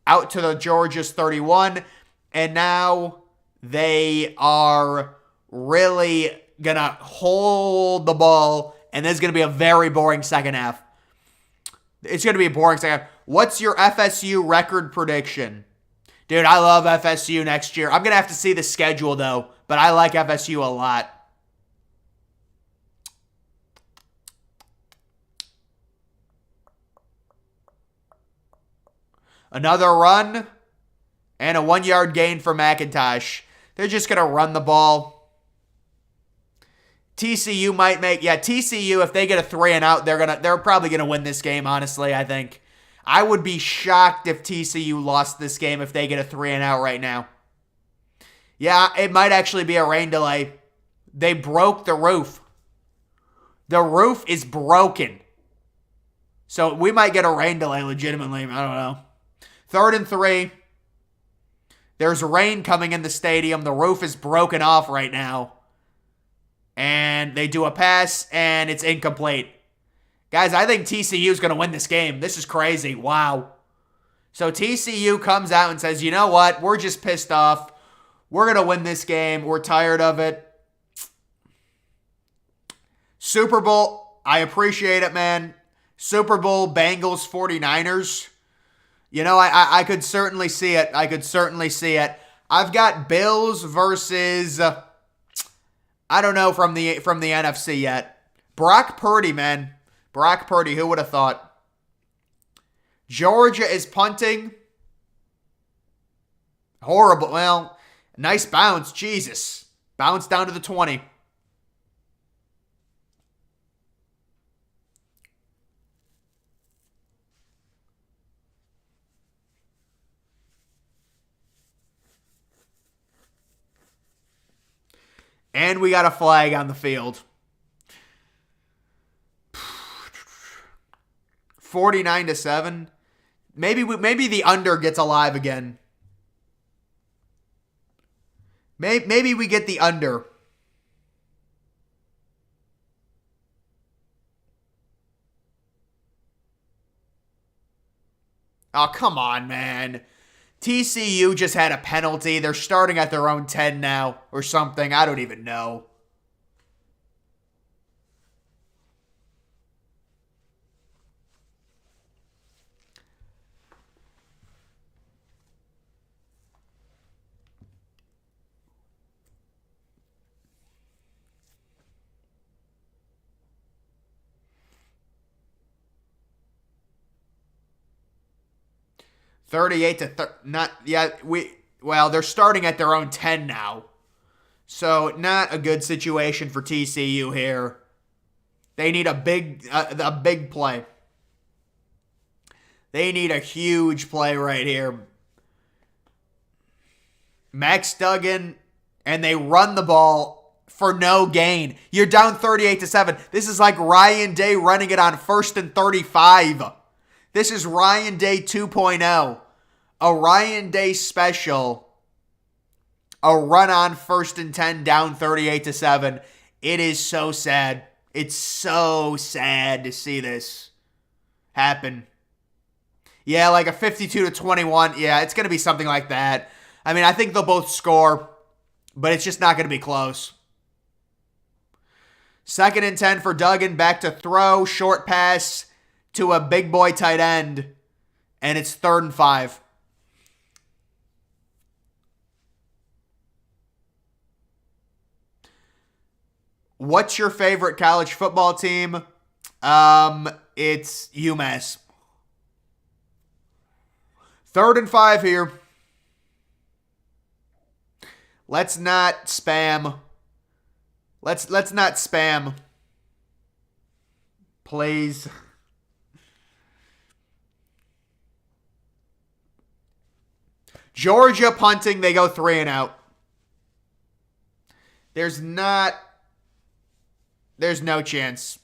Out to the Georgia's 31. And now they are really going to hold the ball. And this is going to be a very boring second half. It's going to be a boring second half. What's your FSU record prediction? Dude, I love FSU next year. I'm going to have to see the schedule, though. But I like FSU a lot. Another run and a 1-yard gain for McIntosh. They're just going to run the ball. TCU might make, TCU, if they get a 3 and out, they're probably going to win this game, honestly, I think. I would be shocked if TCU lost this game if they get a 3 and out right now. Yeah, it might actually be a rain delay. They broke the roof. The roof is broken. So we might get a rain delay legitimately. I don't know. 3rd and 3. There's rain coming in the stadium. The roof is broken off right now. And they do a pass, and it's incomplete. Guys, I think TCU is going to win this game. This is crazy. Wow. So TCU comes out and says, you know what? We're just pissed off. We're going to win this game. We're tired of it. Super Bowl, I appreciate it, man. Super Bowl, Bengals, 49ers. You know, I could certainly see it. I could certainly see it. I've got Bills versus, I don't know from the NFC yet. Brock Purdy, man. Brock Purdy, who would have thought? Georgia is punting. Horrible. Well, nice bounce. Jesus. Bounce down to the 20. And we got a flag on the field. 49-7. Maybe the under gets alive again. Maybe we get the under. Oh, come on, man. TCU just had a penalty. They're starting at their own 10 now or something. I don't even know. They're starting at their own 10 now. So not a good situation for TCU here. They need a big play. They need a huge play right here. Max Duggan, and they run the ball for no gain. You're down 38-7. This is like Ryan Day running it on 1st and 35. This is Ryan Day 2.0. A Ryan Day special. A run on 1st and 10 down 38-7. It is so sad. It's so sad to see this happen. Yeah, like a 52-21. Yeah, it's going to be something like that. I mean, I think they'll both score, but it's just not going to be close. 2nd and 10 for Duggan. Back to throw. Short pass to a big boy tight end. And it's 3rd and 5. What's your favorite college football team? It's UMass. 3rd and 5 here. Let's not spam. Let's not spam. Please. Georgia punting, they go 3 and out. There's no chance.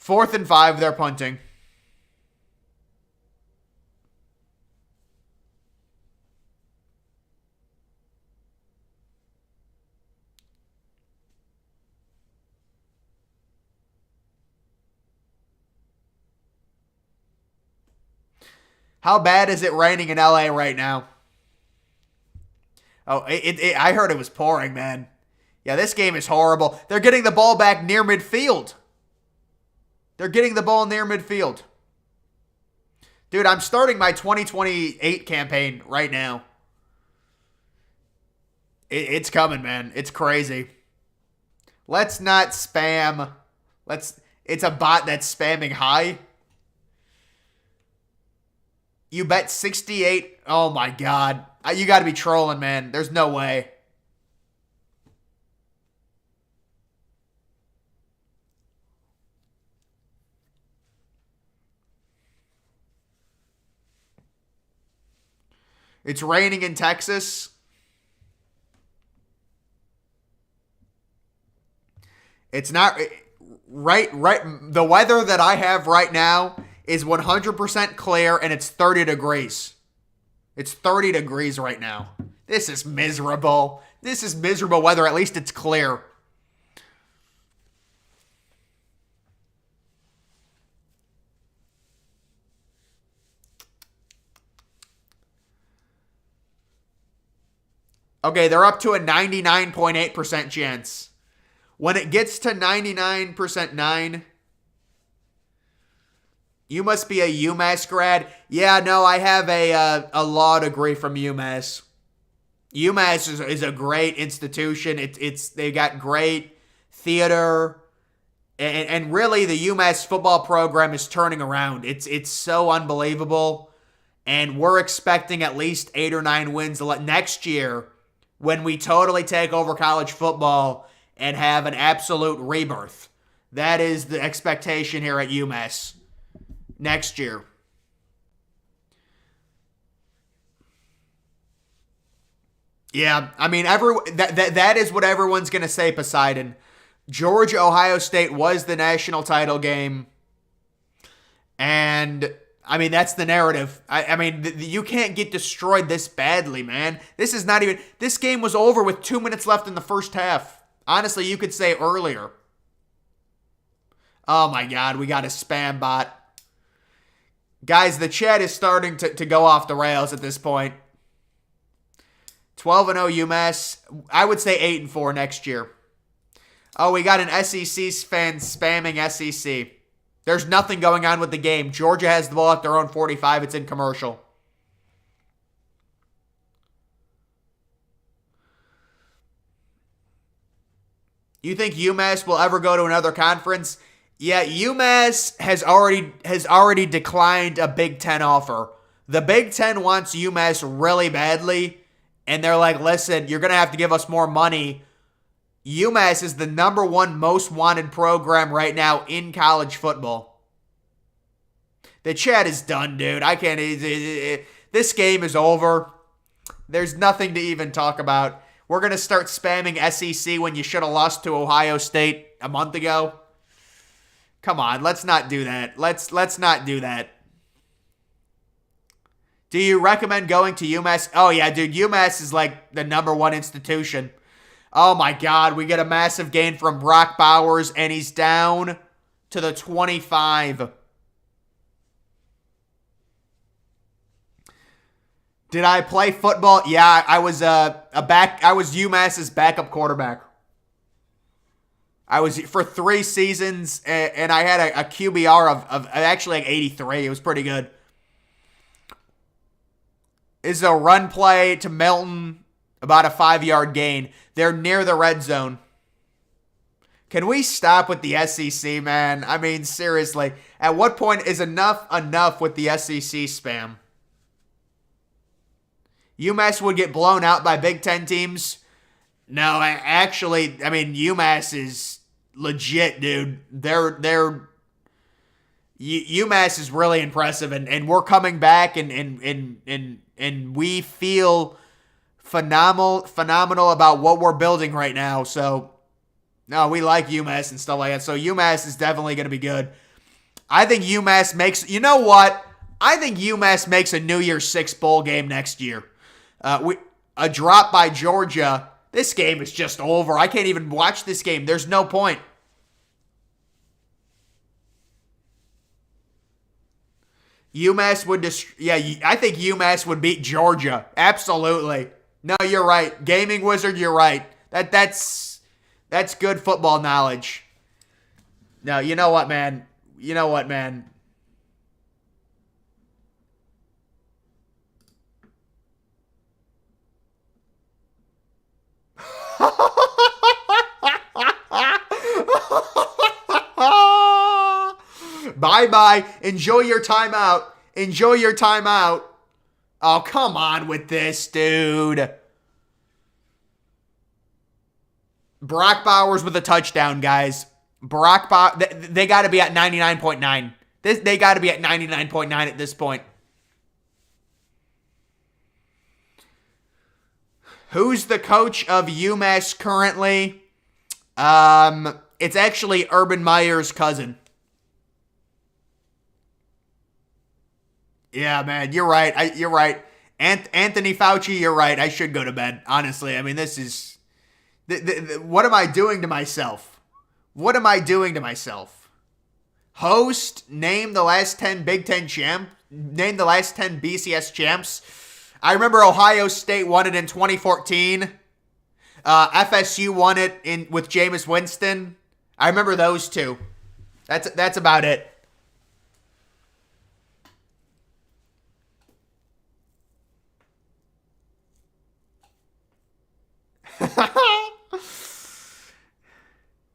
4th and 5, they're punting. How bad is it raining in LA right now? Oh, I heard it was pouring, man. Yeah, this game is horrible. They're getting the ball back near midfield. They're getting the ball near midfield. Dude, I'm starting my 2028 campaign right now. It's coming, man. It's crazy. Let's not spam. It's a bot that's spamming high. You bet 68. Oh, my God. You got to be trolling, man. There's no way. It's raining in Texas. It's not right. The weather that I have right now is 100% clear, and it's 30 degrees. It's 30 degrees right now. This is miserable. This is miserable weather. At least it's clear. Okay, they're up to a 99.8% chance. When it gets to 99% 9, you must be a UMass grad. Yeah, no, I have a law degree from UMass. UMass is a great institution. They got great theater, and really the UMass football program is turning around. It's so unbelievable, and we're expecting at least 8 or 9 wins next year when we totally take over college football and have an absolute rebirth. That is the expectation here at UMass next year. Yeah, I mean, that is what everyone's going to say, Poseidon. Georgia, Ohio State was the national title game. And, I mean, that's the narrative. I mean, you can't get destroyed this badly, man. This game was over with 2 minutes left in the first half. Honestly, you could say earlier. Oh, my God, we got a spam bot. Guys, the chat is starting to go off the rails at this point. 12-0 UMass. I would say 8-4 next year. Oh, we got an SEC fan spamming SEC. There's nothing going on with the game. Georgia has the ball at their own 45. It's in commercial. You think UMass will ever go to another conference? Yeah, UMass has already declined a Big Ten offer. The Big Ten wants UMass really badly. And they're like, listen, you're going to have to give us more money. UMass is the number 1 most wanted program right now in college football. The chat is done, dude. I can't. This game is over. There's nothing to even talk about. We're going to start spamming SEC when you should have lost to Ohio State a month ago. Come on, let's not do that. Let's not do that. Do you recommend going to UMass? Oh, yeah, dude. UMass is like the number 1 institution. Oh, my God. We get a massive gain from Brock Bowers, and he's down to the 25. Did I play football? Yeah, I was I was UMass's backup quarterback. I was for 3 seasons, and I had a QBR of actually like 83. It was pretty good. Is a run play to Milton, about a 5-yard gain. They're near the red zone. Can we stop with the SEC, man? I mean, seriously. At what point is enough with the SEC spam? UMass would get blown out by Big Ten teams. No, actually, I mean, UMass is legit, dude. UMass is really impressive, and we're coming back, and we feel phenomenal about what we're building right now. So, no, we like UMass and stuff like that. So UMass is definitely going to be good. I think UMass makes. You know what? I think UMass makes a New Year's 6 bowl game next year. A drop by Georgia. This game is just over. I can't even watch this game. There's no point. UMass would I think UMass would beat Georgia. Absolutely. No, you're right. Gaming Wizard, you're right. That's good football knowledge. No, you know what, man? Bye-bye. Enjoy your timeout. Oh, come on with this, dude. Brock Bowers with a touchdown, guys. They got to be at 99.9. They got to be at 99.9 at this point. Who's the coach of UMass currently? It's actually Urban Meyer's cousin. Yeah, man, you're right. You're right. Anthony Fauci, you're right. I should go to bed. Honestly, I mean, this is... what am I doing to myself? Host, name the last 10 Big Ten champ. Name the last 10 BCS champs. I remember Ohio State won it in 2014. FSU won it with Jameis Winston. I remember those two. That's about it.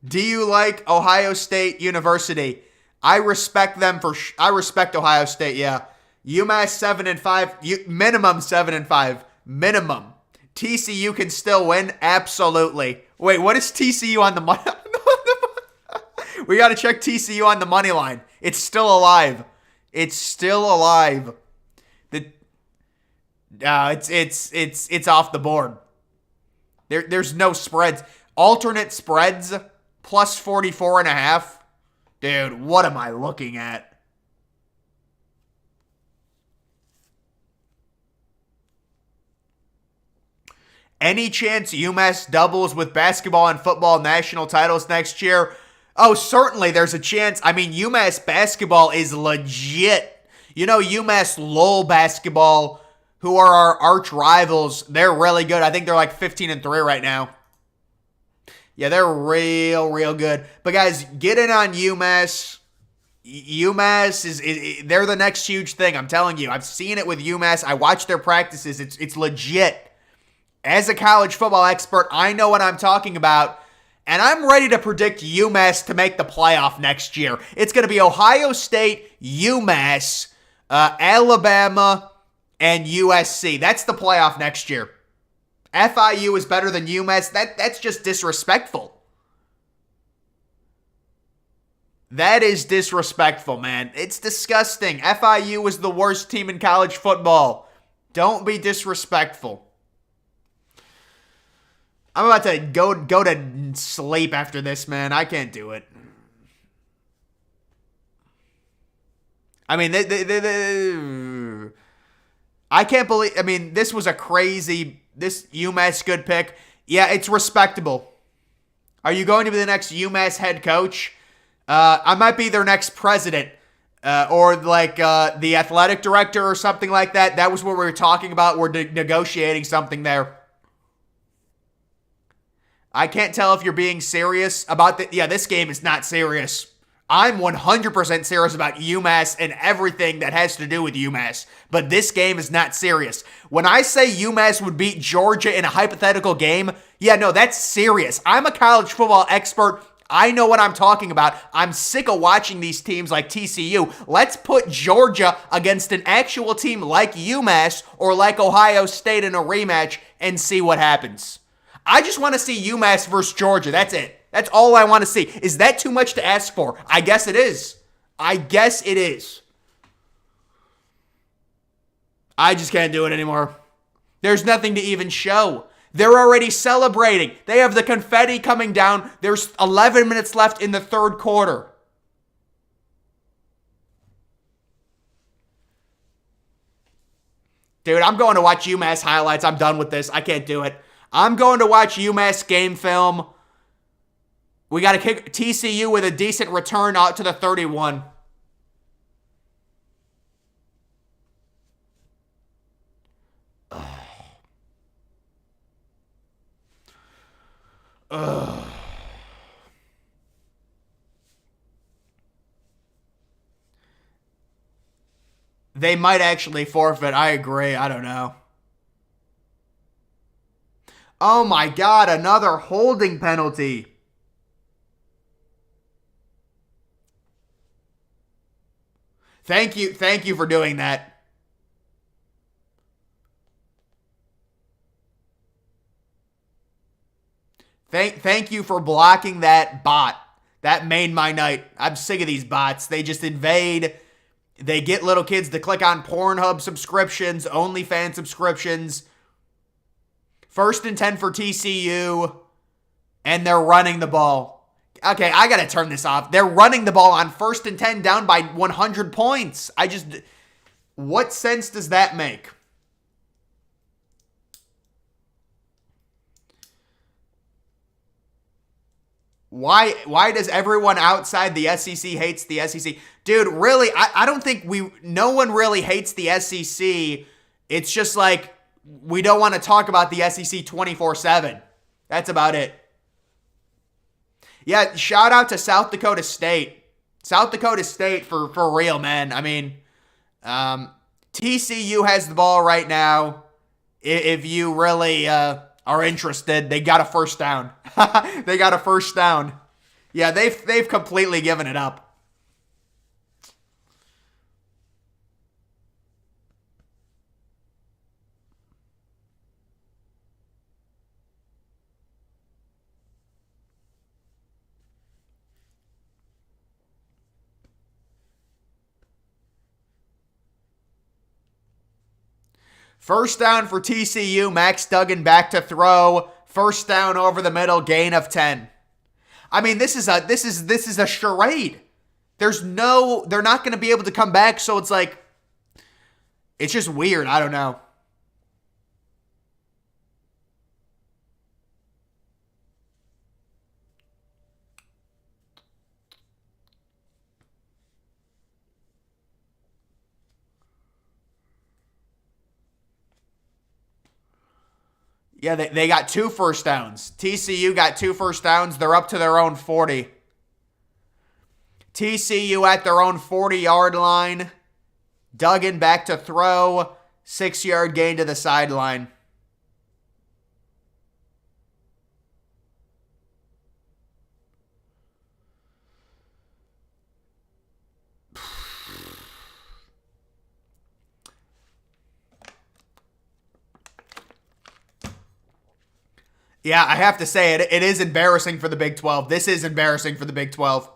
Do you like Ohio State University? I respect them I respect Ohio State. Yeah, UMass 7-5. Minimum 7-5. Minimum. TCU can still win. Absolutely. Wait, what is TCU on the money? We got to check TCU on the money line. It's still alive. It's still alive. It's off the board. There's no spreads. Alternate spreads plus 44.5. Dude, what am I looking at? Any chance UMass doubles with basketball and football national titles next year? Oh, certainly there's a chance. I mean, UMass basketball is legit. You know, UMass Lowell basketball, who are our arch rivals, they're really good. I think they're like 15-3 right now. Yeah, they're real good. But guys, get in on UMass. UMass they're the next huge thing. I'm telling you. I've seen it with UMass. I watch their practices. It's legit. As a college football expert, I know what I'm talking about. And I'm ready to predict UMass to make the playoff next year. It's going to be Ohio State, UMass, Alabama, and USC. That's the playoff next year. FIU is better than UMass. That's just disrespectful. That is disrespectful, man. It's disgusting. FIU is the worst team in college football. Don't be disrespectful. I'm about to go to sleep after this, man. I can't do it. I mean, I can't believe. I mean, this was a crazy. This UMass good pick. Yeah, it's respectable. Are you going to be the next UMass head coach? I might be their next president, or like the athletic director or something like that. That was what we were talking about. We're negotiating something there. I can't tell if you're being serious about the. Yeah, this game is not serious. I'm 100% serious about UMass and everything that has to do with UMass. But this game is not serious. When I say UMass would beat Georgia in a hypothetical game, yeah, no, that's serious. I'm a college football expert. I know what I'm talking about. I'm sick of watching these teams like TCU. Let's put Georgia against an actual team like UMass or like Ohio State in a rematch and see what happens. I just want to see UMass versus Georgia. That's it. That's all I want to see. Is that too much to ask for? I guess it is. I guess it is. I just can't do it anymore. There's nothing to even show. They're already celebrating. They have the confetti coming down. There's 11 minutes left in the third quarter. Dude, I'm going to watch UMass highlights. I'm done with this. I can't do it. I'm going to watch UMass game film. We got to kick TCU with a decent return out to the 31. They might actually forfeit. I agree. I don't know. Oh my God, another holding penalty. Thank you for doing that. Thank you for blocking that bot. That made my night. I'm sick of these bots. They just invade. They get little kids to click on Pornhub subscriptions, OnlyFans subscriptions. 1st and 10 for TCU, and they're running the ball. Okay, I got to turn this off. They're running the ball on 1st and 10 down by 100 points. What sense does that make? Why does everyone outside the SEC hates the SEC? Dude, really, I don't think no one really hates the SEC. It's just like we don't want to talk about the SEC 24/7. That's about it. Yeah, shout out to South Dakota State. South Dakota State for real, man. I mean, TCU has the ball right now. If you really are interested, they got a first down. They got a first down. Yeah, they've completely given it up. First down for TCU. Max Duggan back to throw. First down over the middle. Gain of 10. I mean, this is a charade. They're not going to be able to come back. So it's like, it's just weird. I don't know. Yeah, they got 2 first downs. TCU got 2 first downs. They're up to their own 40. TCU at their own 40-yard line. Duggan back to throw. 6-yard gain to the sideline. Yeah, I have to say it is embarrassing for the Big 12. This is embarrassing for the Big 12.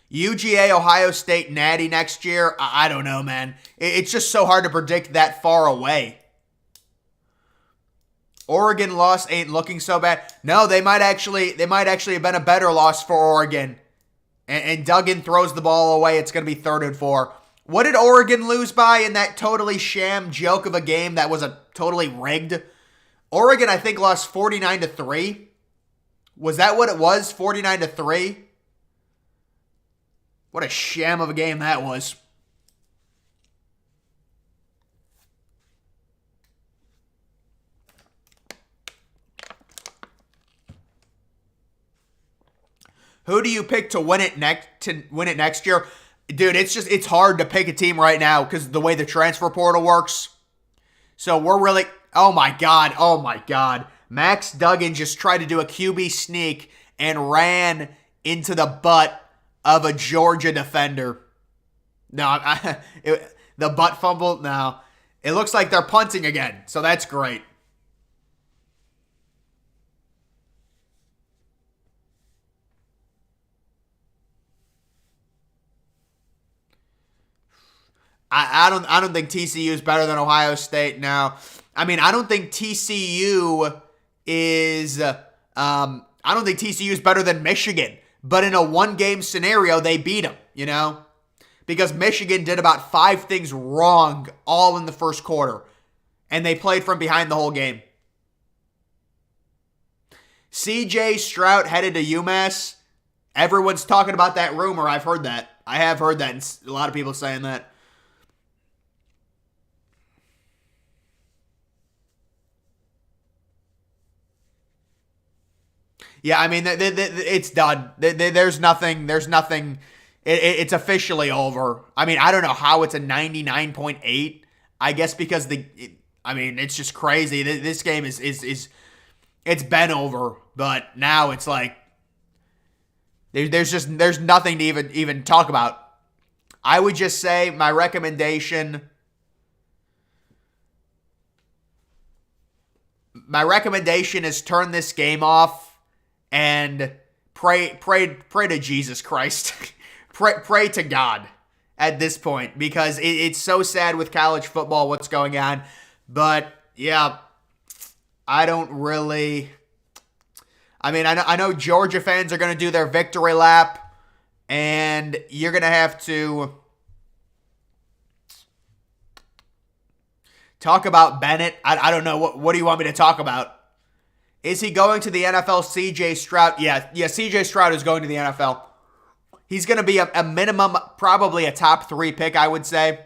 UGA, Ohio State, Natty next year. I don't know, man. It's just so hard to predict that far away. Oregon loss ain't looking so bad. No, they might actually have been a better loss for Oregon. And Duggan throws the ball away. It's going to be 3rd and 4. What did Oregon lose by in that totally sham joke of a game that was a totally rigged? Oregon, I think, lost 49-3. Was that what it was? 49-3? What a sham of a game that was. Who do you pick to win it next year? Dude, it's hard to pick a team right now because the way the transfer portal works. So we're really... Oh my God. Max Duggan just tried to do a QB sneak and ran into the butt of a Georgia defender. No, the butt fumble, no. It looks like they're punting again, so that's great. I don't think TCU is better than Ohio State now. I mean, I don't think TCU is better than Michigan. But in a one-game scenario, they beat them, you know? Because Michigan did about 5 things wrong all in the first quarter. And they played from behind the whole game. CJ Stroud headed to UMass. Everyone's talking about that rumor. I've heard that. I have heard that. And a lot of people saying that. Yeah, I mean, it's done. There's nothing. It's officially over. I mean, I don't know how it's a 99.8. I guess because it's just crazy. This game is it's been over, but now it's like there's nothing to even talk about. I would just say my recommendation. My recommendation is turn this game off. And pray to Jesus Christ. pray to God at this point because it's so sad with college football what's going on. But yeah, I don't really. I mean, I know Georgia fans are going to do their victory lap, and you're going to have to talk about Bennett. I don't know what do you want me to talk about. Is he going to the NFL? CJ Stroud? Yeah, CJ Stroud is going to the NFL. He's going to be a minimum, probably a top 3 pick, I would say.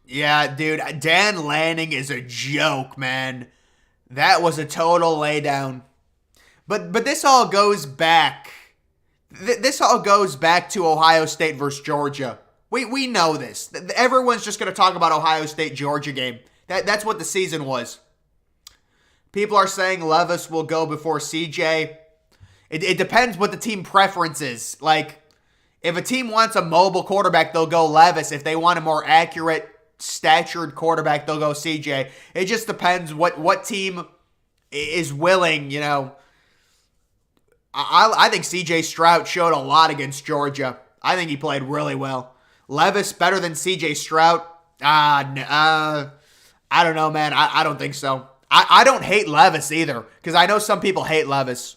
Yeah, dude, Dan Lanning is a joke, man. That was a total laydown. But this all goes back. This all goes back to Ohio State versus Georgia. We know this. Everyone's just going to talk about Ohio State-Georgia game. That's what the season was. People are saying Levis will go before CJ. It depends what the team preference is. Like, if a team wants a mobile quarterback, they'll go Levis. If they want a more accurate, statured quarterback, they'll go CJ. It just depends what team is willing, you know. I think CJ Stroud showed a lot against Georgia. I think he played really well. Levis better than CJ Stroud? I don't know, man. I don't think so. I don't hate Levis either, because I know some people hate Levis.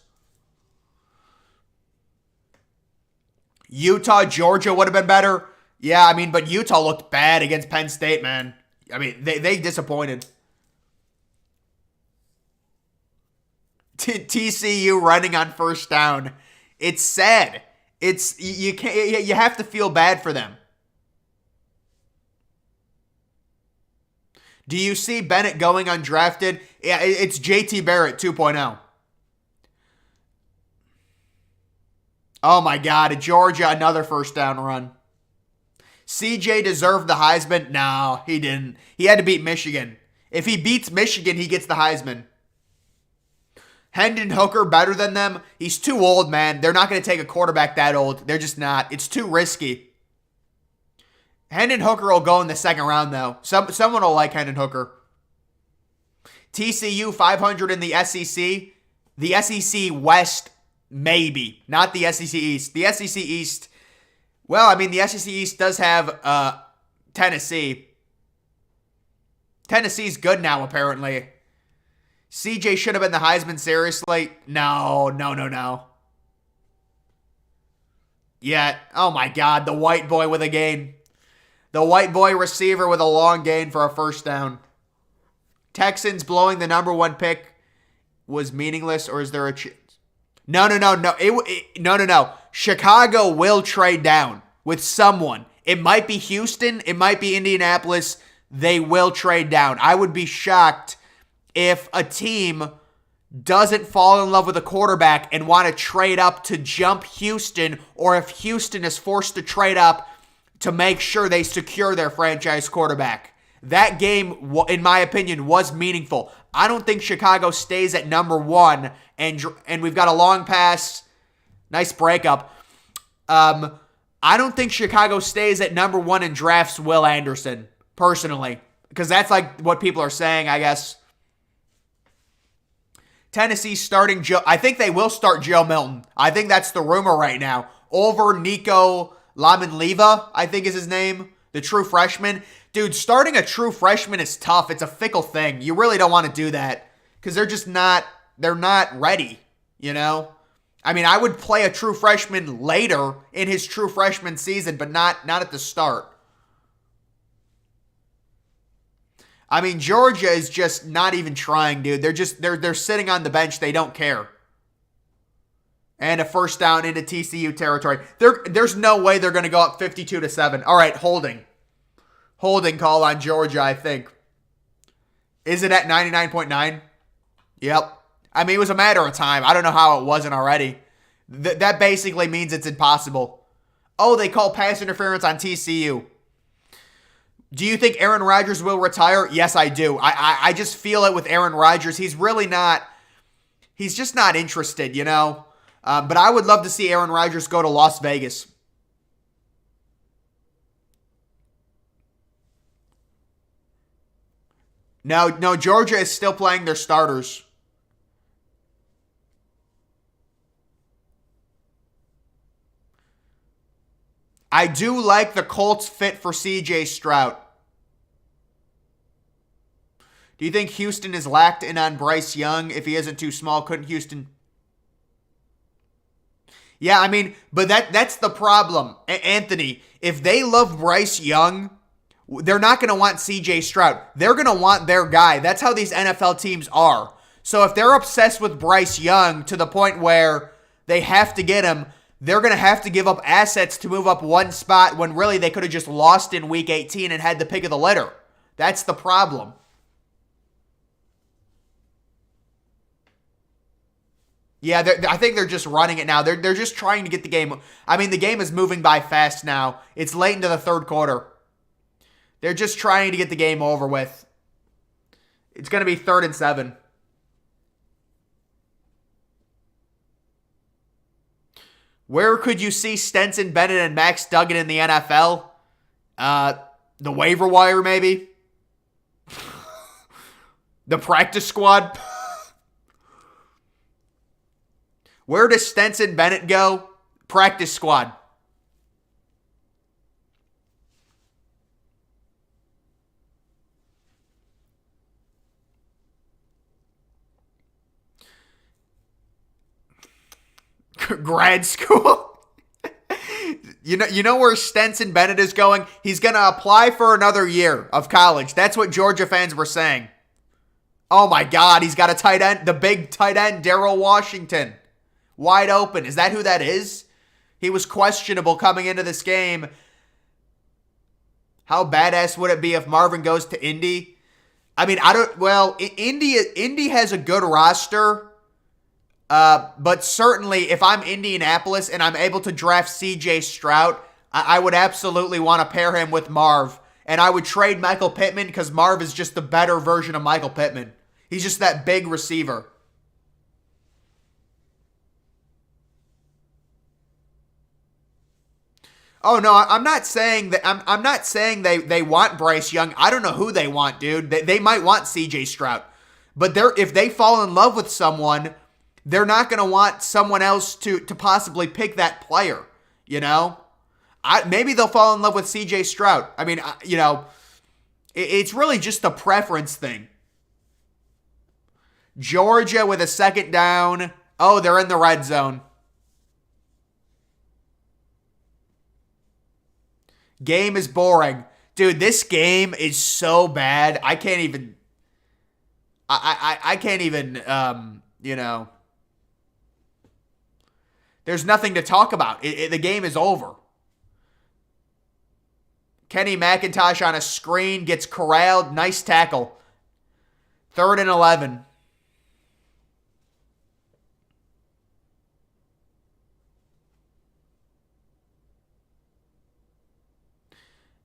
Utah, Georgia would have been better. Yeah, I mean, but Utah looked bad against Penn State, man. I mean, they disappointed. TCU running on first down. It's sad. You have to feel bad for them. Do you see Bennett going undrafted? Yeah, it's JT Barrett 2.0. Oh my God, Georgia, another first down run. CJ deserved the Heisman? No, he didn't. He had to beat Michigan. If he beats Michigan, he gets the Heisman. Hendon Hooker better than them? He's too old, man. They're not going to take a quarterback that old. They're just not. It's too risky. Hendon Hooker will go in the second round, though. Someone will like Hendon Hooker. TCU 500 in the SEC. The SEC West, maybe. Not the SEC East. The SEC East, well, I mean, the SEC East does have Tennessee. Tennessee's good now, apparently. CJ should have been the Heisman, seriously? No. Yeah, oh my God, the white boy with a gain. The white boy receiver with a long gain for a first down. Texans blowing the number one pick was meaningless, or is there a chance? No. No. Chicago will trade down with someone. It might be Houston. It might be Indianapolis. They will trade down. I would be shocked if a team doesn't fall in love with a quarterback and want to trade up to jump Houston, or if Houston is forced to trade up to make sure they secure their franchise quarterback. That game, in my opinion, was meaningful. I don't think Chicago stays at number one, and we've got a long pass. Nice breakup. I don't think Chicago stays at number one and drafts Will Anderson, personally, because that's like what people are saying, I guess. Tennessee starting Joe. I think they will start Joe Milton. I think that's the rumor right now. Over Nico Lamanleva, I think is his name, the true freshman. Dude, starting a true freshman is tough. It's a fickle thing. You really don't want to do that because they're not ready, you know? I mean, I would play a true freshman later in his true freshman season, but not at the start. I mean, Georgia is just not even trying, dude. They're sitting on the bench. They don't care. And a first down into TCU territory. There's no way they're going to go up 52-7. All right, holding. Holding call on Georgia, I think. Is it at 99.9? Yep. I mean, it was a matter of time. I don't know how it wasn't already. That basically means it's impossible. Oh, they call pass interference on TCU. Do you think Aaron Rodgers will retire? Yes, I do. I just feel it with Aaron Rodgers. He's just not interested, you know? But I would love to see Aaron Rodgers go to Las Vegas. No, Georgia is still playing their starters. I do like the Colts fit for CJ Stroud. Do you think Houston is lacked in on Bryce Young? If he isn't too small, couldn't Houston? Yeah, I mean, but that's the problem, Anthony. If they love Bryce Young, they're not going to want CJ Stroud. They're going to want their guy. That's how these NFL teams are. So if they're obsessed with Bryce Young to the point where they have to get him, they're going to have to give up assets to move up one spot when really they could have just lost in Week 18 and had the pick of the litter. That's the problem. Yeah, I think they're just running it now. They're just trying to get the game. I mean, the game is moving by fast now. It's late into the third quarter. They're just trying to get the game over with. It's going to be 3rd and 7. Where could you see Stetson Bennett and Max Duggan in the NFL? The waiver wire, maybe? The practice squad? Where does Stetson Bennett go? Practice squad. Grad school. You know where Stetson Bennett is going? He's going to apply for another year of college. That's what Georgia fans were saying. Oh my God, he's got a tight end, the big tight end, Darrell Washington. Wide open. Is that who that is? He was questionable coming into this game. How badass would it be if Marvin goes to Indy? I mean, Indy has a good roster. But certainly, if I'm Indianapolis and I'm able to draft C.J. Stroud, I would absolutely want to pair him with Marv. And I would trade Michael Pittman because Marv is just the better version of Michael Pittman. He's just that big receiver. Oh no, I'm not saying that. I'm not saying they want Bryce Young. I don't know who they want, dude. They might want C.J. Stroud, but if they fall in love with someone, they're not going to want someone else to possibly pick that player. You know, maybe they'll fall in love with C.J. Stroud. I mean, it's really just a preference thing. Georgia with a 2nd down. Oh, they're in the red zone. Game is boring. Dude, this game is so bad. I can't even, there's nothing to talk about. The game is over. Kenny McIntosh on a screen gets corralled. Nice tackle. 3rd and 11.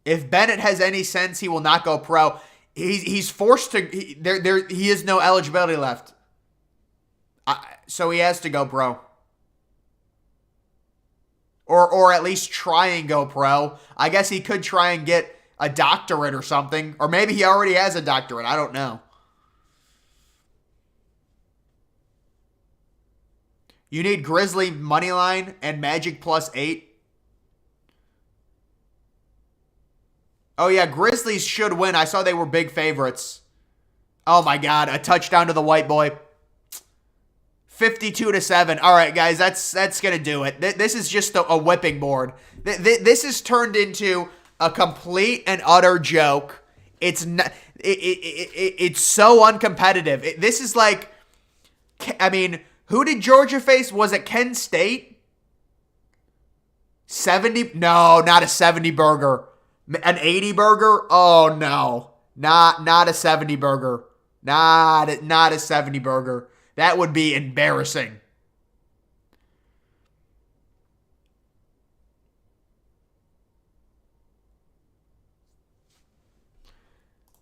If Bennett has any sense, he will not go pro. He's forced to. He has no eligibility left, so he has to go pro, or at least try and go pro. I guess he could try and get a doctorate or something, or maybe he already has a doctorate. I don't know. You need Grizzly money line and Magic +8. Oh, yeah, Grizzlies should win. I saw they were big favorites. Oh, my God. A touchdown to the white boy. 52-7. All right, guys, that's going to do it. This is just a whipping board. This has turned into a complete and utter joke. It's so uncompetitive. This is like, I mean, who did Georgia face? Was it Kent State? 70? No, not a 70 burger. An 80 burger? Oh no. Not a 70 burger. Not a 70 burger. That would be embarrassing.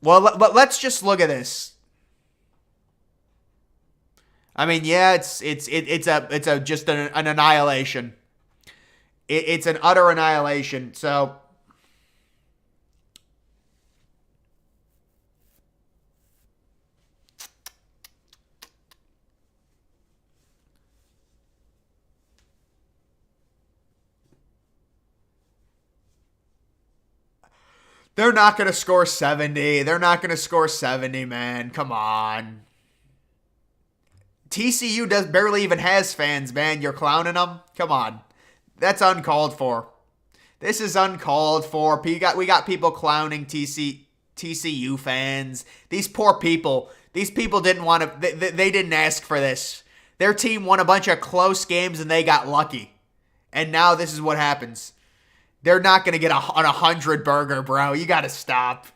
Well, let's just look at this. I mean, yeah, it's just an annihilation. It's an utter annihilation. So they're not going to score 70. They're not going to score 70, man. Come on. TCU barely even has fans, man. You're clowning them? Come on. That's uncalled for. This is uncalled for. We got people clowning TCU fans. These poor people. These people didn't want to. They didn't ask for this. Their team won a bunch of close games and they got lucky. And now this is what happens. They're not going to get a 100 burger, bro. You got to stop.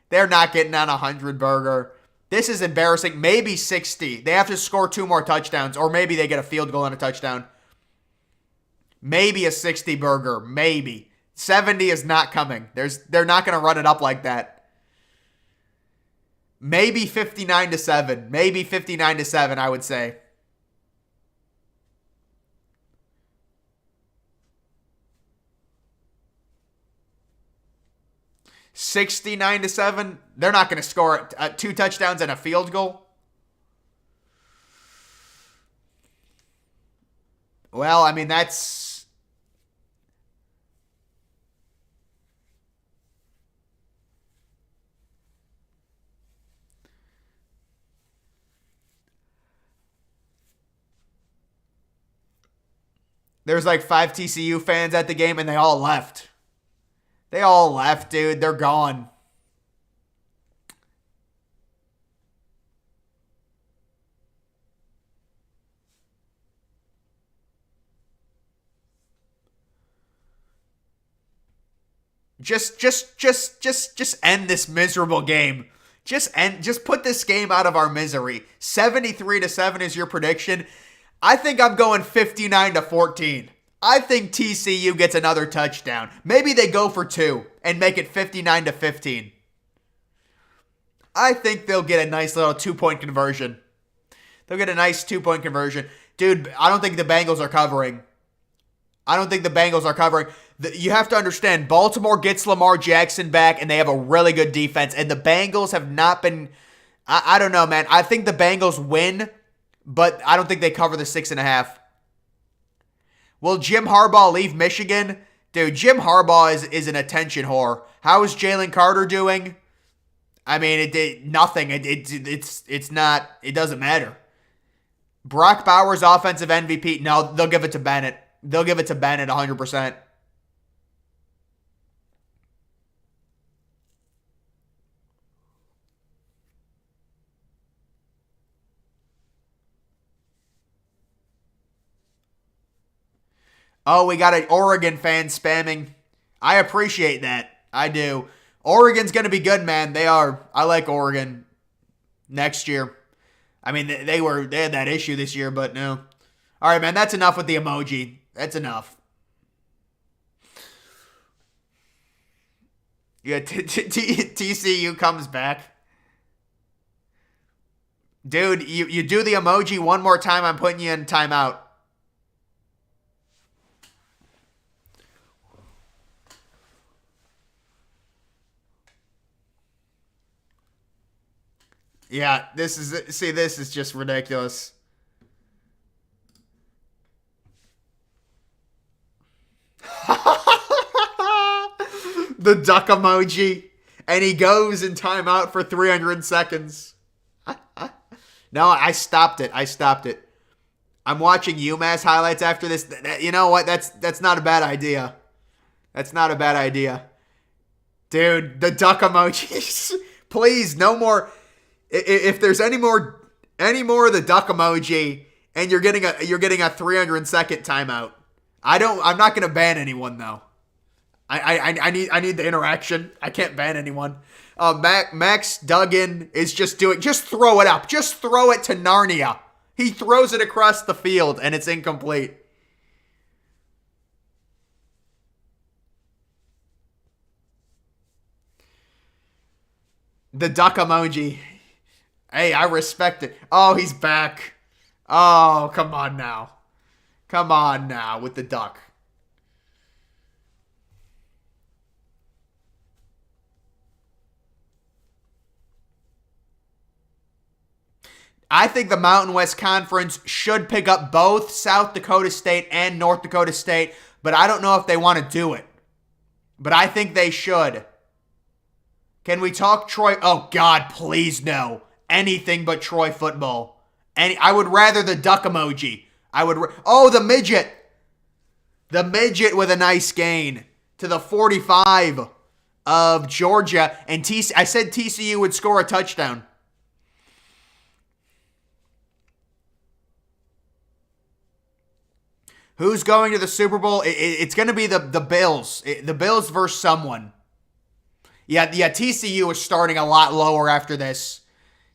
They're not getting on 100 burger. This is embarrassing. Maybe 60. They have to score 2 more touchdowns, or maybe they get a field goal and a touchdown. Maybe a 60 burger. Maybe. 70 is not coming. They're not going to run it up like that. Maybe 59-7. Maybe 59-7, I would say. $69-7. They're not going to score 2 touchdowns and a field goal. Well, I mean, that's... There's like 5 TCU fans at the game, and they all left. They all left, dude. They're gone. Just end this miserable game. Just put this game out of our misery. 73-7 is your prediction. I think I'm going 59-14. I think TCU gets another touchdown. Maybe they go for 2 and make it 59-15. I think they'll get a nice little 2-point conversion. They'll get a nice 2-point conversion. Dude, I don't think the Bengals are covering. You have to understand, Baltimore gets Lamar Jackson back, and they have a really good defense. And the Bengals have not been... I don't know, man. I think the Bengals win, but I don't think they cover the 6.5. Will Jim Harbaugh leave Michigan? Dude, Jim Harbaugh is an attention whore. How is Jalen Carter doing? I mean, nothing. It's not. It doesn't matter. Brock Bowers, offensive MVP. No, they'll give it to Bennett. 100%. Oh, we got an Oregon fan spamming. I appreciate that. I do. Oregon's going to be good, man. They are. I like Oregon next year. I mean, they had that issue this year, but no. All right, man, that's enough with the emoji. That's enough. Yeah, TCU comes back. Dude, you do the emoji one more time, I'm putting you in timeout. Yeah, this is just ridiculous. The duck emoji. And he goes in timeout for 300 seconds. No, I stopped it. I'm watching UMass highlights after this. You know what? That's not a bad idea. Dude, the duck emojis. Please, no more. If there's any more of the duck emoji, and you're getting a 300-second timeout. I'm not gonna ban anyone though. I need the interaction. I can't ban anyone. Max Duggan is just throw it up. Just throw it to Narnia. He throws it across the field and it's incomplete. The duck emoji. Hey, I respect it. Oh, he's back. Oh, come on now. With the duck. I think the Mountain West Conference should pick up both South Dakota State and North Dakota State, but I don't know if they want to do it. But I think they should. Can we talk Troy? Oh, God, please no. Anything but Troy football. I would rather the duck emoji. The midget. The midget with a nice gain to the 45 of Georgia. And I said TCU would score a touchdown. Who's going to the Super Bowl? It's going to be the Bills. The Bills versus someone. Yeah, TCU is starting a lot lower after this.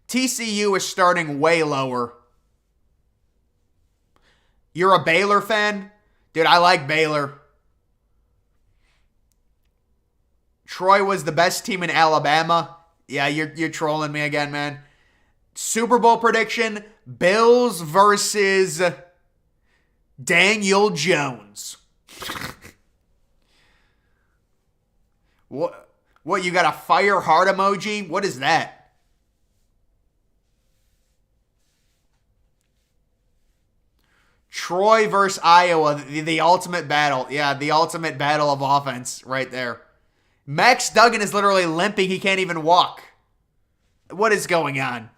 TCU is starting way lower. You're a Baylor fan? Dude, I like Baylor. Troy was the best team in Alabama. Yeah, you're trolling me again, man. Super Bowl prediction, Bills versus Daniel Jones. What, you got a fire heart emoji? What is that? Troy versus Iowa, the ultimate battle. Yeah, the ultimate battle of offense right there. Max Duggan is literally limping. He can't even walk. What is going on?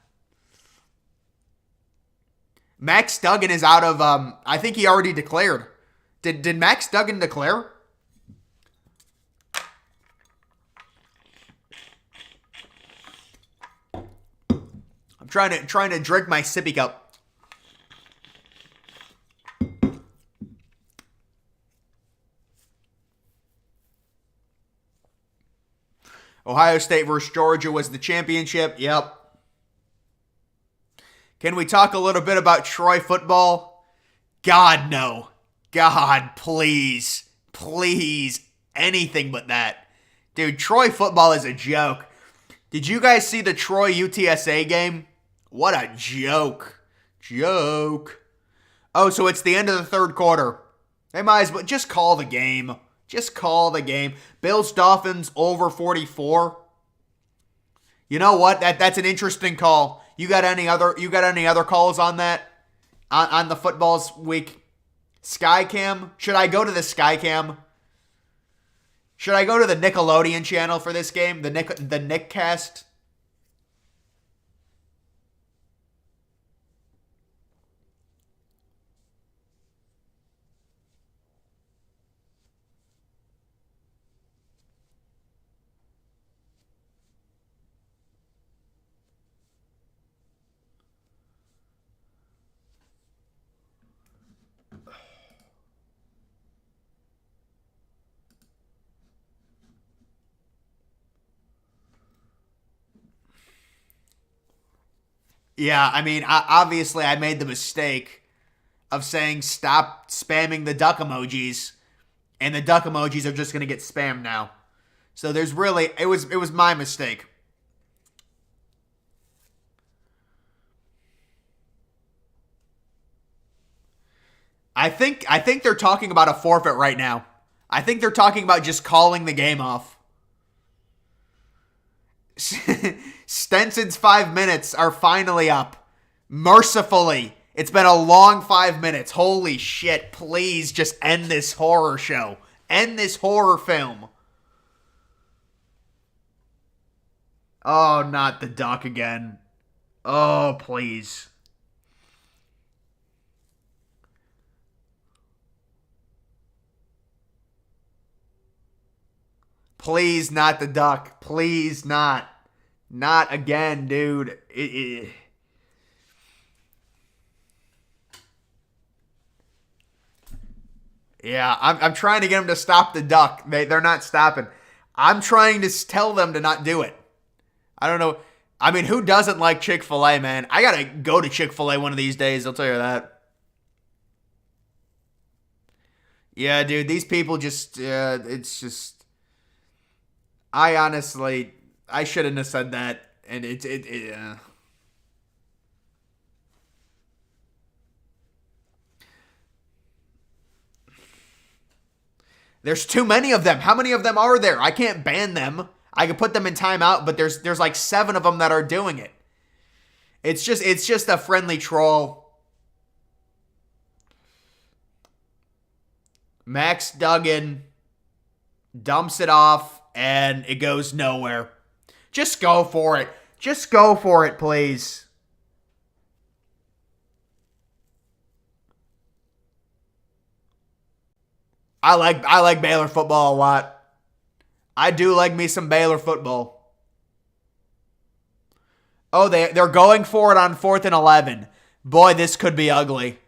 Max Duggan is out of, I think he already declared. Did Max Duggan declare? I'm trying to drink my sippy cup. Ohio State versus Georgia was the championship. Yep. Can we talk a little bit about Troy football? God, no. God, please. Please. Anything but that. Dude, Troy football is a joke. Did you guys see the Troy UTSA game? What a joke. Joke. Oh, so it's the end of the third quarter. They might as well just call the game. Just call the game. Bills Dolphins over 44. You know what? That's an interesting call. You got any other calls on that? On the footballs week? Skycam? Should I go to the Skycam? Should I go to the Nickelodeon channel for this game? The Nickcast? Yeah, I mean, obviously I made the mistake of saying stop spamming the duck emojis, and the duck emojis are just going to get spammed now. So there's really, it was my mistake. I think they're talking about a forfeit right now. I think they're talking about just calling the game off. Stenson's 5 minutes are finally up. Mercifully. It's been a long 5 minutes. Holy shit. Please just end this horror show. End this horror film. Oh, not the duck again. Oh, please. Please, not the duck. Please, not. Not again, dude. Yeah, I'm trying to get them to stop the duck. They're not stopping. I'm trying to tell them to not do it. I don't know. I mean, who doesn't like Chick-fil-A, man? I gotta go to Chick-fil-A one of these days, I'll tell you that. Yeah, dude, these people just, it's just, I honestly, I shouldn't have said that, and there's too many of them. How many of them are there? I can't ban them. I could put them in timeout, but there's like 7 of them that are doing it. It's just a friendly troll. Max Duggan dumps it off, and it goes nowhere. Just go for it. Just go for it, please. I like Baylor football a lot. I do like me some Baylor football. Oh, they're going for it on 4th and 11. Boy, this could be ugly.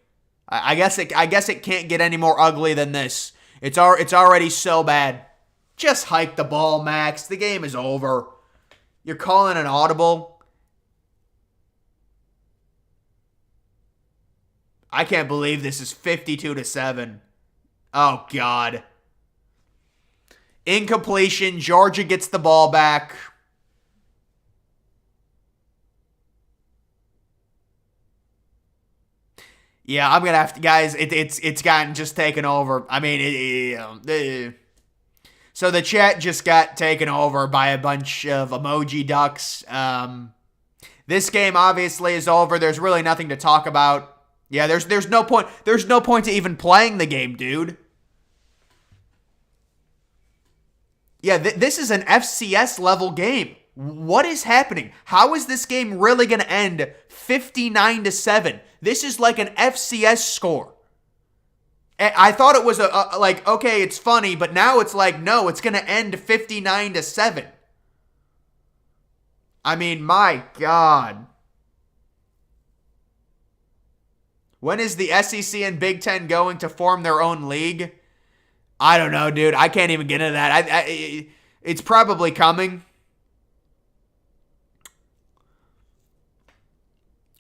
I guess it can't get any more ugly than this. It's already so bad. Just hike the ball, Max. The game is over. You're calling an audible. I can't believe this is 52-7. Oh, God. Incompletion. Georgia gets the ball back. Yeah, I'm gonna have to, guys. It's gotten just taken over. I mean, so the chat just got taken over by a bunch of emoji ducks. This game obviously is over. There's really nothing to talk about. Yeah, there's no point. There's no point to even playing the game, dude. Yeah, this is an FCS level game. What is happening? How is this game really going to end 59-7? This is like an FCS score. I thought it was like, okay, it's funny, but now it's like, no, it's going to end 59-7. I mean, my God. When is the SEC and Big Ten going to form their own league? I don't know, dude. I can't even get into that. It's probably coming.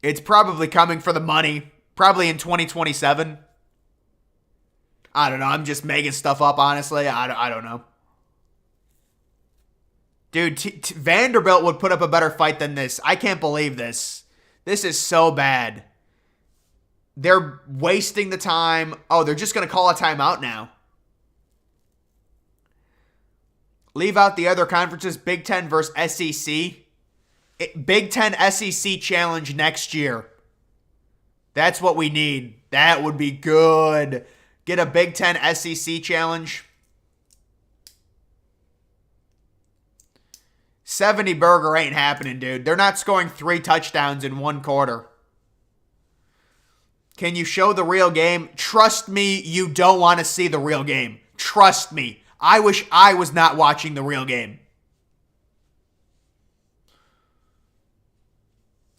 It's probably coming for the money. Probably in 2027. I don't know. I'm just making stuff up, honestly. I don't know. Dude, Vanderbilt would put up a better fight than this. I can't believe this. This is so bad. They're wasting the time. Oh, they're just going to call a timeout now. Leave out the other conferences. Big Ten versus SEC. Big Ten SEC challenge next year. That's what we need. That would be good. Get a Big Ten SEC challenge. 70 burger ain't happening, dude. They're not scoring 3 touchdowns in 1 quarter. Can you show the real game? Trust me, you don't want to see the real game. Trust me. I wish I was not watching the real game.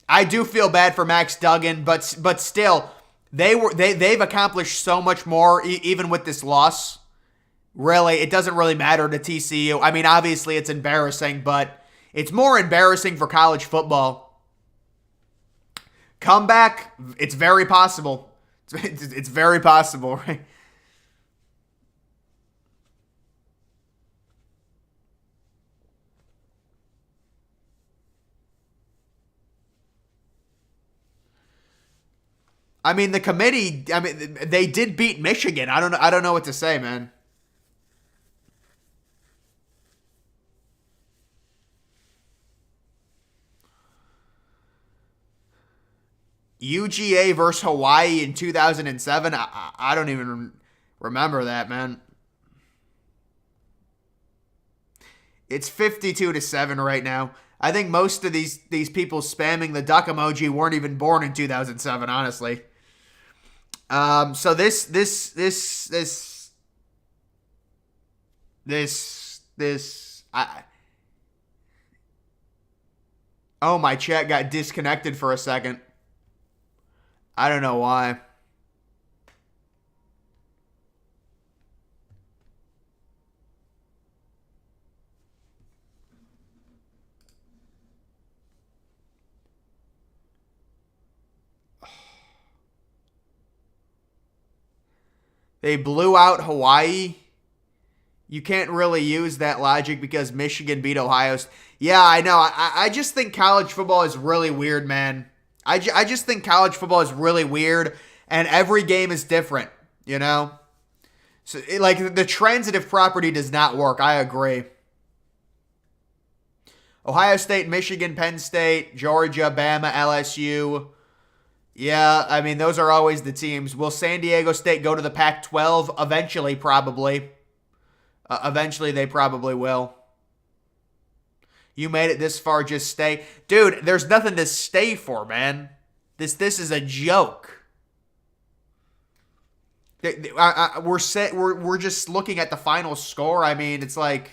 I do feel bad for Max Duggan, but still, they've accomplished so much more even with this loss. Really, it doesn't really matter to TCU. I mean, obviously it's embarrassing, but it's more embarrassing for college football. Comeback, it's very possible. It's very possible, right? I mean, the committee, they did beat Michigan. I don't know what to say, man. UGA versus Hawaii in 2007. I don't even remember that, man. It's 52-7 right now. I think most of these people spamming the duck emoji weren't even born in 2007, honestly. So oh, my chat got disconnected for a second. I don't know why. They blew out Hawaii. You can't really use that logic because Michigan beat Ohio State. Yeah, I know. I just think college football is really weird, man. I just think college football is really weird, and every game is different, you know? So, like, the transitive property does not work. I agree. Ohio State, Michigan, Penn State, Georgia, Bama, LSU. Yeah, I mean, those are always the teams. Will San Diego State go to the Pac-12? Eventually, probably. Eventually, they probably will. You made it this far, just stay. Dude, there's nothing to stay for, man. This is a joke. We're just looking at the final score. I mean, it's like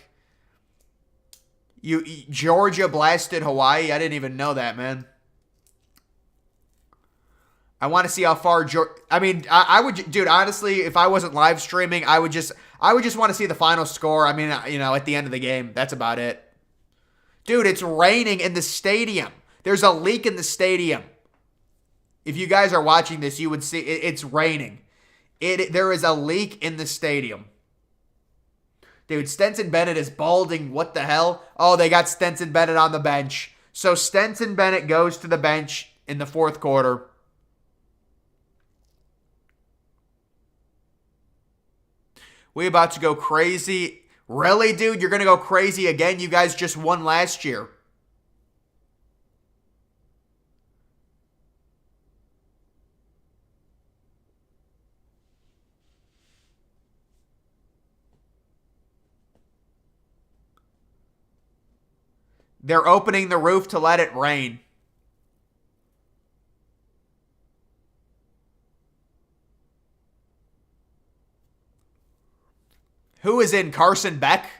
Georgia blasted Hawaii. I didn't even know that, man. I want to see how far I would, dude, honestly, if I wasn't live streaming, I would just want to see the final score. I mean, at the end of the game. That's about it. Dude, it's raining in the stadium. There's a leak in the stadium. If you guys are watching this, you would see it's raining. There is a leak in the stadium. Dude, Stenson Bennett is balding. What the hell? Oh, they got Stenson Bennett on the bench. So Stenson Bennett goes to the bench in the fourth quarter. We about to go crazy. Really, dude? You're going to go crazy again? You guys just won last year. They're opening the roof to let it rain. Who is in? Carson Beck?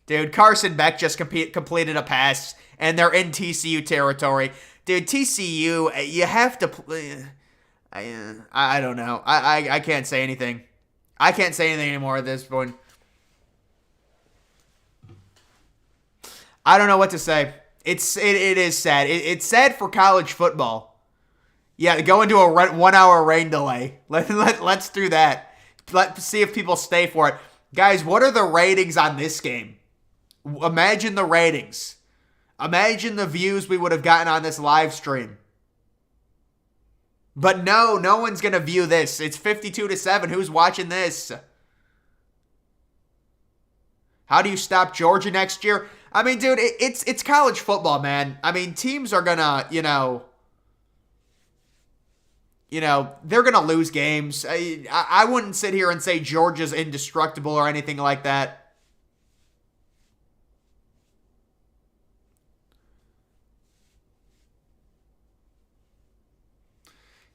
Dude, Carson Beck just completed a pass, and they're in TCU territory. Dude, TCU, you have to play. I don't know. I can't say anything. I can't say anything anymore at this point. I don't know what to say. It is sad. It's sad for college football. Yeah, go into a 1 hour rain delay. Let's do that. Let's see if people stay for it. Guys, what are the ratings on this game? Imagine the ratings. Imagine the views we would have gotten on this live stream. But no one's going to view this. It's 52-7. Who's watching this? How do you stop Georgia next year? I mean, dude, it's college football, man. I mean, teams are going to, they're going to lose games. I wouldn't sit here and say Georgia's indestructible or anything like that.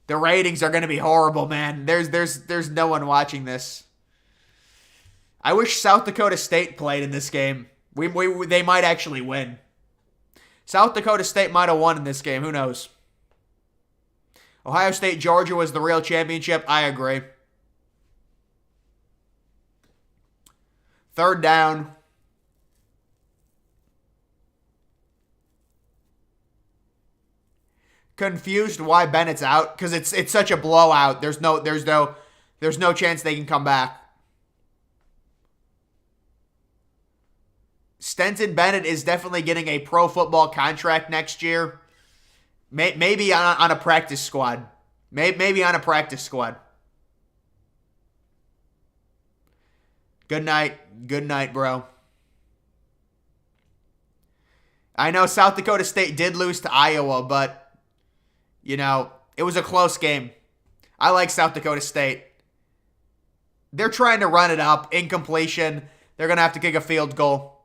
The ratings are going to be horrible, man. There's no one watching this. I wish South Dakota State played in this game. They might actually win. South Dakota State might have won in this game. Who knows? Ohio State, Georgia was the real championship. I agree. Third down. Confused why Bennett's out because it's such a blowout. There's no chance they can come back. Stenson Bennett is definitely getting a pro football contract next year. Maybe on a practice squad. Maybe on a practice squad. Good night, bro. I know South Dakota State did lose to Iowa, but, it was a close game. I like South Dakota State. They're trying to run it up. Incompletion. They're going to have to kick a field goal.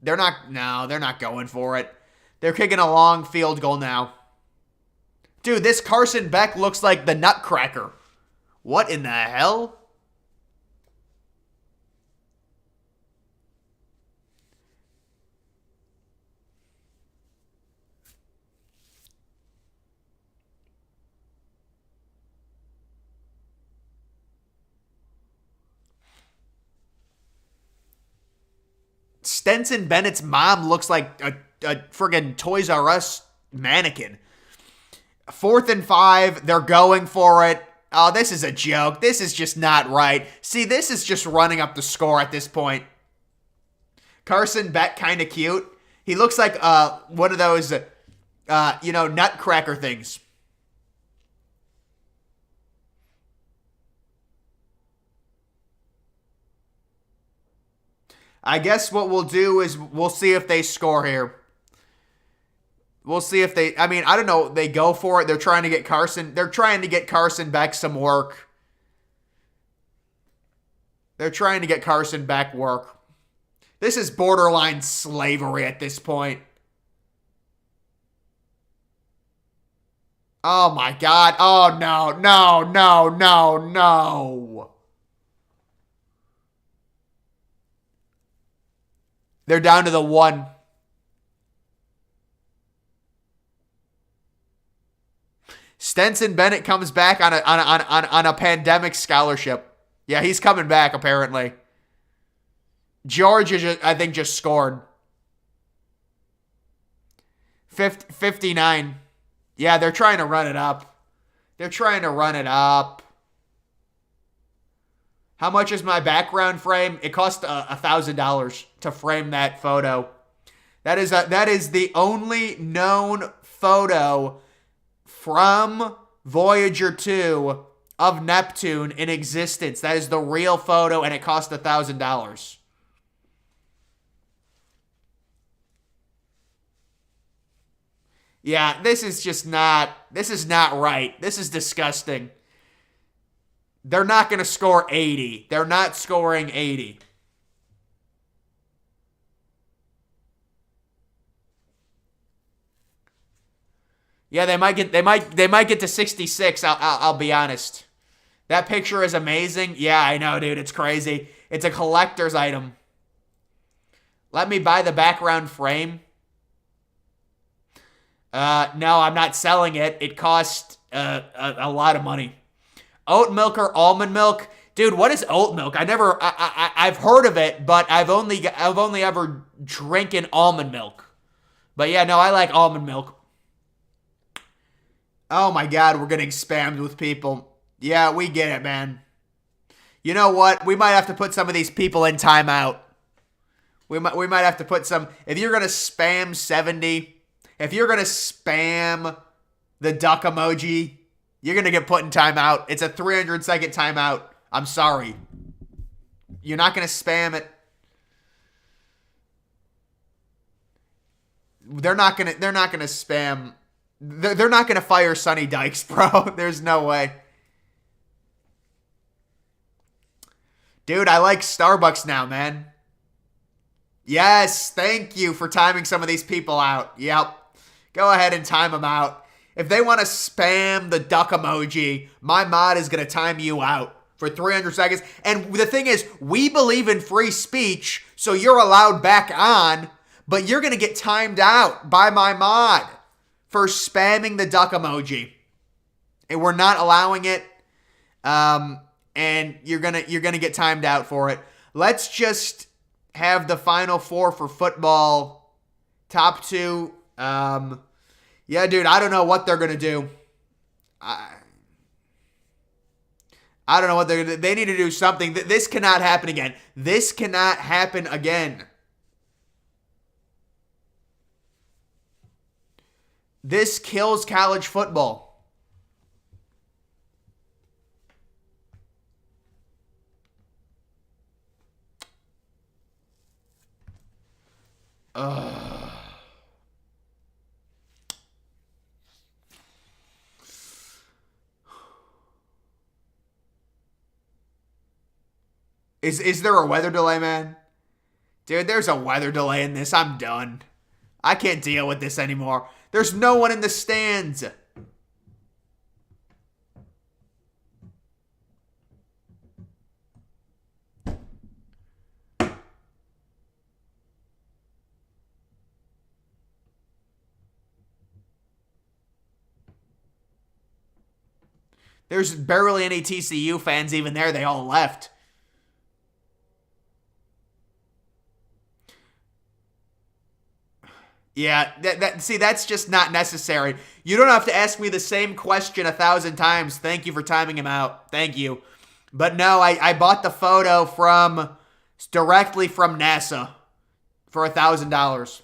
They're not going for it. They're kicking a long field goal now. Dude, this Carson Beck looks like the Nutcracker. What in the hell? Stenson Bennett's mom looks like a friggin' Toys R Us mannequin. 4th and 5. They're going for it. Oh, this is a joke. This is just not right. See, this is just running up the score at this point. Carson Beck, kind of cute. He looks like one of those, nutcracker things. I guess what we'll do is we'll see if they score here. We'll see if they, I don't know. They go for it. They're trying to get Carson Beck some work. They're trying to get Carson Beck work. This is borderline slavery at this point. Oh my God. Oh no. They're down to the 1. Stenson Bennett comes back on a pandemic scholarship. Yeah, he's coming back apparently. Georgia, I think, just scored. 59. Yeah, they're trying to run it up. They're trying to run it up. How much is my background frame? It cost $1,000 to frame that photo. That is the only known photo from Voyager 2 of Neptune in existence. That is the real photo, and it cost $1,000. Yeah, this is not right. This is disgusting. They're not going to score 80. They're not scoring 80. Yeah, they might get to 66. I'll be honest. That picture is amazing. Yeah, I know, dude. It's crazy. It's a collector's item. Let me buy the background frame. No, I'm not selling it. It cost a lot of money. Oat milk or almond milk? Dude, what is oat milk? I've heard of it, but I've only ever drinking almond milk. But yeah, no, I like almond milk. Oh my God, we're getting spammed with people. Yeah, we get it, man. You know what? We might have to put some of these people in timeout. We might have to put some. If you're gonna spam 70. If you're going to spam the duck emoji, you're going to get put in timeout. It's a 300-second timeout. I'm sorry. You're not going to spam it. They're not going to spam. They're not going to fire Sonny Dykes, bro. There's no way. Dude, I like Starbucks now, man. Yes, thank you for timing some of these people out. Yep. Go ahead and time them out. If they want to spam the duck emoji, my mod is going to time you out for 300 seconds. And the thing is, we believe in free speech, so you're allowed back on, but you're going to get timed out by my mod for spamming the duck emoji. And we're not allowing it. And you're going to get timed out for it. Let's just have the Final Four for football. Top two. Yeah, dude, I don't know what they're going to do. I don't know what they're going to do. They need to do something. This cannot happen again. This cannot happen again. This kills college football. Is there a weather delay, man? Dude, there's a weather delay in this. I'm done. I can't deal with this anymore. There's no one in the stands. There's barely any TCU fans even there. They all left. Yeah, see, that's just not necessary. You don't have to ask me the same question 1,000 times. Thank you for timing him out. Thank you. But no, I bought the photo directly from NASA for $1,000.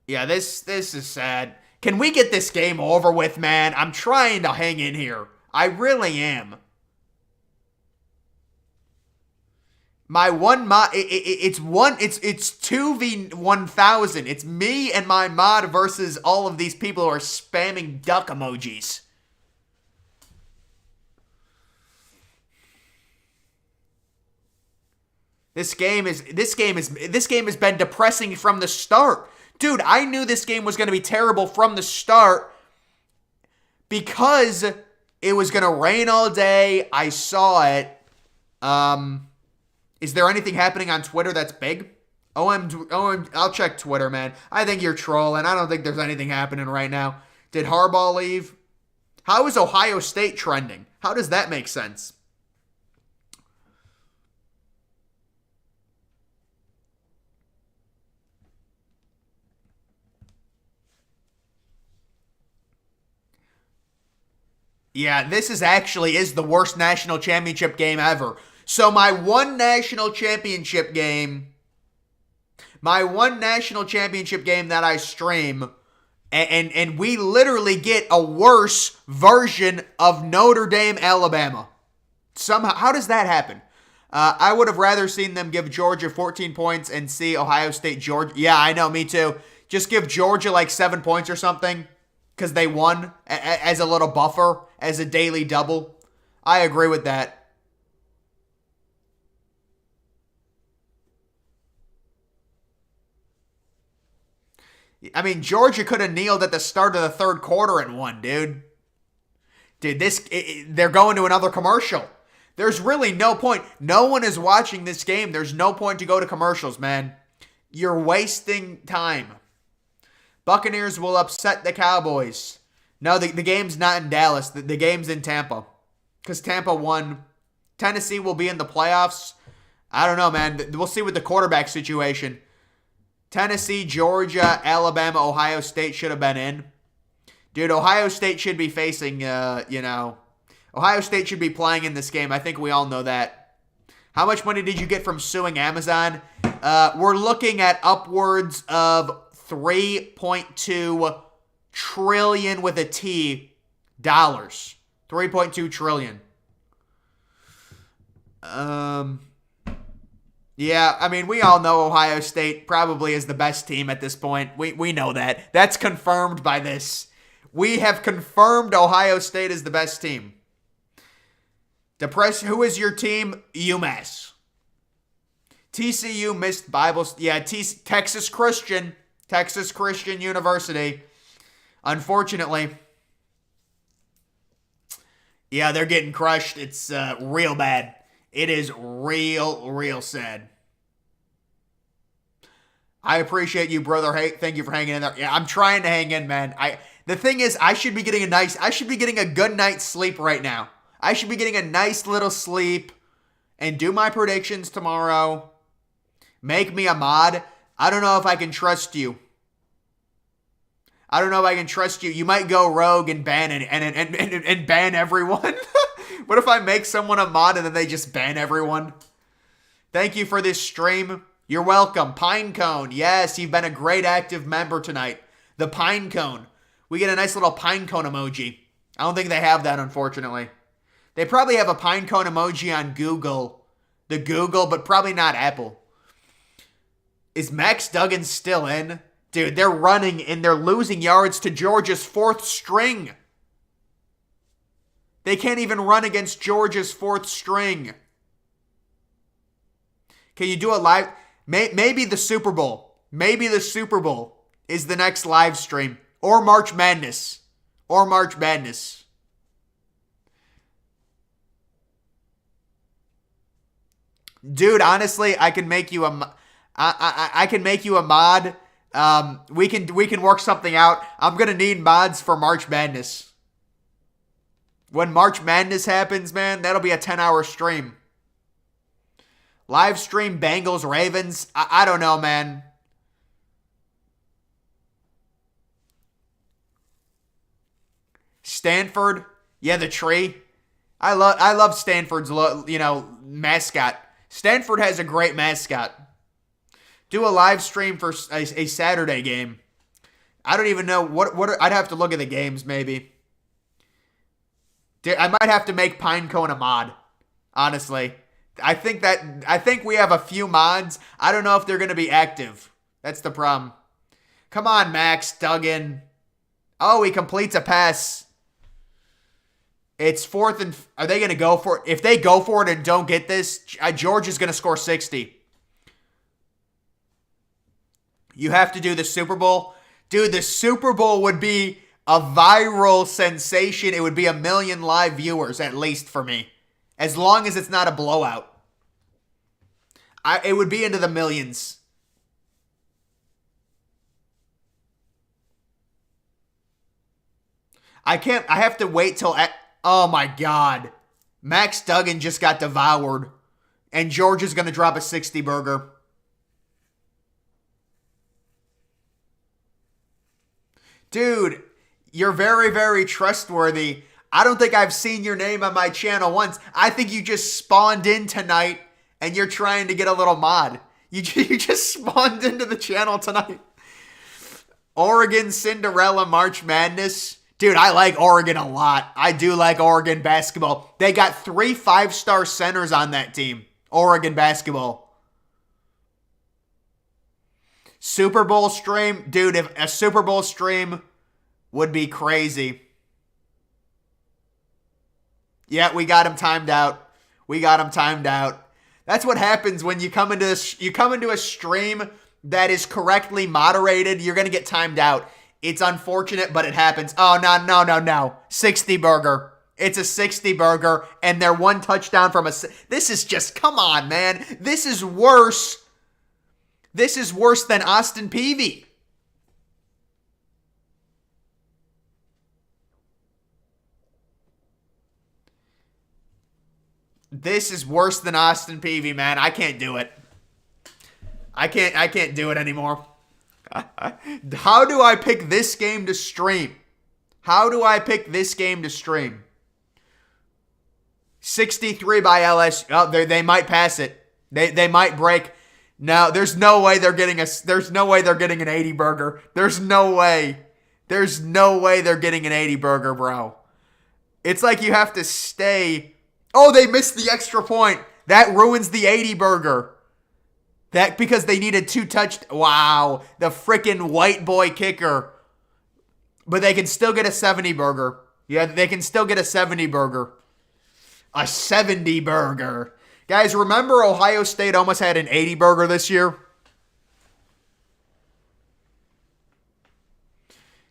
Yeah, this is sad. Can we get this game over with, man? I'm trying to hang in here. I really am. My one mod, it's 2v1000. It's me and my mod versus all of these people who are spamming duck emojis. This game has been depressing from the start. Dude, I knew this game was going to be terrible from the start because it was going to rain all day. I saw it. Is there anything happening on Twitter that's big? I'll check Twitter, man. I think you're trolling. I don't think there's anything happening right now. Did Harbaugh leave? How is Ohio State trending? How does that make sense? Yeah, this is the worst national championship game ever. So my one national championship game that I stream, and we literally get a worse version of Notre Dame, Alabama. Somehow, how does that happen? I would have rather seen them give Georgia 14 points and see Ohio State, Georgia. Yeah, I know, me too. Just give Georgia like 7 points or something because they won as a little buffer, as a daily double. I agree with that. I mean, Georgia could have kneeled at the start of the third quarter and won, dude. Dude, they're going to another commercial. There's really no point. No one is watching this game. There's no point to go to commercials, man. You're wasting time. Buccaneers will upset the Cowboys. No, the game's not in Dallas. The game's in Tampa. Because Tampa won. Tennessee will be in the playoffs. I don't know, man. We'll see with the quarterback situation. Tennessee, Georgia, Alabama, Ohio State should have been in. Dude, Ohio State should be facing, Ohio State should be playing in this game. I think we all know that. How much money did you get from suing Amazon? We're looking at upwards of 3.2 trillion with a T dollars. 3.2 trillion. Yeah, I mean, we all know Ohio State probably is the best team at this point. We know that. That's confirmed by this. We have confirmed Ohio State is the best team. Who is your team? UMass. TCU missed Bible. Yeah, Texas Christian University. Unfortunately. Yeah, they're getting crushed. It's real bad. It is real sad. I appreciate you, brother. Hey, thank you for hanging in there. Yeah, I'm trying to hang in, man. The thing is, I should be getting a good night's sleep right now. I should be getting a nice little sleep and do my predictions tomorrow. Make me a mod. I don't know if I can trust you. You might go rogue and ban and ban everyone. What if I make someone a mod and then they just ban everyone? Thank you for this stream. You're welcome. Pinecone. Yes, you've been a great active member tonight. The Pinecone. We get a nice little Pinecone emoji. I don't think they have that, unfortunately. They probably have a Pinecone emoji on Google. The Google, but probably not Apple. Is Max Duggan still in? Dude, they're running and they're losing yards to Georgia's fourth string. They can't even run against Georgia's fourth string. Can you do a live? Maybe the Super Bowl. Maybe the Super Bowl is the next live stream. Or March Madness. Dude, honestly, I can make you a mod. We can work something out. I'm gonna need mods for March Madness. When March Madness happens, man, that'll be a 10-hour stream. Live stream Bengals Ravens. I don't know, man. Stanford. Yeah, the tree. I love Stanford's mascot. Stanford has a great mascot. Do a live stream for a Saturday game. I don't even know what I'd have to look at the games maybe. I might have to make Pinecone a mod. Honestly. I think we have a few mods. I don't know if they're going to be active. That's the problem. Come on, Max Duggan. Oh, he completes a pass. It's fourth and... Are they going to go for it? If they go for it and don't get this, Georgia's going to score 60. You have to do the Super Bowl. Dude, the Super Bowl would be a viral sensation. It would be 1 million live viewers, at least for me. As long as it's not a blowout. It would be into the millions. I have to wait till... Oh, my God. Max Duggan just got devoured. And Georgia's going to drop a 60 burger. Dude, you're very, very trustworthy. I don't think I've seen your name on my channel once. I think you just spawned in tonight and you're trying to get a little mod. You just spawned into the channel tonight. Oregon Cinderella March Madness. Dude, I like Oregon a lot. I do like Oregon basketball. They got 3 5-star centers on that team. Oregon basketball. Super Bowl stream. Dude, if a Super Bowl stream would be crazy. Yeah, we got him timed out. That's what happens when you come into a stream that is correctly moderated. You're going to get timed out. It's unfortunate, but it happens. Oh, no. 60 burger. It's a 60 burger, and they're 1 touchdown from a... This is just... Come on, man. This is worse. This is worse than Austin Peavy. This is worse than Austin Peavy, man. I can't do it. I can't do it anymore. How do I pick this game to stream? 63 by LSU. Oh, they might pass it. They might break. No, there's no way they're getting an 80 burger. There's no way they're getting an 80 burger, bro. It's like you have to stay. Oh, they missed the extra point. That ruins the 80 burger. That because they needed 2 Wow, the freaking white boy kicker. But they can still get a 70 burger. Yeah, they can still get a 70 burger. A 70 burger. Guys, remember Ohio State almost had an 80 burger this year?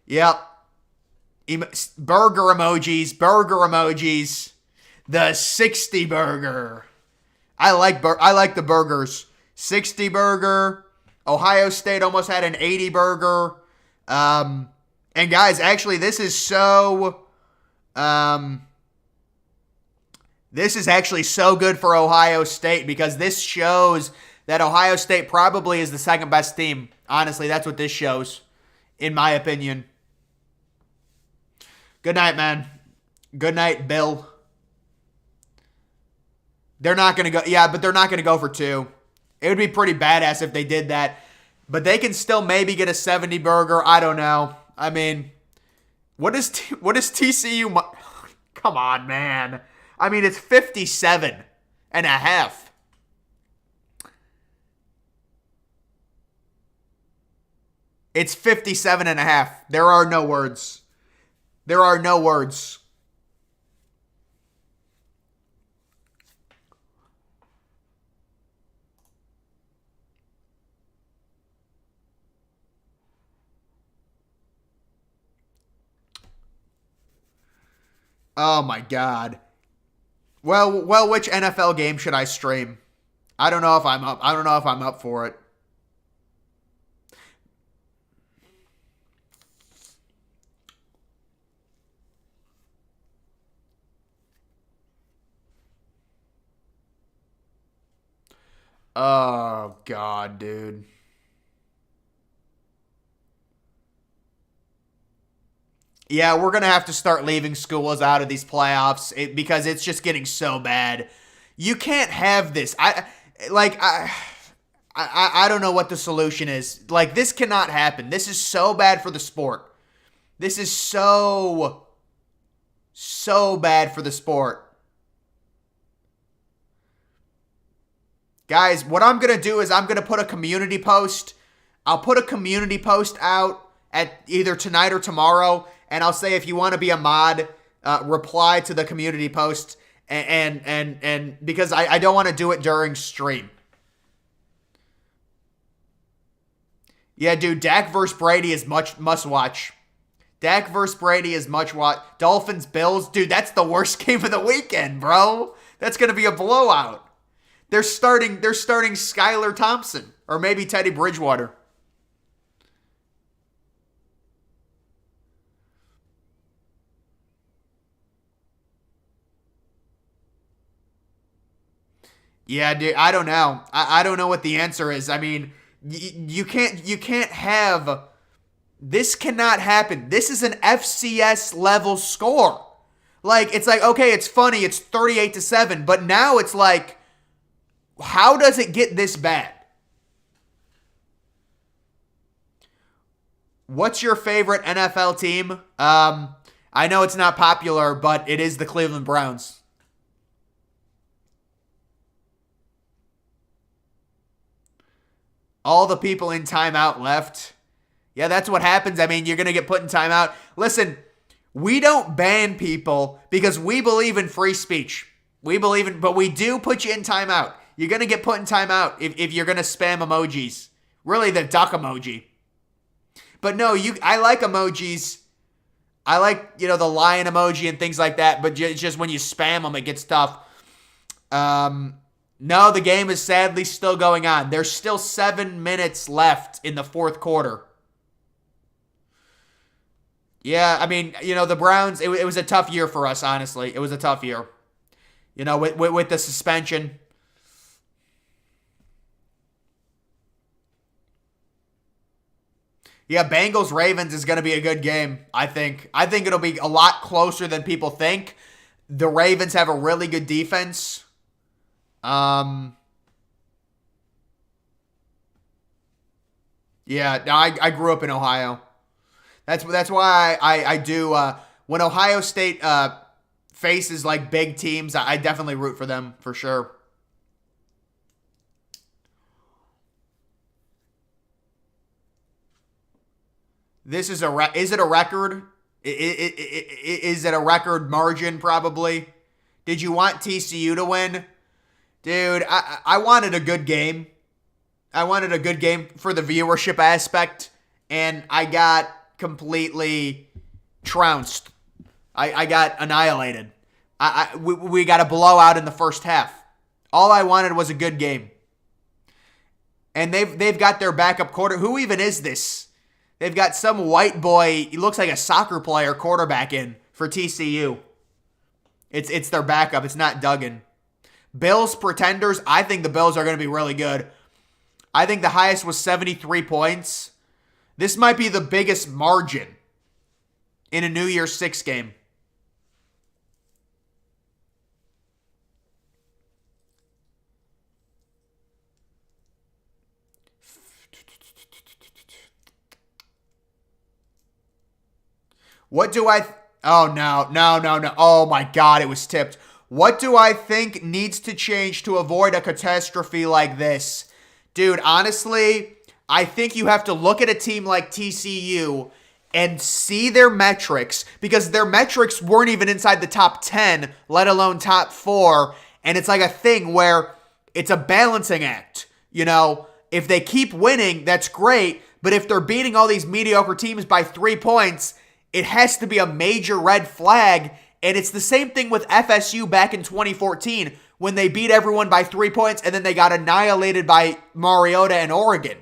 Yep. Burger emojis. The 60 burger. I like the burgers. 60 burger. Ohio State almost had an 80 burger. And guys, actually, this is actually so good for Ohio State because this shows that Ohio State probably is the second best team. Honestly, that's what this shows, in my opinion. Good night, man. Good night, Bill. They're not going to go. Yeah, but they're not going to go for 2. It would be pretty badass if they did that. But they can still maybe get a 70 burger. I don't know. I mean, what is TCU? Come on, man. I mean, it's 57 and a half. It's 57 and a half. There are no words. Oh my God. Well, which NFL game should I stream? I don't know if I'm up for it. Oh God, dude. Yeah, we're going to have to start leaving schools out of these playoffs because it's just getting so bad. You can't have this. I don't know what the solution is. Like, this cannot happen. This is so bad for the sport. This is so bad for the sport. Guys, what I'm going to do is I'm going to put a community post. I'll put a community post out at either tonight or tomorrow. And I'll say if you want to be a mod, reply to the community post, and because I don't want to do it during stream. Yeah, dude, Dak versus Brady is must watch. Dak versus Brady is much watch. Dolphins Bills, dude, that's the worst game of the weekend, bro. That's gonna be a blowout. They're starting Skylar Thompson or maybe Teddy Bridgewater. Yeah, dude, I don't know. I don't know what the answer is. I mean, you can't have this cannot happen. This is an FCS level score. Like it's like okay, it's funny. It's 38-7, but now it's like how does it get this bad? What's your favorite NFL team? I know it's not popular, but it is the Cleveland Browns. All the people in timeout left. Yeah, that's what happens. I mean, you're going to get put in timeout. Listen, we don't ban people because we believe in free speech. But we do put you in timeout. You're going to get put in timeout if you're going to spam emojis. Really, the duck emoji. But no, I like emojis. I like, the lion emoji and things like that. But just when you spam them, it gets tough. No, the game is sadly still going on. There's still 7 minutes left in the fourth quarter. Yeah, I mean, the Browns, it was a tough year for us, honestly. It was a tough year. With the suspension. Yeah, Bengals-Ravens is going to be a good game, I think. I think it'll be a lot closer than people think. The Ravens have a really good defense. Yeah, no, I grew up in Ohio. That's why I do, when Ohio State faces like big teams, I definitely root for them, for sure. This is is it a record? Is it a record margin, probably? Did you want TCU to win? Dude, I wanted a good game. I wanted a good game for the viewership aspect, and I got completely trounced. I got annihilated. We got a blowout in the first half. All I wanted was a good game. And they've got their backup quarter. Who even is this? They've got some white boy, he looks like a soccer player, quarterback in for TCU. It's their backup. It's not Duggan. Bills pretenders. I think the Bills are going to be really good. I think the highest was 73 points. This might be the biggest margin in a New Year's Six game. What do I... Oh, no. Oh, my God, it was tipped. What do I think needs to change to avoid a catastrophe like this? Dude, honestly, I think you have to look at a team like TCU and see their metrics, because their metrics weren't even inside the top 10, let alone top 4, and it's like a thing where it's a balancing act. If they keep winning, that's great, but if they're beating all these mediocre teams by 3 points, it has to be a major red flag. And it's the same thing with FSU back in 2014 when they beat everyone by 3 points and then they got annihilated by Mariota and Oregon.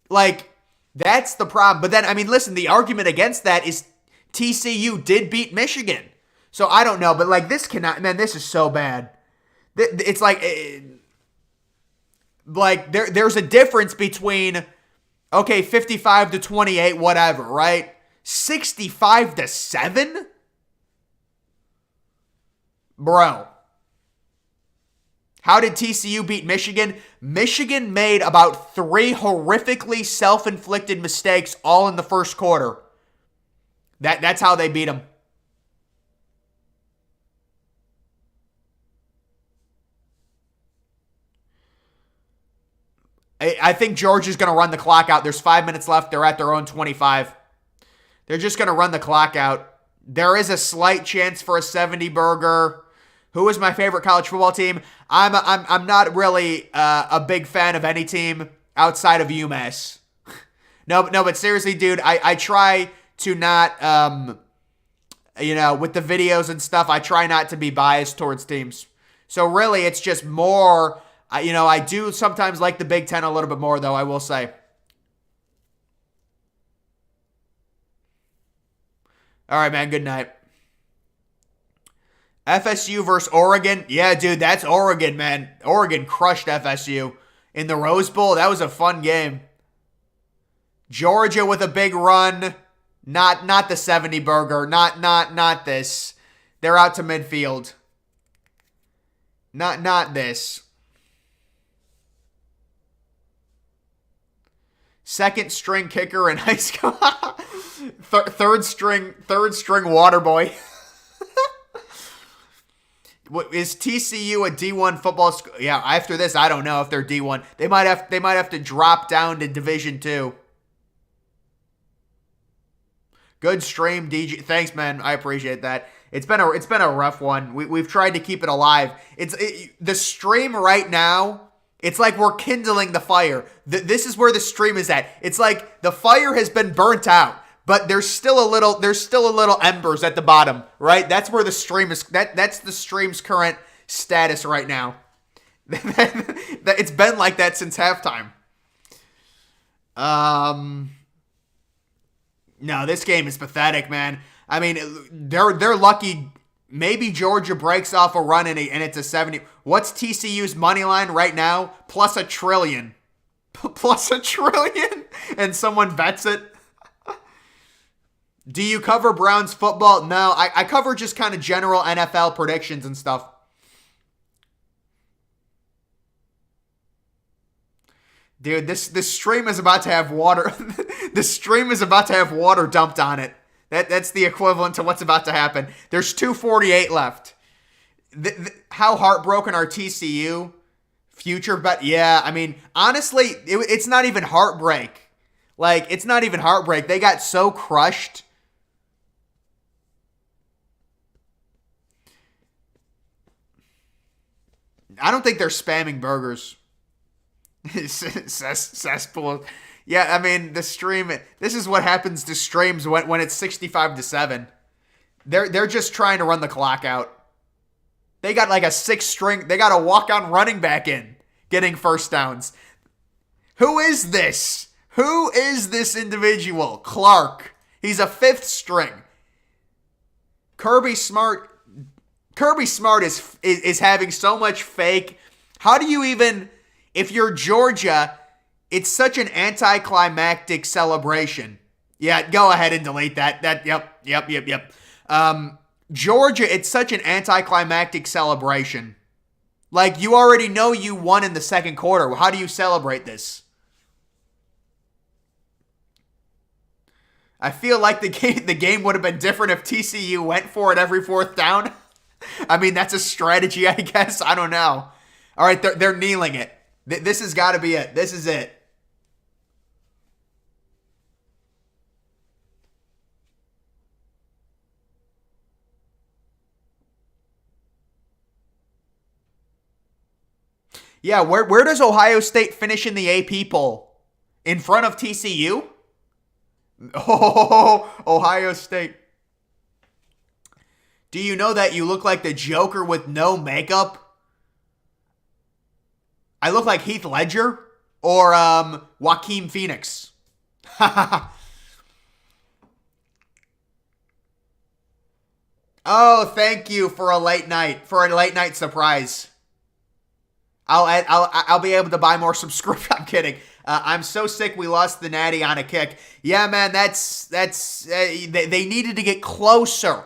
Like, that's the problem. But then, I mean, listen, the argument against that is TCU did beat Michigan. So I don't know, but like this cannot, man, this is so bad. It's like there's a difference between, okay, 55-28, whatever, right? 65-7? Bro. How did TCU beat Michigan? Michigan made about 3 horrifically self-inflicted mistakes all in the first quarter. That's how they beat them. I think Georgia's going to run the clock out. There's 5 minutes left. They're at their own 25. They're just going to run the clock out. There is a slight chance for a 70 burger. Who is my favorite college football team? I'm not really a big fan of any team outside of UMass. No, but seriously, dude, I try to not, with the videos and stuff, I try not to be biased towards teams. So really, it's just more, I do sometimes like the Big Ten a little bit more, though, I will say. All right, man, good night. FSU versus Oregon. Yeah, dude, that's Oregon, man. Oregon crushed FSU in the Rose Bowl. That was a fun game. Georgia with a big run. Not the 70 burger. Not this. They're out to midfield. Not this. Second string kicker in high school. third string water boy. What is TCU a D1 football school? Yeah, after this, I don't know if they're D1. They might have to drop down to Division 2. Good stream, DG. Thanks, man. I appreciate that. It's been a rough one. We've tried to keep it alive. The stream right now. It's like we're kindling the fire. This is where the stream is at. It's like the fire has been burnt out, but there's still a little embers at the bottom, right? That's where the stream is. That's the stream's current status right now. It's been like that since halftime. No, this game is pathetic, man. I mean, they're lucky. Maybe Georgia breaks off a run and it's a 70. What's TCU's money line right now? Plus $1 trillion. Plus $1 trillion? And someone bets it? Do you cover Browns football? No, I cover just kind of general NFL predictions and stuff. Dude, this stream is about to have water. This stream is about to have water dumped on it. That's the equivalent to what's about to happen. There's 2:48 left. How heartbroken are TCU? Future bet? Yeah, I mean, honestly, it's not even heartbreak. Like, it's not even heartbreak. They got so crushed. I don't think they're spamming burgers. Cesspool. Yeah, I mean, the stream, this is what happens to streams when it's 65-7. They're just trying to run the clock out. They got like a 6-string, they got a walk-on running back in, getting first downs. Who is this? Who is this individual? Clark. He's a 5th string. Kirby Smart is having so much fake. How do you even, if you're Georgia, it's such an anticlimactic celebration. Yeah, go ahead and delete that. Yep. Georgia, it's such an anticlimactic celebration. Like, you already know you won in the second quarter. How do you celebrate this? I feel like the game would have been different if TCU went for it every 4th down. I mean, that's a strategy, I guess. I don't know. All right, they're kneeling it. This has got to be it. This is it. Yeah, where does Ohio State finish in the AP poll? In front of TCU? Oh, Ohio State. Do you know that you look like the Joker with no makeup? I look like Heath Ledger or Joaquin Phoenix. Oh, thank you for a late night surprise. I'll be able to buy more subscriptions. I'm kidding. I'm so sick we lost the Natty on a kick. Yeah, man, they needed to get closer.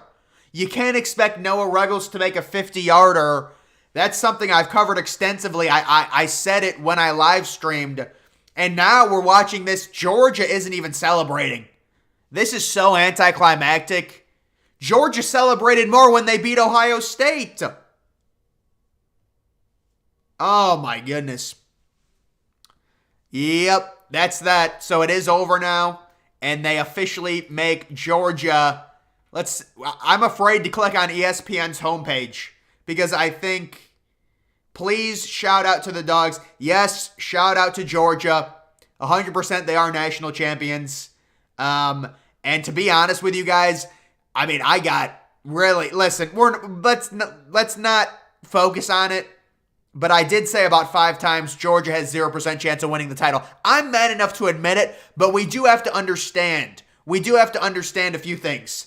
You can't expect Noah Ruggles to make a 50-yarder. That's something I've covered extensively. I said it when I live streamed. And now we're watching this. Georgia isn't even celebrating. This is so anticlimactic. Georgia celebrated more when they beat Ohio State. Oh my goodness. Yep, that's that. So it is over now. And they officially make Georgia. I'm afraid to click on ESPN's homepage. Because I think, please shout out to the Dogs. Yes, shout out to Georgia. 100% they are national champions. And to be honest with you guys, I mean, I got really, listen, let's not focus on it. But I did say about 5 times Georgia has 0% chance of winning the title. I'm mad enough to admit it, but we do have to understand. We do have to understand a few things.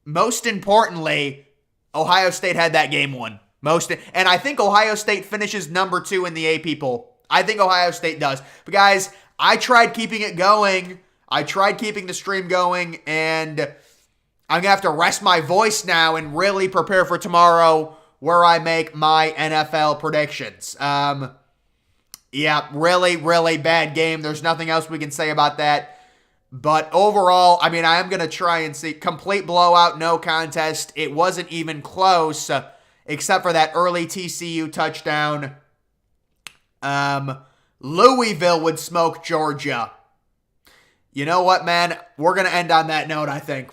Most importantly, Ohio State had that game won. And I think Ohio State finishes number 2 in the AP poll. I think Ohio State does. But guys, I tried keeping it going. I tried keeping the stream going, and I'm going to have to rest my voice now and really prepare for tomorrow where I make my NFL predictions. Yeah, really, really bad game. There's nothing else we can say about that. But overall, I mean, I am going to try and see. Complete blowout, no contest. It wasn't even close, except for that early TCU touchdown. Louisville would smoke Georgia. You know what, man? We're going to end on that note, I think.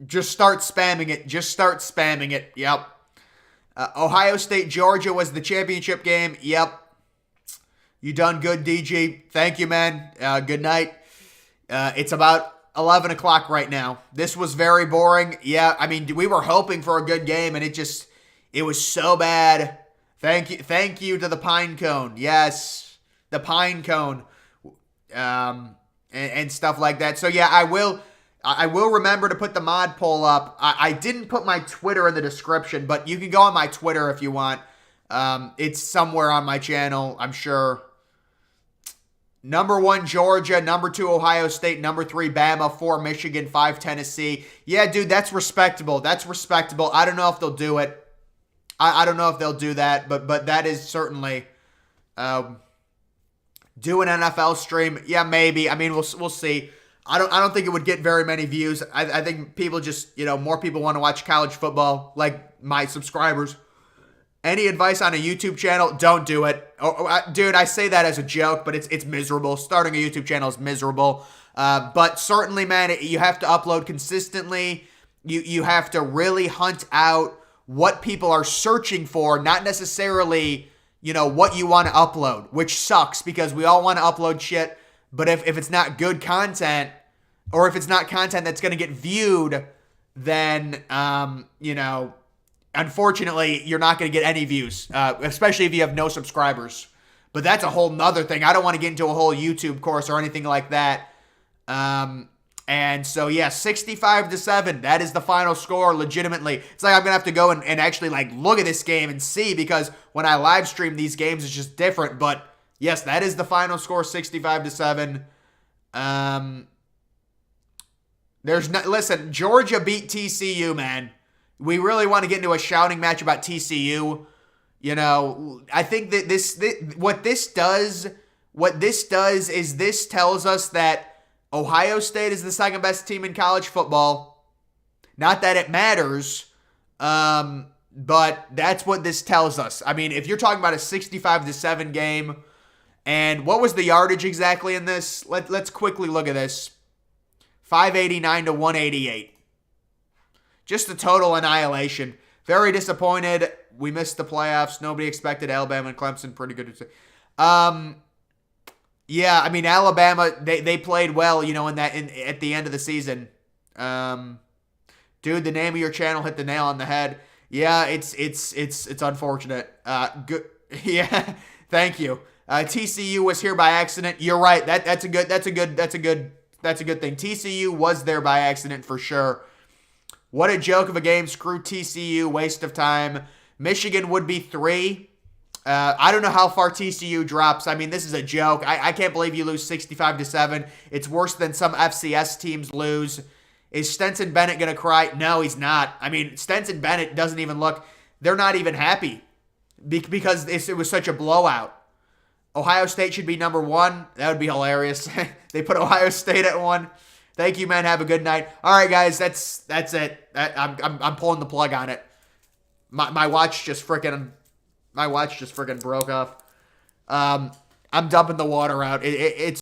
Just start spamming it. Just start spamming it. Yep. Ohio State, Georgia was the championship game. Yep. You done good, DG. Thank you, man. Good night. It's about 11 o'clock right now. This was very boring. Yeah, I mean, we were hoping for a good game, and it was so bad. Thank you to the Pine Cone. Yes, the Pine Cone, and stuff like that. So yeah, I will remember to put the mod poll up. I didn't put my Twitter in the description, but you can go on my Twitter if you want. It's somewhere on my channel, I'm sure. Number 1, Georgia. Number 2, Ohio State. Number 3, Bama. 4, Michigan. 5, Tennessee. Yeah, dude, that's respectable. That's respectable. I don't know if they'll do it. I don't know if they'll do that, but that is certainly do an NFL stream. Yeah, maybe. I mean, we'll see. I don't think it would get very many views. I think people just, more people want to watch college football, like my subscribers. Any advice on a YouTube channel? Don't do it. Dude, I say that as a joke, but it's miserable. Starting a YouTube channel is miserable. But certainly, man, you have to upload consistently. You have to really hunt out what people are searching for, not necessarily, what you want to upload, which sucks because we all want to upload shit. But if it's not good content, or if it's not content that's going to get viewed, then, unfortunately, you're not going to get any views, especially if you have no subscribers. But that's a whole nother thing. I don't want to get into a whole YouTube course or anything like that. And so, yeah, 65-7. That is the final score, legitimately. It's like I'm going to have to go and actually, look at this game and see, because when I live stream these games, it's just different. But, yes, that is the final score, 65-7. Listen, Georgia beat TCU, man. We really want to get into a shouting match about TCU. I think that what this does is this tells us that Ohio State is the second best team in college football. Not that it matters, but that's what this tells us. I mean, if you're talking about a 65-7 game, and what was the yardage exactly in this? Let's quickly look at this. 589 to 188. Just a total annihilation. Very disappointed. We missed the playoffs. Nobody expected Alabama and Clemson. Pretty good. Yeah, I mean, Alabama, they played well, at the end of the season. Dude, the name of your channel hit the nail on the head. Yeah, it's unfortunate. Good. Yeah, thank you. TCU was here by accident. You're right. That's a good thing. TCU was there by accident for sure. What a joke of a game. Screw TCU. Waste of time. Michigan would be 3. I don't know how far TCU drops. I mean, this is a joke. I can't believe you lose 65-7. It's worse than some FCS teams lose. Is Stetson Bennett going to cry? No, he's not. I mean, Stetson Bennett doesn't even look. They're not even happy because it was such a blowout. Ohio State should be number 1. That would be hilarious. They put Ohio State at 1. Thank you, man. Have a good night. All right, guys. That's it. I'm pulling the plug on it. My watch just freaking broke off. I'm dumping the water out. It's